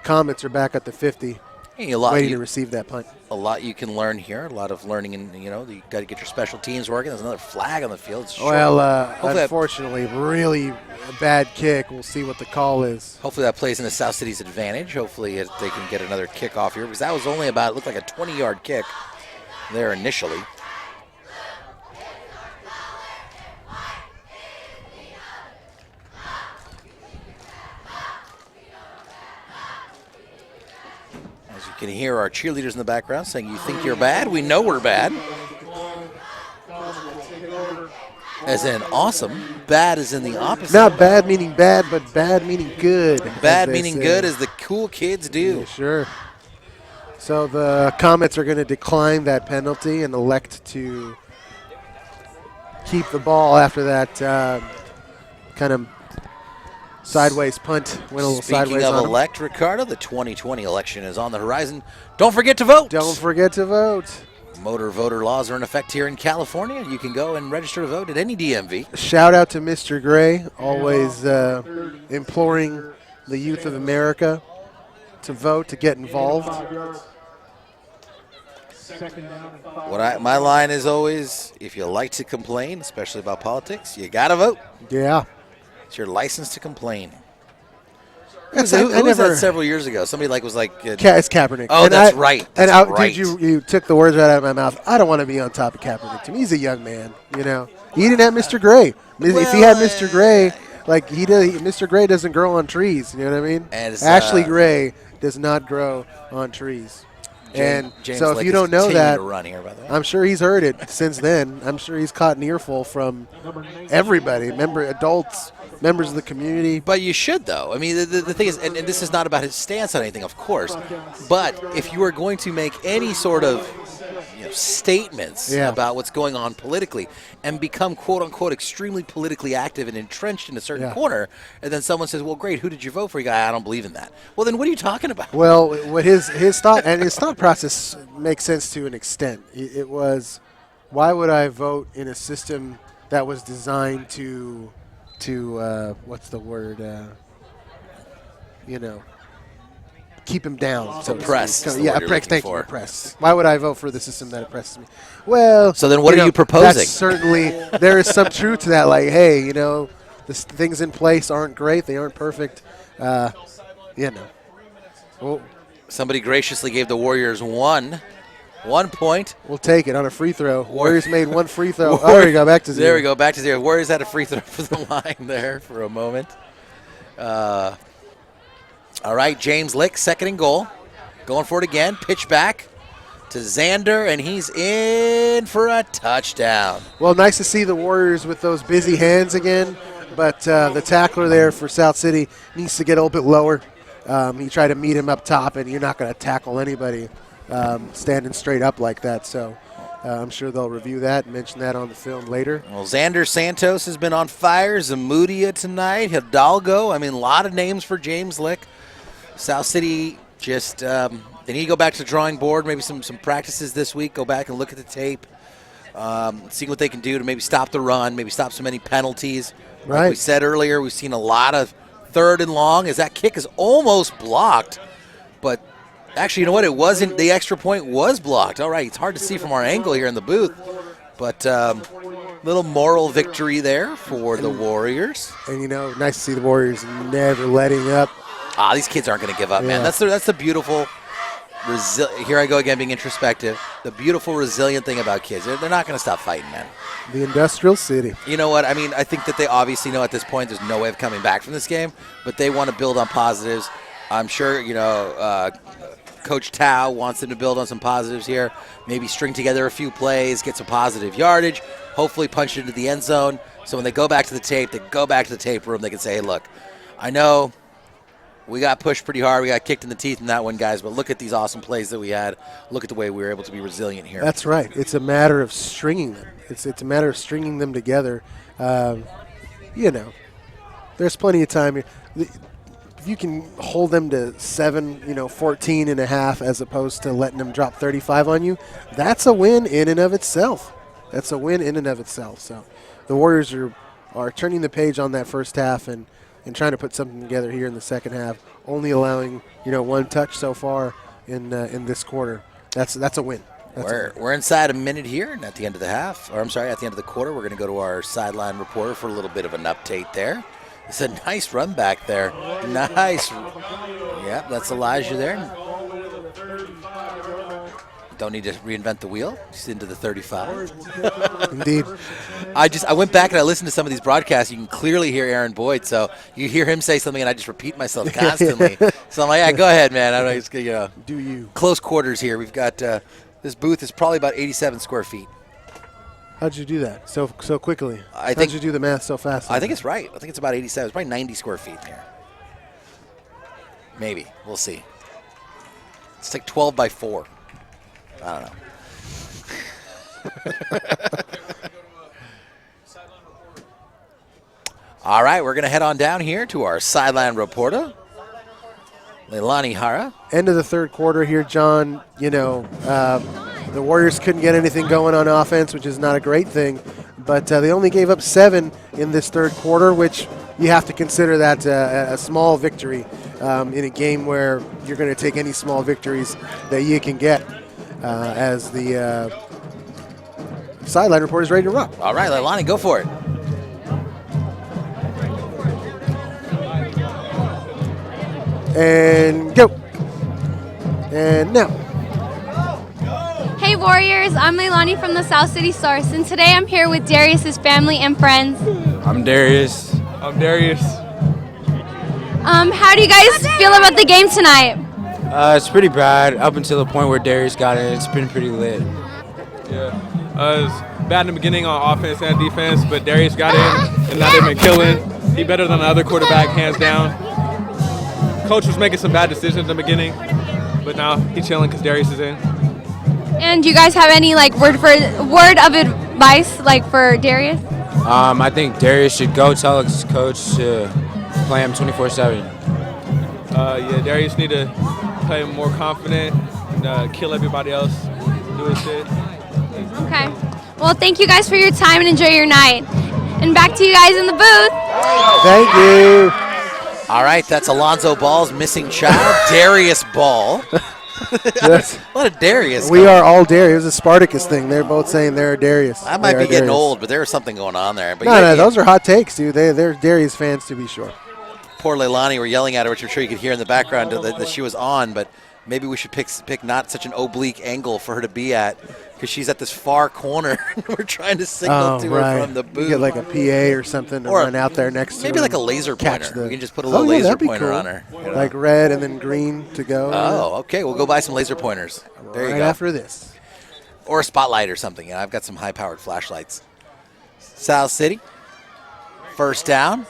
Comets are back at the 50, waiting to receive that punt. A lot you can learn here, a lot of learning, and you got to get your special teams working. There's another flag on the field. It's short. Well, Hopefully unfortunately, really a bad kick. We'll see what the call is. Hopefully that plays in the South City's advantage. Hopefully they can get another kick off here, because that was only it looked like a 20-yard kick there initially. As you can hear our cheerleaders in the background saying, "You think you're bad? We know we're bad." As in awesome. Bad is in the opposite. Not bad meaning bad, but bad meaning good. Bad meaning good, as the cool kids do. Yeah, sure. So the Comets are going to decline that penalty and elect to keep the ball after that kind of sideways punt. Went a little sideways Speaking of on him. elect, Ricardo, the 2020 election is on the horizon. Don't forget to vote. Don't forget to vote. Motor voter laws are in effect here in California. You can go and register to vote at any DMV. Shout out to Mr. Gray, always imploring the youth of America to vote, to get involved. My line is always, if you like to complain, especially about politics, you got to vote. Yeah. It's your license to complain. I Was that several years ago? Somebody was like... it's Kaepernick. Oh, that's right. Dude, you took the words right out of my mouth. I don't want to be on top of Kaepernick. To me, he's a young man, you know. He didn't have Mr. Gray. If he had Mr. Gray, Mr. Gray doesn't grow on trees, you know what I mean? Ashley Gray does not grow on trees. James So if you don't know that, to run here, by the way. I'm sure he's heard it since then. I'm sure he's caught an earful from everybody, adults, members of the community. But you should, though. I mean, the thing is, and this is not about his stance on anything, of course, but if you are going to make any sort of statements about what's going on politically and become, quote-unquote, extremely politically active and entrenched in a certain corner, and then someone says, well, great, who did you vote for? You go, I don't believe in that. Well, then what are you talking about? Well, what his thought process makes sense to an extent. It was, why would I vote in a system that was designed to what's the word? Keep him down. Oppress. Oppress. Why would I vote for the system that oppresses me? Well, so then what are you proposing? That's certainly, there is some truth to that. Like, hey, the things in place aren't great. They aren't perfect. Well, somebody graciously gave the Warriors 1 point. We'll take it on a free throw. Warriors made one free throw. There we go, back to 0. There we go, back to 0. Warriors had a free throw for the line there for a moment. All right, James Lick, 2nd and goal. Going for it again. Pitch back to Xander, and he's in for a touchdown. Well, nice to see the Warriors with those busy hands again, but the tackler there for South City needs to get a little bit lower. He tried to meet him up top, and you're not going to tackle anybody standing straight up like that. So I'm sure they'll review that and mention that on the film later. Well, Xander Santos has been on fire. Zamudia tonight. Hidalgo. I mean, a lot of names for James Lick. South City just they need to go back to the drawing board, maybe some practices this week, go back and look at the tape, see what they can do to maybe stop the run, maybe stop so many penalties. Right. Like we said earlier, we've seen a lot of 3rd and long as that kick is almost blocked. But actually, you know what? It wasn't. The extra point was blocked. All right, it's hard to see from our angle here in the booth. But little moral victory there for the Warriors. And, nice to see the Warriors never letting up. These kids aren't going to give up, man. That's the beautiful, here I go again being introspective, the beautiful, resilient thing about kids. They're not going to stop fighting, man. The industrial city. You know what? I mean, I think that they obviously know at this point there's no way of coming back from this game, but they want to build on positives. I'm sure, Coach Tao wants them to build on some positives here, maybe string together a few plays, get some positive yardage, hopefully punch it into the end zone. So when they go back to the tape, they go back to the tape room, they can say, hey, look, I know we got pushed pretty hard. We got kicked in the teeth in that one, guys. But look at these awesome plays that we had. Look at the way we were able to be resilient here. That's right. It's a matter of stringing them. It's a matter of stringing them together. There's plenty of time here. If you can hold them to 14 and a half as opposed to letting them drop 35 on you, that's a win in and of itself. So the Warriors are turning the page on that first half and trying to put something together here in the second half, only allowing one touch so far in this quarter. That's a win. We're inside a minute here, and at the end of the half, at the end of the quarter, we're going to go to our sideline reporter for a little bit of an update there. It's a nice run back there. Nice. Yeah, that's Elijah there. Don't need to reinvent the wheel. Just into the 35. Indeed. I went back and I listened to some of these broadcasts. You can clearly hear Aaron Boyd. So you hear him say something, and I just repeat myself constantly. So I'm like, yeah, go ahead, man. I'm just, do you? Close quarters here. We've got this booth is probably about 87 square feet. How'd you do that so quickly? How'd you do the math so fast? I think it's right. I think it's about 87. It's probably 90 square feet in here. Maybe. We'll see. It's like 12 by 4. I don't know. All right, we're going to head on down here to our sideline reporter, Leilani Hara. End of the third quarter here, John. You know, the Warriors couldn't get anything going on offense, which is not a great thing. But they only gave up 7 in this third quarter, which you have to consider that a small victory in a game where you're going to take any small victories that you can get as the sideline report is ready to rock. All right, Leilani, go for it. And go. And now. Hey Warriors, I'm Leilani from the South City Source, and today I'm here with Darius's family and friends. I'm Darius. I'm Darius. How do you guys feel about the game tonight? It's pretty bad up until the point where Darius got in. It's been pretty lit. Yeah. It was bad in the beginning on offense and defense, but Darius got in, and now they've been killing. He better than the other quarterback, hands down. Coach was making some bad decisions in the beginning, but now he's chilling because Darius is in. And do you guys have any word of advice for Darius? I think Darius should go tell his coach to play him 24/7. Yeah, Darius need to play more confident and kill everybody else, do his shit. Okay. Well, thank you guys for your time and enjoy your night. And back to you guys in the booth. Thank you. All right, that's Alonzo Ball's missing child, Darius Ball. Yes. A lot of Darius. We are all Darius. It was a Spartacus thing. They're both saying they're Darius. I might They be are getting Darius. old, but there was something going on there. But No, those are hot takes, dude. They're Darius fans to be sure. Poor Leilani were yelling at her, which I'm sure you could hear in the background that she was on, but maybe we should pick not such an oblique angle for her to be at, because she's at this far corner. We're trying to signal to her from the booth. You get like a PA or something to run out there next to her. Maybe like a laser catch pointer. We can just put a little yeah, laser that'd be pointer cool. on her. You know? Like red and then green to go. Oh, okay. We'll go buy some laser pointers. There you right go. after this. Or a spotlight or something. You know, I've got some high-powered flashlights. South City. First down.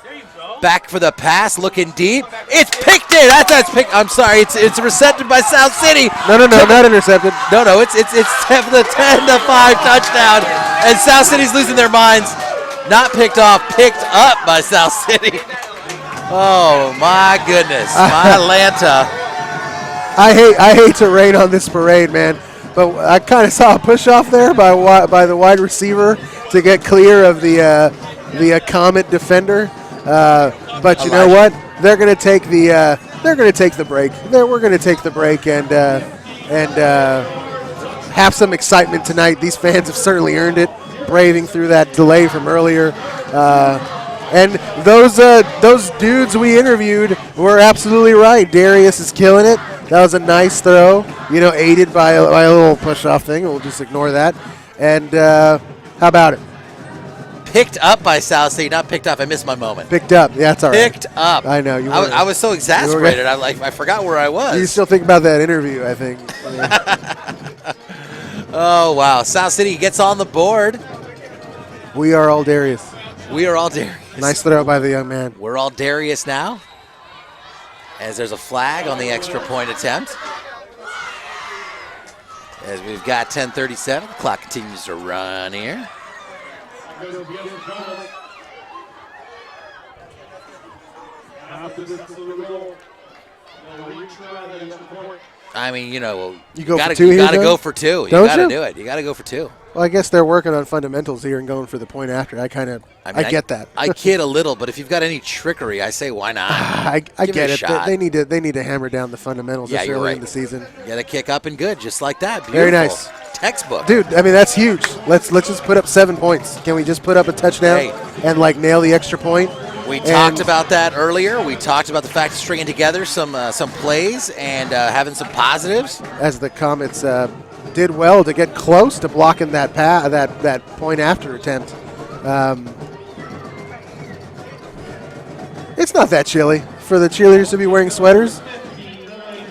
Back for the pass, looking deep. It's picked in. That's picked. I'm sorry. It's recepted by South City. No, not intercepted. No, it's the 10-5 touchdown, and South City's losing their minds. Not picked off, picked up by South City. Oh my goodness, my Atlanta. I hate to rain on this parade, man, but I kind of saw a push off there by the wide receiver to get clear of the Comet defender. But you know what? They're going to take the break. We're going to take the break and have some excitement tonight. These fans have certainly earned it, braving through that delay from earlier. And those dudes we interviewed were absolutely right. Darius is killing it. That was a nice throw, aided by a little push-off thing. We'll just ignore that. And how about it? Picked up by South City, not picked up. I missed my moment. Picked up. Yeah, that's all right. Picked up. I know. I was so exasperated. I forgot where I was. You still think about that interview, I think. Oh, wow. South City gets on the board. We are all Darius. We are all Darius. Nice throw by the young man. We're all Darius now, as there's a flag on the extra point attempt. As we've got 10:37, the clock continues to run here. I mean, you gotta go for two. You gotta do it. You gotta go for two. Well, I guess they're working on fundamentals here and going for the point after. I get that. I kid a little, but if you've got any trickery, I say why not? I get it. Shot. They need to hammer down the fundamentals this early in the season. You got to kick up and good, just like that. Beautiful. Very nice. Textbook. Dude, I mean, that's huge. Let's just put up 7 points. Can we just put up a touchdown and nail the extra point? We talked about that earlier. We talked about the fact of stringing together some plays and having some positives. As the Comets did well to get close to blocking that that point after attempt. It's not that chilly for the cheerleaders to be wearing sweaters.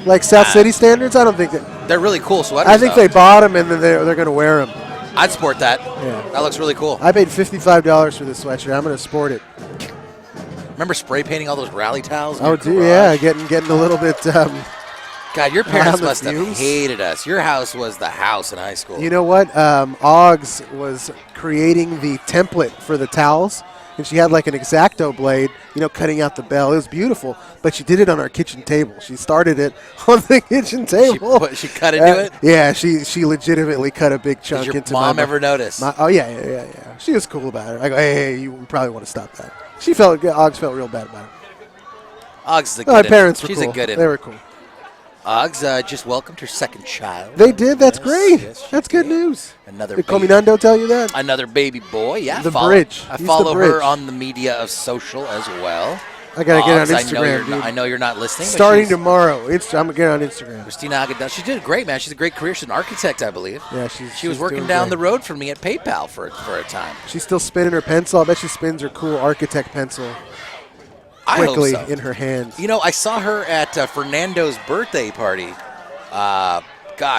Like South City standards, I don't think they're really cool sweaters. I think they bought them and then they're going to wear them. I'd sport that. Yeah, that looks really cool. I paid $55 for this sweatshirt. I'm going to sport it. Remember spray painting all those rally towels? Oh, dude, yeah, getting a little bit. God, your parents must have hated us. Your house was the house in high school. You know what? Oggs was creating the template for the towels. and she had like an X-Acto blade, cutting out the bell. It was beautiful, but she did it on our kitchen table. She started it on the kitchen table. She cut into it? Yeah, she legitimately cut a big chunk into Did your mom ever notice? Oh, yeah. She was cool about it. I go, hey, you probably want to stop that. Oggs felt real bad about it. Oggs is a My good parents were She's cool. a good They were cool. Oggs just welcomed her second child. They did? That's great. Yes, That's good news. Another Did baby. Cominando tell you that? Another baby boy, yeah. The bridge. I He's follow the bridge. her on the media of social as well. I got to get on Oggs, Instagram, I know you're not listening. but Starting she's- tomorrow. I'm going to get on Instagram. Christina Aguilar, she did great, man. She's a great career. She's an architect, I believe. Yeah, She was working down the road from me at PayPal for a time. She's still spinning her pencil. I bet she spins her cool architect pencil I hope quickly so. in her hands. I saw her at Fernando's birthday party.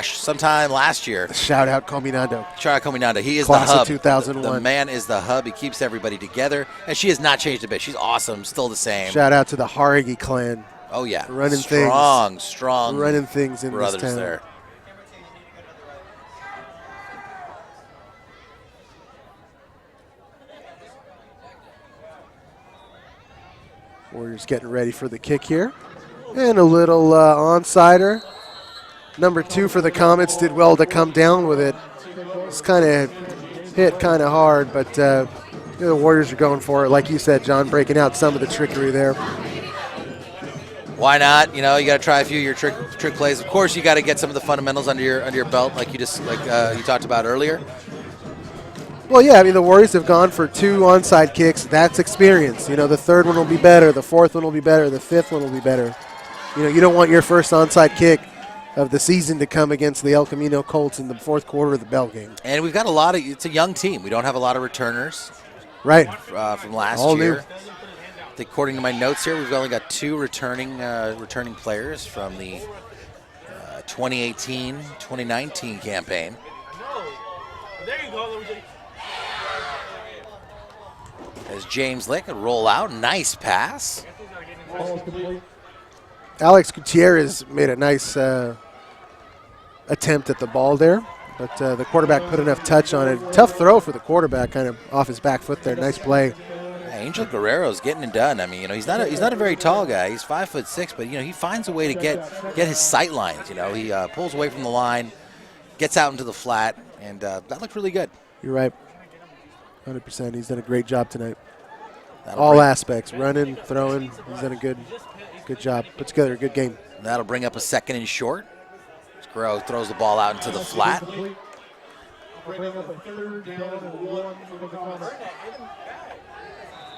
Sometime last year. Shout out Cominando. Shout out Cominando. He is Class the hub. of 2001. The man is the hub. He keeps everybody together, and she has not changed a bit. She's awesome. Still the same. Shout out to the Harigi clan. Oh yeah, Running strong running things in brothers this town. there. Warriors getting ready for the kick here. And a little onsider. Number 2 for the Comets did well to come down with it. It's kind of hit kind of hard, but the Warriors are going for it. Like you said, John, breaking out some of the trickery there. Why not? You got to try a few of your trick plays. Of course, you got to get some of the fundamentals under your belt, like you talked about earlier. Well, yeah, I mean, the Warriors have gone for 2 onside kicks. That's experience. The third one will be better. The fourth one will be better. The fifth one will be better. You don't want your first onside kick of the season to come against the El Camino Colts in the fourth quarter of the bell game. And we've got it's a young team. We don't have a lot of returners. Right. From last All year. new. I think according to my notes here, we've only got 2 returning players from the 2018-2019 campaign. There you go. As James Lick would roll out, nice pass. Alex Gutierrez made a nice attempt at the ball there, but the quarterback put enough touch on it. Tough throw for the quarterback, kind of off his back foot there. Nice play. Angel Guerrero's getting it done. I mean, he's not a very tall guy. He's 5'6", but he finds a way to get his sight lines. He pulls away from the line, gets out into the flat, and that looked really good. You're right. 100%. He's done a great job tonight. That'll All aspects, running, throwing. He's done a good job. Put together a good game. That'll bring up a 2nd and short. Guerrero throws the ball out into the flat.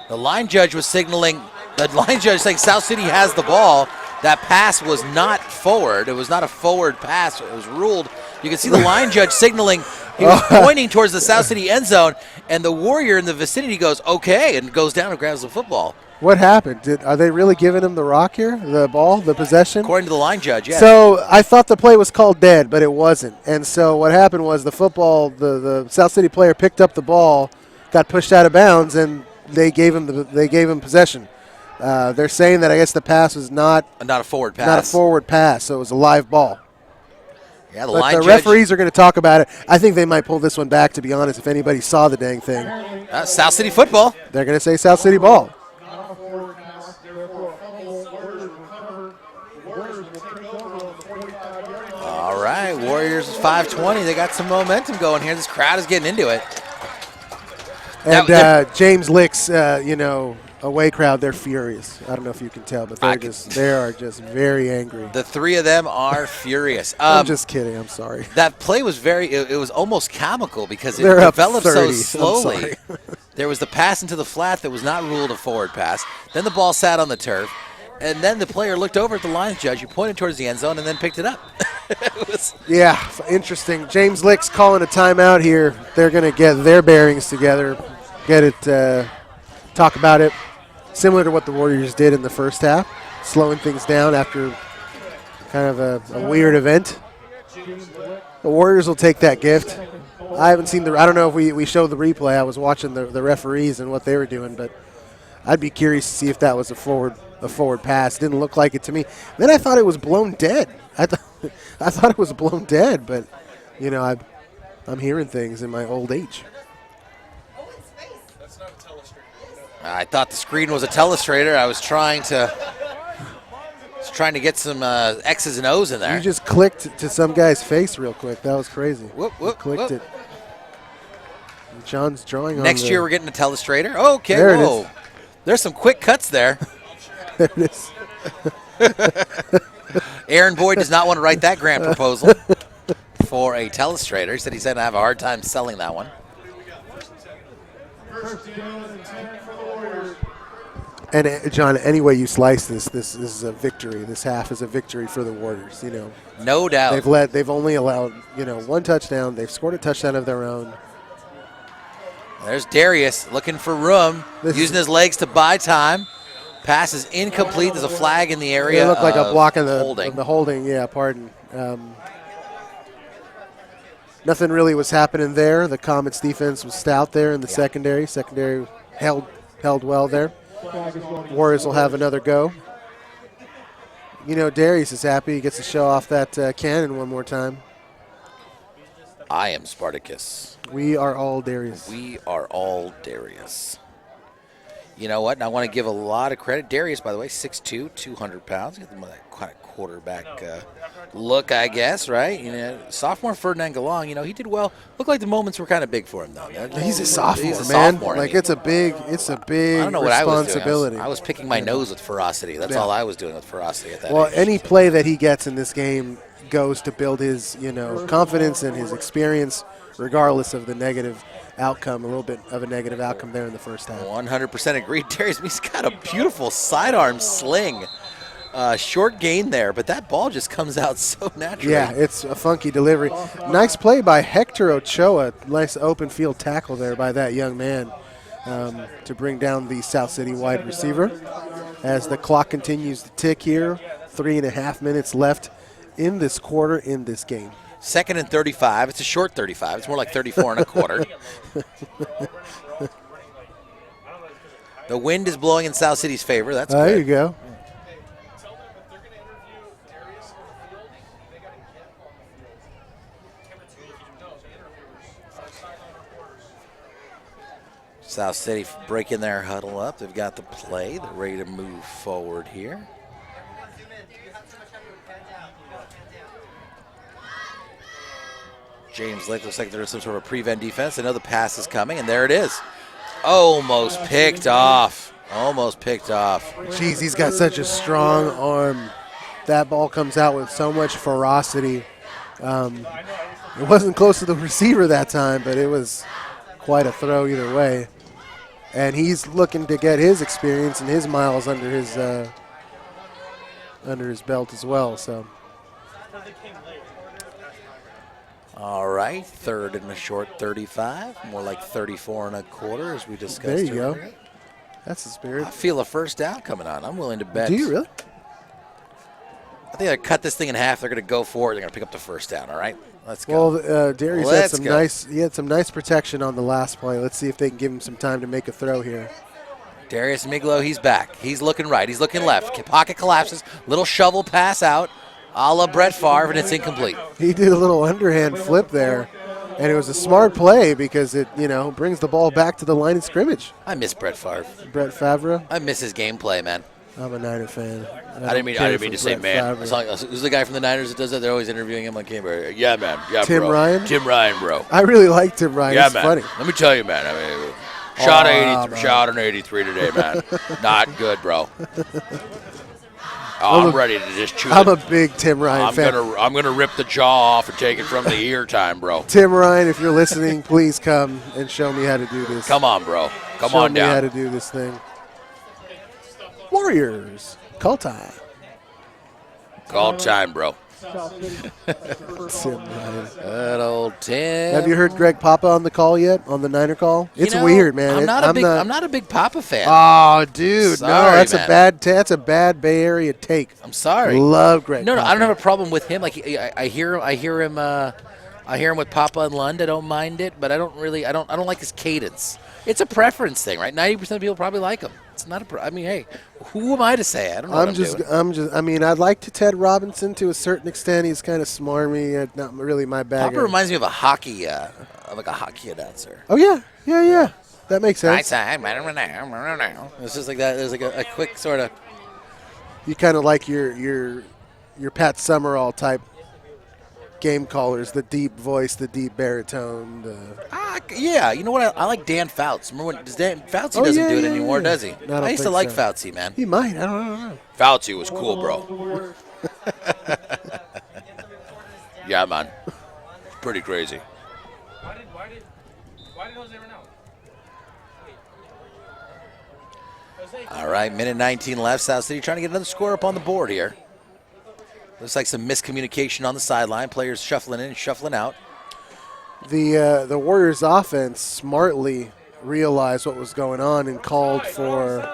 The line judge was signaling. The line judge saying South City has the ball. That pass was not forward. It was not a forward pass. It was ruled. You can see the line judge signaling. He was pointing towards the South City end zone, and the Warrior in the vicinity goes, okay, and goes down and grabs the football. What happened? Are they really giving him the rock here? The ball, the possession? According to the line judge, yeah. So I thought the play was called dead, but it wasn't. And so what happened was the football, the South City player picked up the ball, got pushed out of bounds, and they gave him possession. They're saying that I guess the pass was not a forward pass. Not a forward pass, so it was a live ball. Yeah, the referees are going to talk about it. I think they might pull this one back, to be honest, if anybody saw the dang thing. South City football. They're going to say South City ball. All right, Warriors 5:20. They got some momentum going here. This crowd is getting into it. And James Lick's, away crowd, they're furious. I don't know if you can tell, but they are just very angry. The 3 of them are furious. I'm just kidding. I'm sorry. That play was it was almost comical because it developed so slowly. There was the pass into the flat that was not ruled a forward pass. Then the ball sat on the turf. And then the player looked over at the line judge. He pointed towards the end zone and then picked it up. Yeah, interesting. James Lick's calling a timeout here. They're going to get their bearings together, talk about it, similar to what the Warriors did in the first half, slowing things down after kind of a weird event. The Warriors will take that gift. I haven't seen I don't know if we showed the replay. I was watching the referees and what they were doing, but I'd be curious to see if that was a forward pass. Didn't look like it to me. Then I thought it was blown dead. I thought it was blown dead, but I'm hearing things in my old age. That's not a telestream. I thought the screen was a telestrator. I was trying to get some X's and O's in there. You just clicked to some guy's face real quick. That was crazy. Whoop, whoop, clicked whoop. it. And John's drawing on Next year we're getting a telestrator. Okay, there whoa. It is. There's some quick cuts there. There it is. Aaron Boyd does not want to write that grant proposal for a telestrator. He said he's going to have a hard time selling that one. And John, any way you slice this is a victory. This half is a victory for the Warriors. You know, no doubt. They've only allowed one touchdown. They've scored a touchdown of their own. There's Darius looking for room, using his legs to buy time. Pass is incomplete. There's a flag in the area. It looked like a block of holding. the holding. Yeah, pardon. Nothing really was happening there. The Comets defense was stout there in the secondary. Secondary held well there. Warriors will have another go. You know, Darius is happy. He gets to show off that cannon one more time. I am Spartacus. We are all Darius. We are all Darius. You know what? And I want to give a lot of credit. Darius, by the way, 6'2", 200 pounds. Got that kind of quarterback look, I guess, right? You know, sophomore Ferdinand Galong, he did well. Looked like the moments were kind of big for him, though. He's a sophomore, He's a man. sophomore. Like, it's a big I don't know what responsibility. I was picking my nose with ferocity. That's all I was doing with ferocity at that age. Any play that he gets in this game goes to build his, confidence and his experience, regardless of the negative outcome, a little bit of a negative outcome there in the first half. 100% agreed. Darius, he's got a beautiful sidearm sling. Short gain there, but that ball just comes out so naturally. Yeah, it's a funky delivery. Nice play by Hector Ochoa. Nice open field tackle there by that young man to bring down the South City wide receiver. As the clock continues to tick here, 3.5 minutes left in this quarter in this game. 2nd and 35. It's a short 35. It's more like 34 and a quarter. The wind is blowing in South City's favor. That's good. There you go. South City breaking their huddle up. They've got the play. They're ready to move forward here. James Lake looks like there's some sort of prevent defense. I know the pass is coming, and there it is. Almost picked off. Almost picked off. Jeez, he's got such a strong arm. That ball comes out with so much ferocity. It wasn't close to the receiver that time, but it was quite a throw either way. And he's looking to get his experience and his miles under his belt as well. So. All right, 3rd and a short 35, more like 34 and a quarter as we discussed. There you earlier. go. That's the spirit. I feel a first down coming on. I'm willing to bet. Do you really? I think I cut this thing in half. They're going to go for it. They're going to pick up the first down. All right, let's go. Well, Darius had some nice protection on the last play. Let's see if they can give him some time to make a throw here. Darius Miglo, he's back. He's looking right. He's looking left. Pocket collapses. Little shovel pass out, a la Brett Favre, and it's incomplete. He did a little underhand flip there, and it was a smart play because it, brings the ball back to the line of scrimmage. I miss Brett Favre. Brett Favre. I miss his gameplay, man. I'm a Niner fan. I didn't mean to say man. It's like, who's the guy from the Niners that does that? They're always interviewing him on camera. Yeah, man. Yeah, Tim bro. Ryan? Tim Ryan, bro. I really like Tim Ryan. Yeah, It's man. funny. Let me tell you, man. I mean, shot an 83 today, man. Not good, bro. I'm ready to just chew. I'm a big Tim Ryan fan. I'm gonna rip the jaw off and take it from the ear time, bro. Tim Ryan, if you're listening, please come and show me how to do this. Come on, bro. Come show on me down. how to do this thing. Warriors, call time. Call time, bro. Tim Ryan. That old Tim. Have you heard Greg Papa on the call yet? On the Niner call? It's weird, man. I'm not a big Papa fan. Oh, dude, Sorry, no, that's man. that's a bad Bay Area take. I'm sorry. Love Greg. No, Papa. I don't have a problem with him. Like I hear him with Papa and Lund. I don't mind it, but I don't like his cadence. It's a preference thing, right? 90% of people probably like him. It's not a. I mean, hey, who am I to say? I don't know. I mean, I like Ted Robinson to a certain extent. He's kind of smarmy. Not really my bag. Papa reminds me of a hockey, like a hockey announcer. Oh yeah. That makes sense. It's just like that. There's like a quick sort of. You kind of like your Pat Summerall type game callers, the deep voice, the deep baritone. Yeah, you know what? I like Dan Fouts. Remember when Dan Foutsy doesn't do it anymore, does he? No, I used to like Foutsy, man. He might. I don't know. Foutsy was cool, bro. Yeah, man. Pretty crazy. Why did Jose run out? All right, minute 19 left. South City trying to get another score up on the board here. Looks like some miscommunication on the sideline. Players shuffling in and shuffling out. The Warriors offense smartly realized what was going on and called for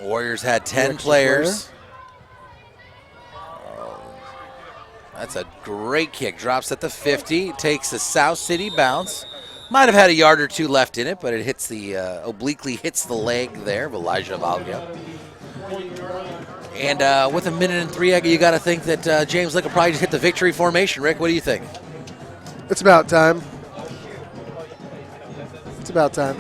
Warriors had 10 players. That's a great kick. Drops at the 50. Takes the South City bounce. Might have had a yard or two left in it, but it hits the obliquely hits the leg there of Elijah Valga. And with a minute and 3, you got to think that James Lick will probably just hit the victory formation. Rick, what do you think? It's about time. It's about time.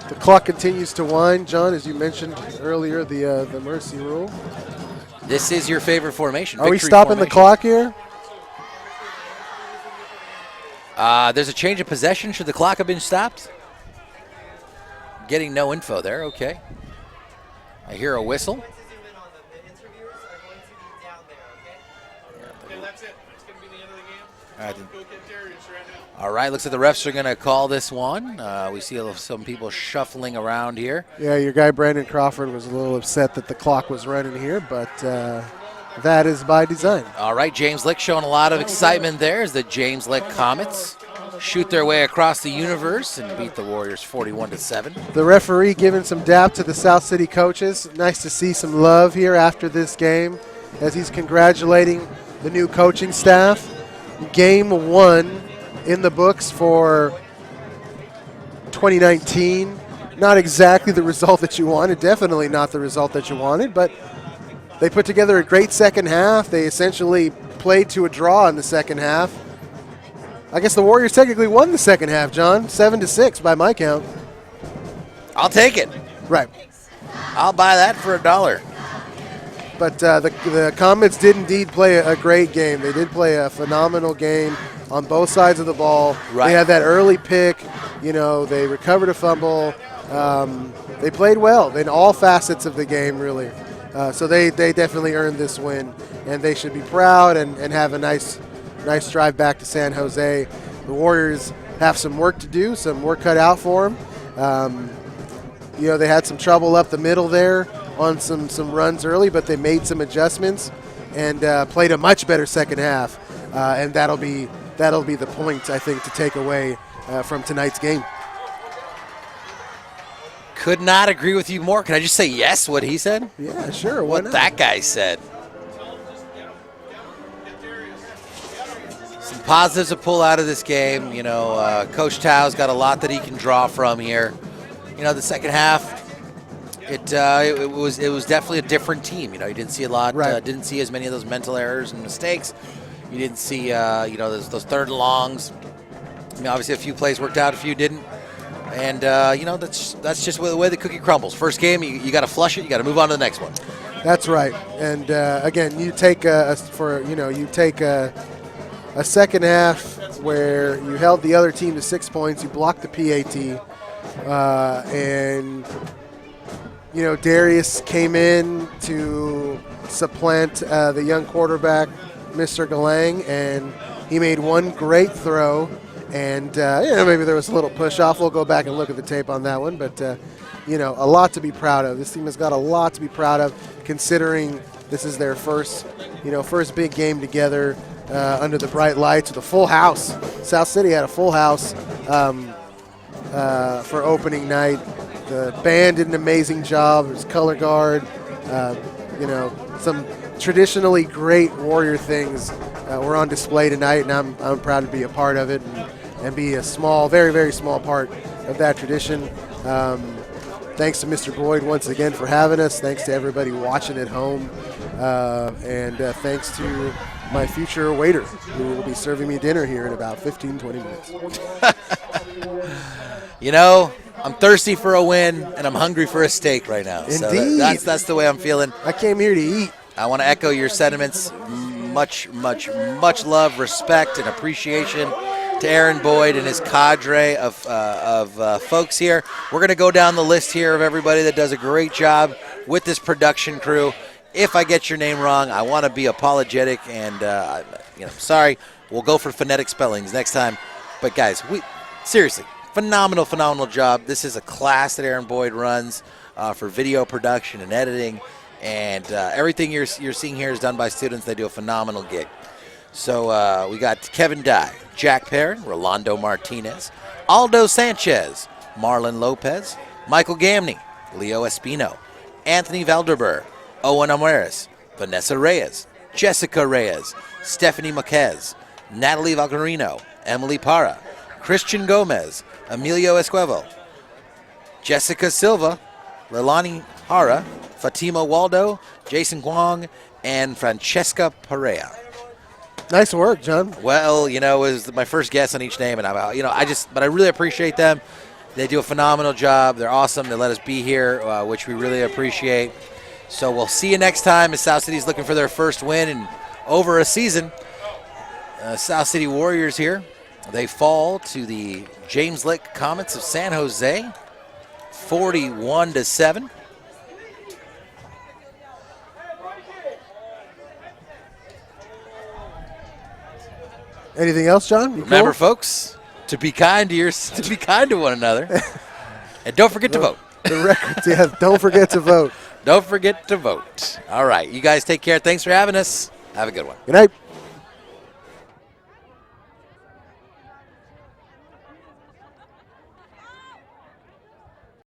The clock continues to wind, John, as you mentioned earlier, the mercy rule. This is your favorite formation. Are we stopping the clock here? There's a change of possession. Should the clock have been stopped? Getting no info there. Okay. I hear a whistle. Okay, that's it. It's going to be the end of the game. Go get Darius right now. All right, looks like the refs are going to call this one. We see some people shuffling around here. Yeah, your guy Brandon Crawford was a little upset that the clock was running here, but that is by design. All right, James Lick showing a lot of excitement there as the James Lick Comets shoot their way across the universe and beat the Warriors 41-7. The referee giving some dap to the South City coaches. Nice to see some love here after this game as he's congratulating the new coaching staff. Game 1 in the books for 2019. Not exactly the result that you wanted, definitely not the result that you wanted, but they put together a great second half. They essentially played to a draw in the second half. I guess the Warriors technically won the second half, John, 7-6 by my count. I'll take it. Right. I'll buy that for $1. But the Comets did indeed play a great game. They did play a phenomenal game on both sides of the ball. Right. They had that early pick. They recovered a fumble. They played well in all facets of the game, really. So they definitely earned this win, and they should be proud and have a nice drive back to San Jose. The Warriors have some work to do, some work cut out for them. They had some trouble up the middle there on some runs early, but they made some adjustments and played a much better second half. And that'll be the point, I think, to take away from tonight's game. Could not agree with you more. Can I just say yes, what he said? Yeah, sure. What that guy said. Some positives to pull out of this game. Coach Tao's got a lot that he can draw from here. The second half, it was definitely a different team. You didn't see a lot. Right. Didn't see as many of those mental errors and mistakes. You didn't see those third and longs. Obviously a few plays worked out, a few didn't. And that's just the way the cookie crumbles. First game, you got to flush it. You got to move on to the next one. That's right. And again, you take a second half where you held the other team to 6 points. You blocked the PAT, and Darius came in to supplant the young quarterback, Mr. Galang, and he made one great throw. And, maybe there was a little push-off. We'll go back and look at the tape on that one. But, a lot to be proud of. This team has got a lot to be proud of, considering this is their first big game together under the bright lights with a full house. South City had a full house for opening night. The band did an amazing job. It was color guard. Some traditionally great Warrior things were on display tonight, and I'm proud to be a part of it and be a small, very, very small part of that tradition. Thanks to Mr. Boyd once again for having us. Thanks to everybody watching at home. And thanks to my future waiter, who will be serving me dinner here in about 15, 20 minutes. You know, I'm thirsty for a win, and I'm hungry for a steak right now. Indeed. So that's the way I'm feeling. I came here to eat. I want to echo your sentiments. Much love, respect, and appreciation to Aaron Boyd and his cadre of folks here. We're going to go down the list here of everybody that does a great job with this production crew. If I get your name wrong, I want to be apologetic, and sorry. We'll go for phonetic spellings next time. But guys, seriously, phenomenal job. This is a class that Aaron Boyd runs for video production and editing, and everything you're seeing here is done by students. They do a phenomenal gig. So we got Kevin Dye, Jack Perrin, Rolando Martinez, Aldo Sanchez, Marlon Lopez, Michael Gamney, Leo Espino, Anthony Valderber, Owen Amaris, Vanessa Reyes, Jessica Reyes, Stephanie Maquez, Natalie Valcarino, Emily Parra, Christian Gomez, Emilio Esquivel, Jessica Silva, Leilani Hara, Fatima Waldo, Jason Kwong, and Francesca Perea. Nice work, John. Well, it was my first guess on each name, and but I really appreciate them. They do a phenomenal job. They're awesome. They let us be here, which we really appreciate. So we'll see you next time as South City's looking for their first win in over a season. South City Warriors here. They fall to the James Lick Comets of San Jose, 41-7. Anything else, John? You Remember, cool? folks, to be kind to one another, and don't forget to vote. The records, yeah. Don't forget to vote. Don't forget to vote. All right, you guys take care. Thanks for having us. Have a good one. Good night.